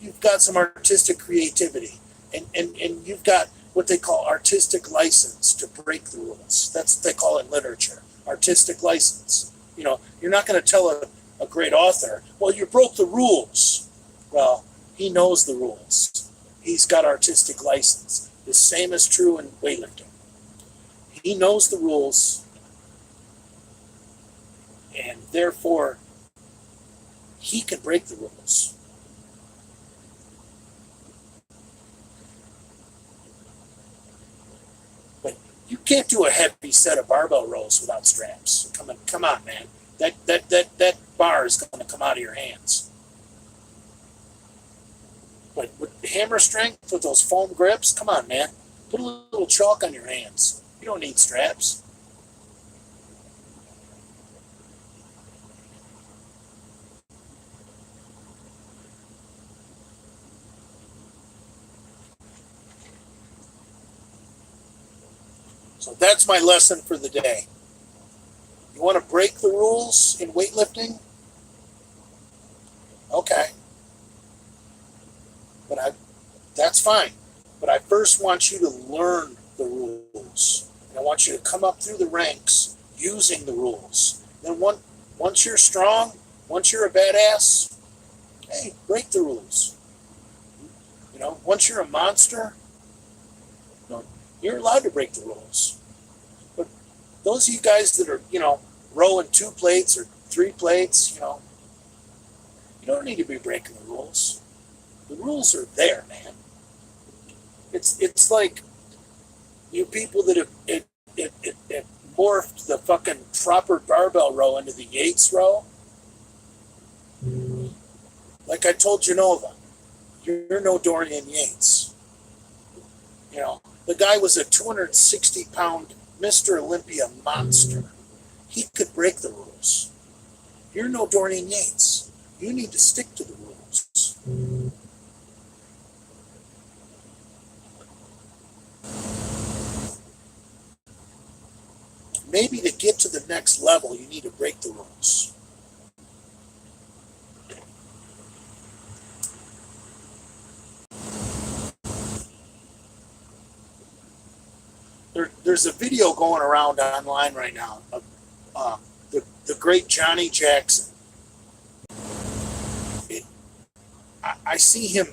you've got some artistic creativity and you've got what they call artistic license to break the rules. That's what they call it in literature, artistic license. You're not going to tell a great author, well, you broke the rules. Well, he knows the rules. He's got artistic license. The same is true in weightlifting. He knows the rules, and therefore, he can break the rules. But you can't do a heavy set of barbell rows without straps. Come on, man. That bar is going to come out of your hands. But with hammer strength, with those foam grips, come on, man. Put a little chalk on your hands. You don't need straps. So that's my lesson for the day. You want to break the rules in weightlifting? Okay. That's fine. But I first want you to learn the rules. And I want you to come up through the ranks using the rules. Then once you're strong, once you're a badass, hey, break the rules. Once you're a monster, you're allowed to break the rules. But those of you guys that are, rowing 2 plates or 3 plates, you don't need to be breaking the rules. The rules are there, man. It's like you people that have morphed the fucking proper barbell row into the Yates row. Like I told Genova, you're no Dorian Yates. The guy was a 260-pound Mr. Olympia monster. He could break the rules. You're no Dorian Yates. You need to stick to the rules. Maybe to get to the next level, you need to break the rules. There's a video going around online right now of the great Johnny Jackson. I see him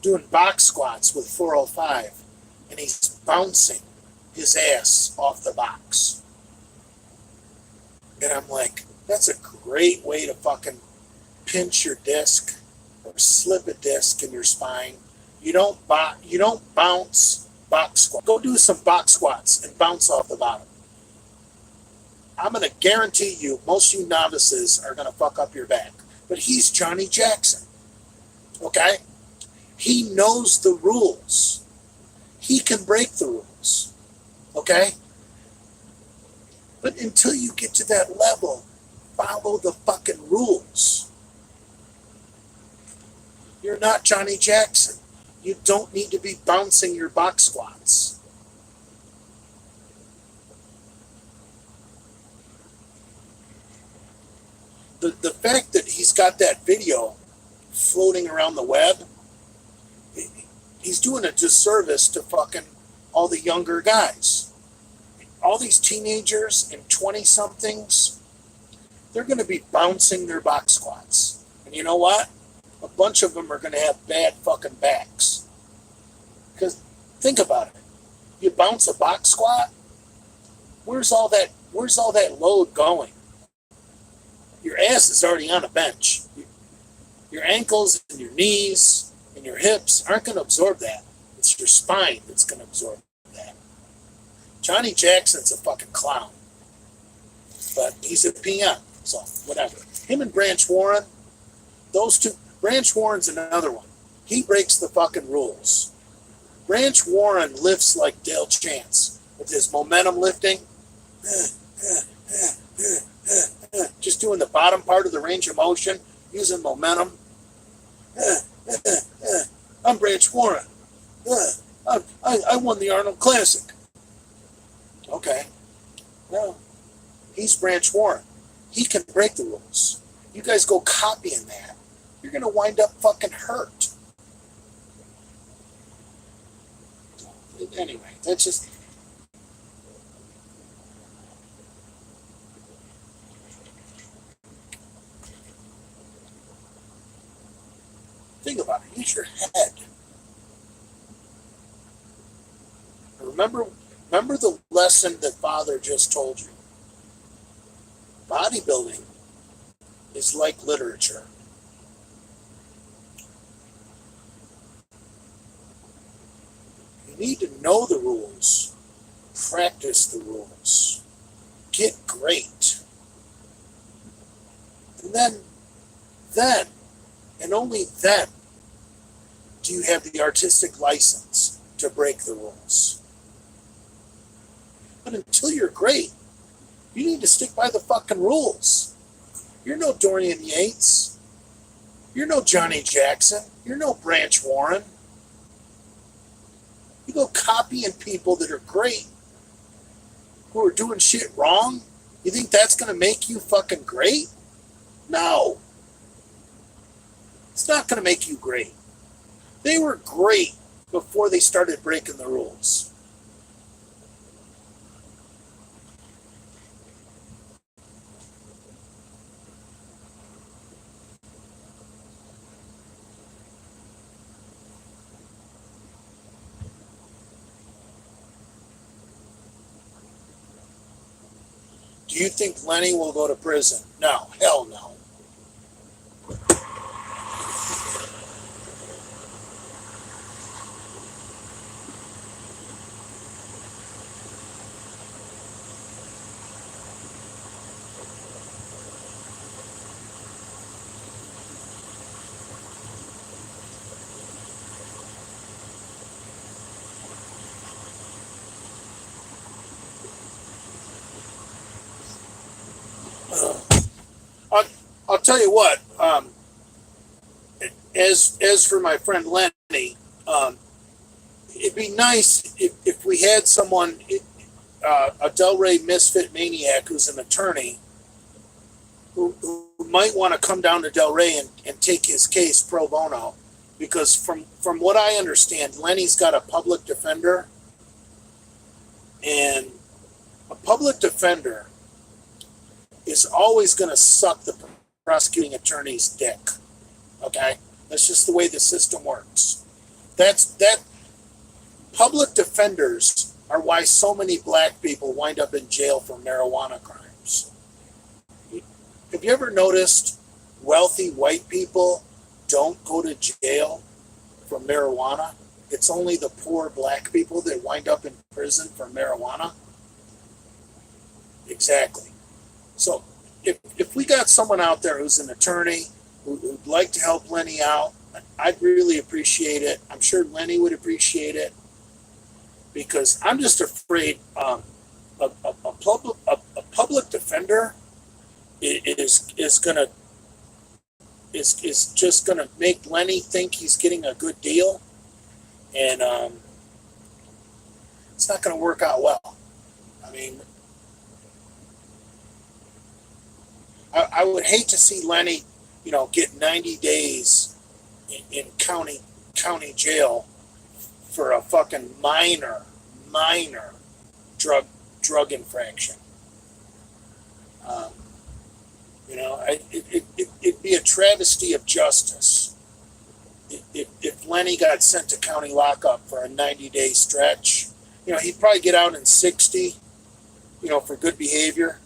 doing box squats with 405, and he's bouncing his ass off the box. And I'm like, that's a great way to fucking pinch your disc or slip a disc in your spine. You don't bounce box squat. Go do some box squats and bounce off the bottom. I'm going to guarantee you, most of you novices are going to fuck up your back. But he's Johnny Jackson. Okay? He knows the rules. He can break the rules. Okay? But until you get to that level, follow the fucking rules. You're not Johnny Jackson. You don't need to be bouncing your box squats. The fact that he's got that video floating around the web, he's doing a disservice to fucking all the younger guys. All these teenagers and 20-somethings, they're going to be bouncing their box squats. And you know what? A bunch of them are going to have bad fucking backs. Because think about it. You bounce a box squat, where's all that load going? Your ass is already on a bench. Your ankles and your knees and your hips aren't going to absorb that. It's your spine that's going to absorb that. Johnny Jackson's a fucking clown. But he's a PM, so whatever. Him and Branch Warren, those two. Branch Warren's another one. He breaks the fucking rules. Branch Warren lifts like Dale Chance with his momentum lifting. Just doing the bottom part of the range of motion, using momentum. I'm Branch Warren. I won the Arnold Classic. Okay. Well, he's Branch Warren. He can break the rules. You guys go copying that, you're going to wind up fucking hurt. Anyway, that's just... Think about it. Use your head. Remember the lesson that Father just told you. Bodybuilding is like literature. You need to know the rules. Practice the rules. Get great. And then, and only then, do you have the artistic license to break the rules. But until you're great, you need to stick by the fucking rules. You're no Dorian Yates. You're no Johnny Jackson. You're no Branch Warren. You go copying people that are great, who are doing shit wrong. You think that's going to make you fucking great? No. It's not going to make you great. They were great before they started breaking the rules. Do you think Lenny will go to prison? No, hell no. I'll tell you what. As for my friend Lenny, it'd be nice if we had someone, a Delray Misfit maniac who's an attorney, who might want to come down to Delray and take his case pro bono, because from what I understand, Lenny's got a public defender, and a public defender is always going to suck the prosecuting attorney's dick. Okay? That's just the way the system works. That public defenders are why so many black people wind up in jail for marijuana crimes. Have you ever noticed wealthy white people don't go to jail for marijuana? It's only the poor black people that wind up in prison for marijuana. Exactly. So if we got someone out there who's an attorney who'd like to help Lenny out, I'd really appreciate it. I'm sure Lenny would appreciate it, because I'm just afraid a public defender is just gonna make Lenny think he's getting a good deal, and it's not gonna work out well. I mean, I would hate to see Lenny, get 90 days in county jail for a fucking minor drug infraction. It'd be a travesty of justice if Lenny got sent to county lockup for a 90-day stretch. He'd probably get out in 60, for good behavior.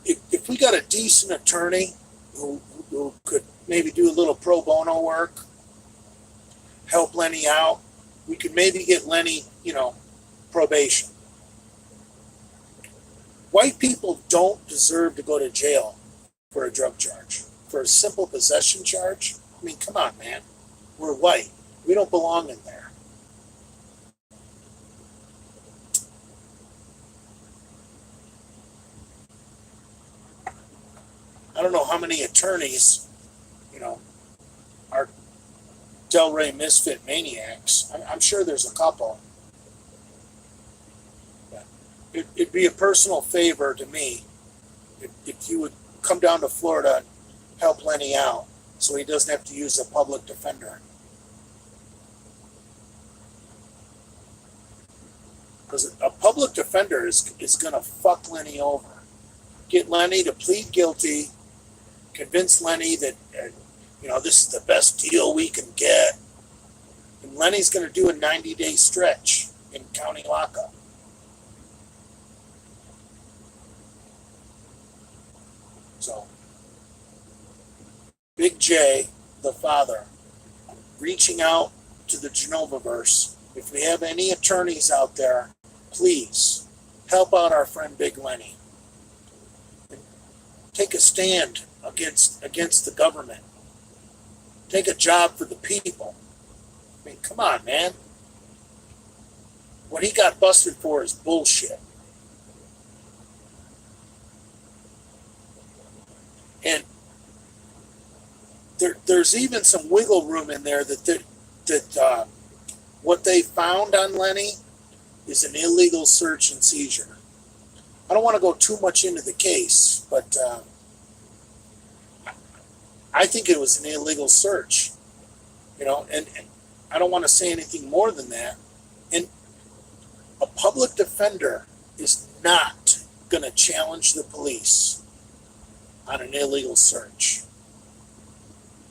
If we got a decent attorney who could maybe do a little pro bono work, help Lenny out, we could maybe get Lenny, probation. White people don't deserve to go to jail for a drug charge, for a simple possession charge. I mean, come on, man. We're white. We don't belong in there. I don't know how many attorneys, are Delray misfit maniacs. I'm sure there's a couple. But it'd be a personal favor to me if you would come down to Florida and help Lenny out so he doesn't have to use a public defender. Because a public defender is going to fuck Lenny over. Get Lenny to plead guilty, convince Lenny that, this is the best deal we can get. And Lenny's going to do a 90-day stretch in county lockup. So, Big J, the father, reaching out to the Genovaverse. If we have any attorneys out there, please help out our friend Big Lenny. And take a stand against the government. Take a job for the people. I mean, come on, man. What he got busted for is bullshit. And there's even some wiggle room in there that what they found on Lenny is an illegal search and seizure. I don't want to go too much into the case, but I think it was an illegal search, and I don't want to say anything more than that. And a public defender is not going to challenge the police on an illegal search.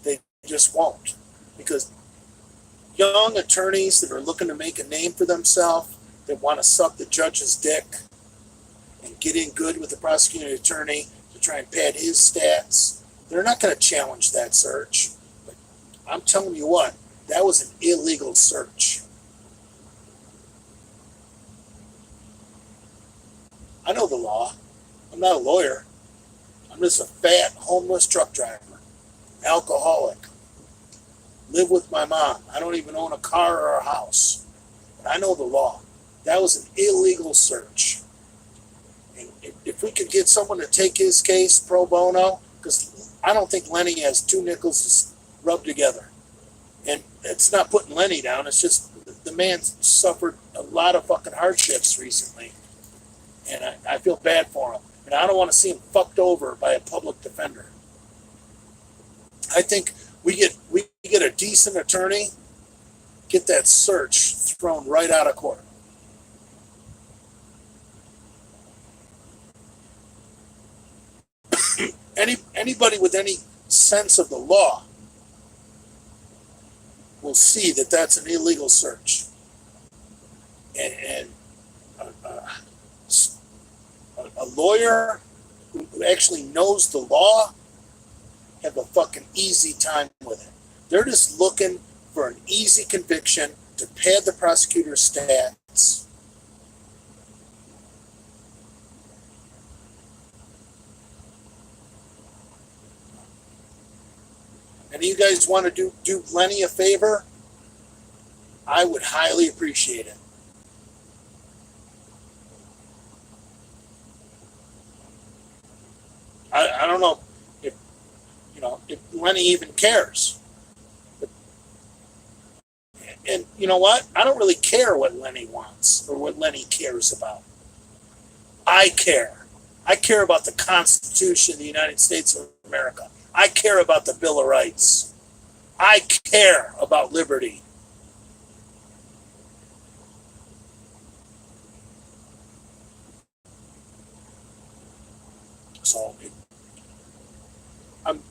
They just won't, because young attorneys that are looking to make a name for themselves, that want to suck the judge's dick and get in good with the prosecuting attorney to try and pad his stats, they're not going to challenge that search. But I'm telling you what, that was an illegal search. I know the law. I'm not a lawyer. I'm just a fat, homeless truck driver, alcoholic. Live with my mom. I don't even own a car or a house. But I know the law. That was an illegal search. And if we could get someone to take his case pro bono, because I don't think Lenny has two nickels rubbed together. And it's not putting Lenny down. It's just the man suffered a lot of fucking hardships recently. And I feel bad for him. And I don't want to see him fucked over by a public defender. I think we get a decent attorney, get that search thrown right out of court. Anybody with any sense of the law will see that that's an illegal search. And a lawyer who actually knows the law have a fucking easy time with it. They're just looking for an easy conviction to pad the prosecutor's stats. And you guys want to do Lenny a favor? I would highly appreciate it. I don't know if if Lenny even cares. And you know what? I don't really care what Lenny wants or what Lenny cares about. I care. I care about the Constitution of the United States of America. I care about the Bill of Rights. I care about liberty. So I'm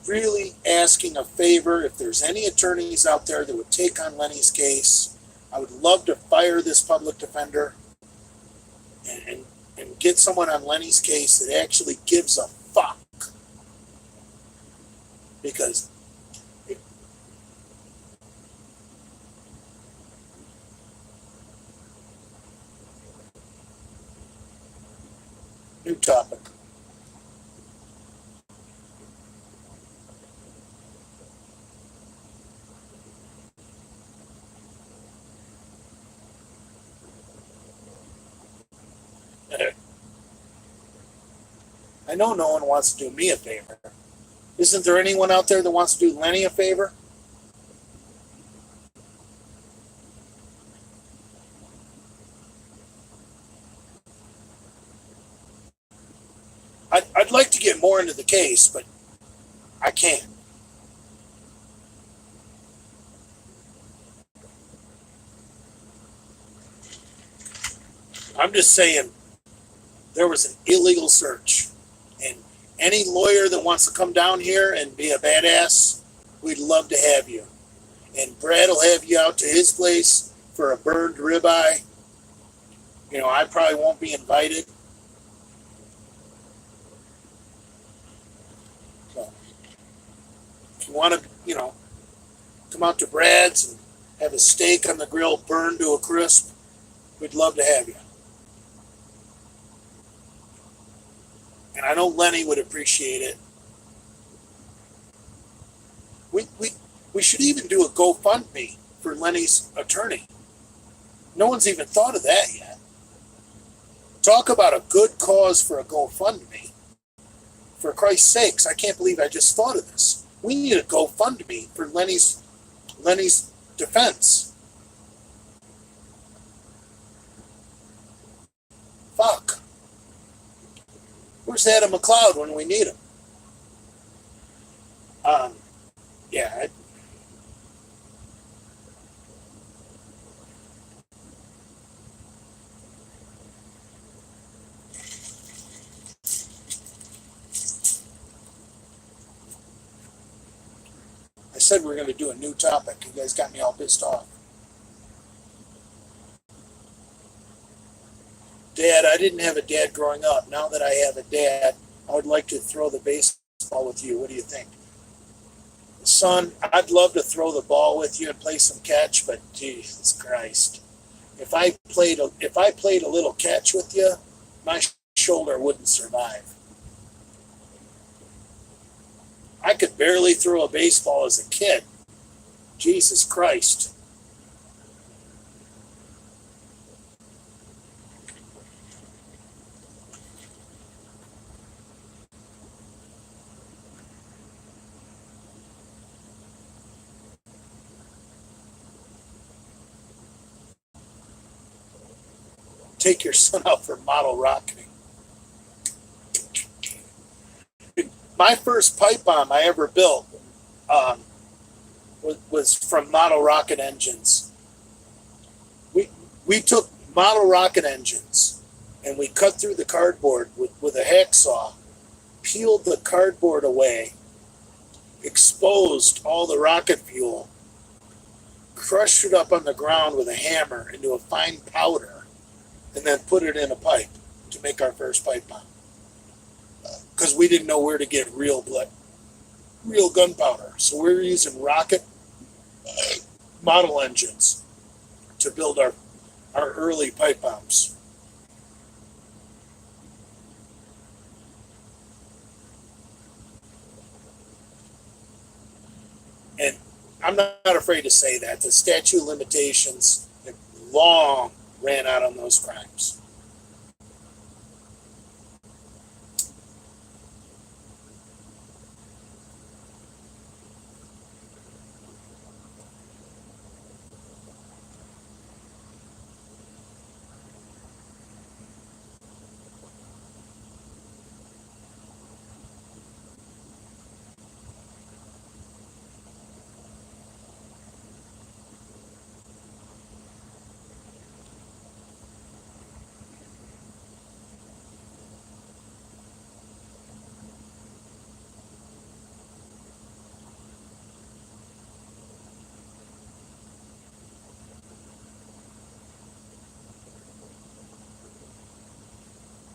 really asking a favor. If there's any attorneys out there that would take on Lenny's case, I would love to fire this public defender and get someone on Lenny's case that actually gives a fuck. Because new topic. I know no one wants to do me a favor. Isn't there anyone out there that wants to do Lenny a favor? I'd like to get more into the case, but I can't. I'm just saying there was an illegal search. And any lawyer that wants to come down here and be a badass, we'd love to have you. And Brad will have you out to his place for a burned ribeye. I probably won't be invited. So, if you want to, come out to Brad's and have a steak on the grill burned to a crisp, we'd love to have you. And I know Lenny would appreciate it. We should even do a GoFundMe for Lenny's attorney. No one's even thought of that yet. Talk about a good cause for a GoFundMe. For Christ's sakes, I can't believe I just thought of this. We need a GoFundMe for Lenny's defense. Fuck. Where's Adam McLeod when we need him? Yeah. I said we were going to do a new topic. You guys got me all pissed off. Dad, I didn't have a dad growing up. Now that I have a dad, I would like to throw the baseball with you. What do you think? Son, I'd love to throw the ball with you and play some catch, but Jesus Christ. If I played a little catch with you, my shoulder wouldn't survive. I could barely throw a baseball as a kid. Jesus Christ. Take your son out for model rocketing. My first pipe bomb I ever built was from model rocket engines. We took model rocket engines and we cut through the cardboard with a hacksaw, peeled the cardboard away, exposed all the rocket fuel, crushed it up on the ground with a hammer into a fine powder, and then put it in a pipe to make our first pipe bomb. Because we didn't know where to get real gunpowder. So we were using rocket model engines to build our early pipe bombs. And I'm not afraid to say that the statute of limitations have long ran out on those crimes.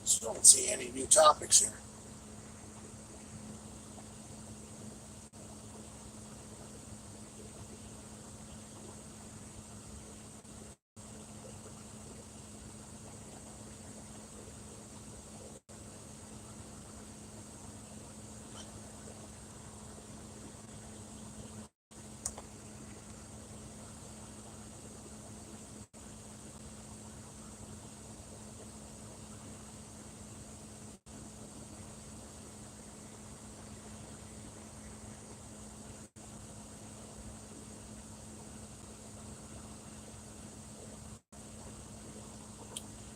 So I don't see any new topics here.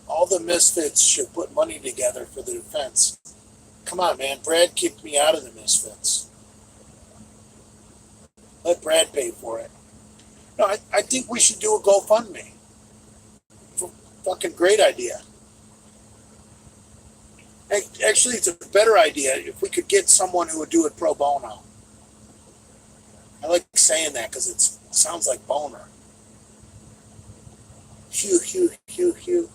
All the Misfits should put money together for the defense. Come on, man. Brad kicked me out of the Misfits. Let Brad pay for it. No, I think we should do a GoFundMe. Fucking great idea. Actually, it's a better idea if we could get someone who would do it pro bono. I like saying that because it sounds like boner. Hugh, Hugh, Hugh, Hugh.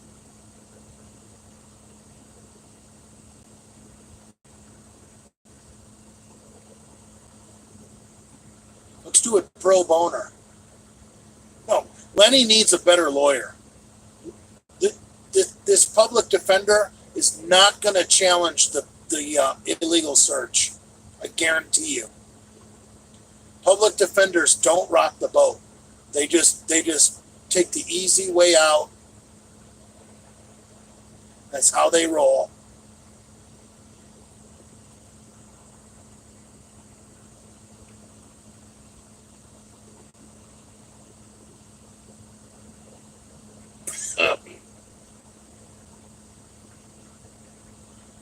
Let's do it pro boner. No, Lenny needs a better lawyer. This public defender is not going to challenge the illegal search. I guarantee you. Public defenders don't rock the boat. They just take the easy way out. That's how they roll.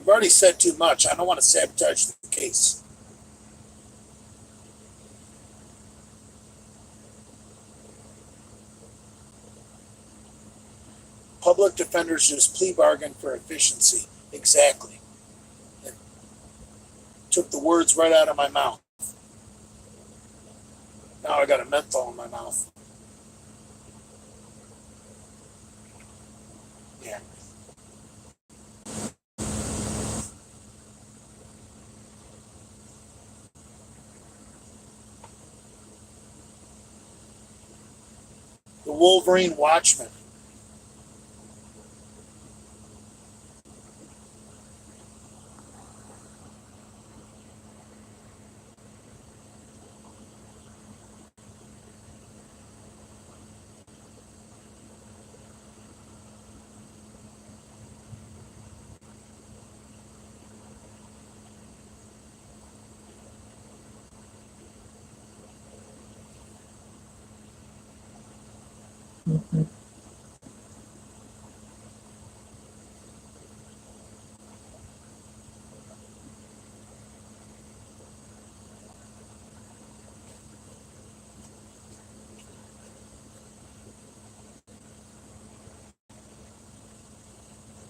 I've already said too much. I don't want to sabotage the case. Public defenders just plea bargain for efficiency. Exactly. It took the words right out of my mouth. Now I got a menthol in my mouth. Yeah. The Wolverine Watchman. Mm-hmm.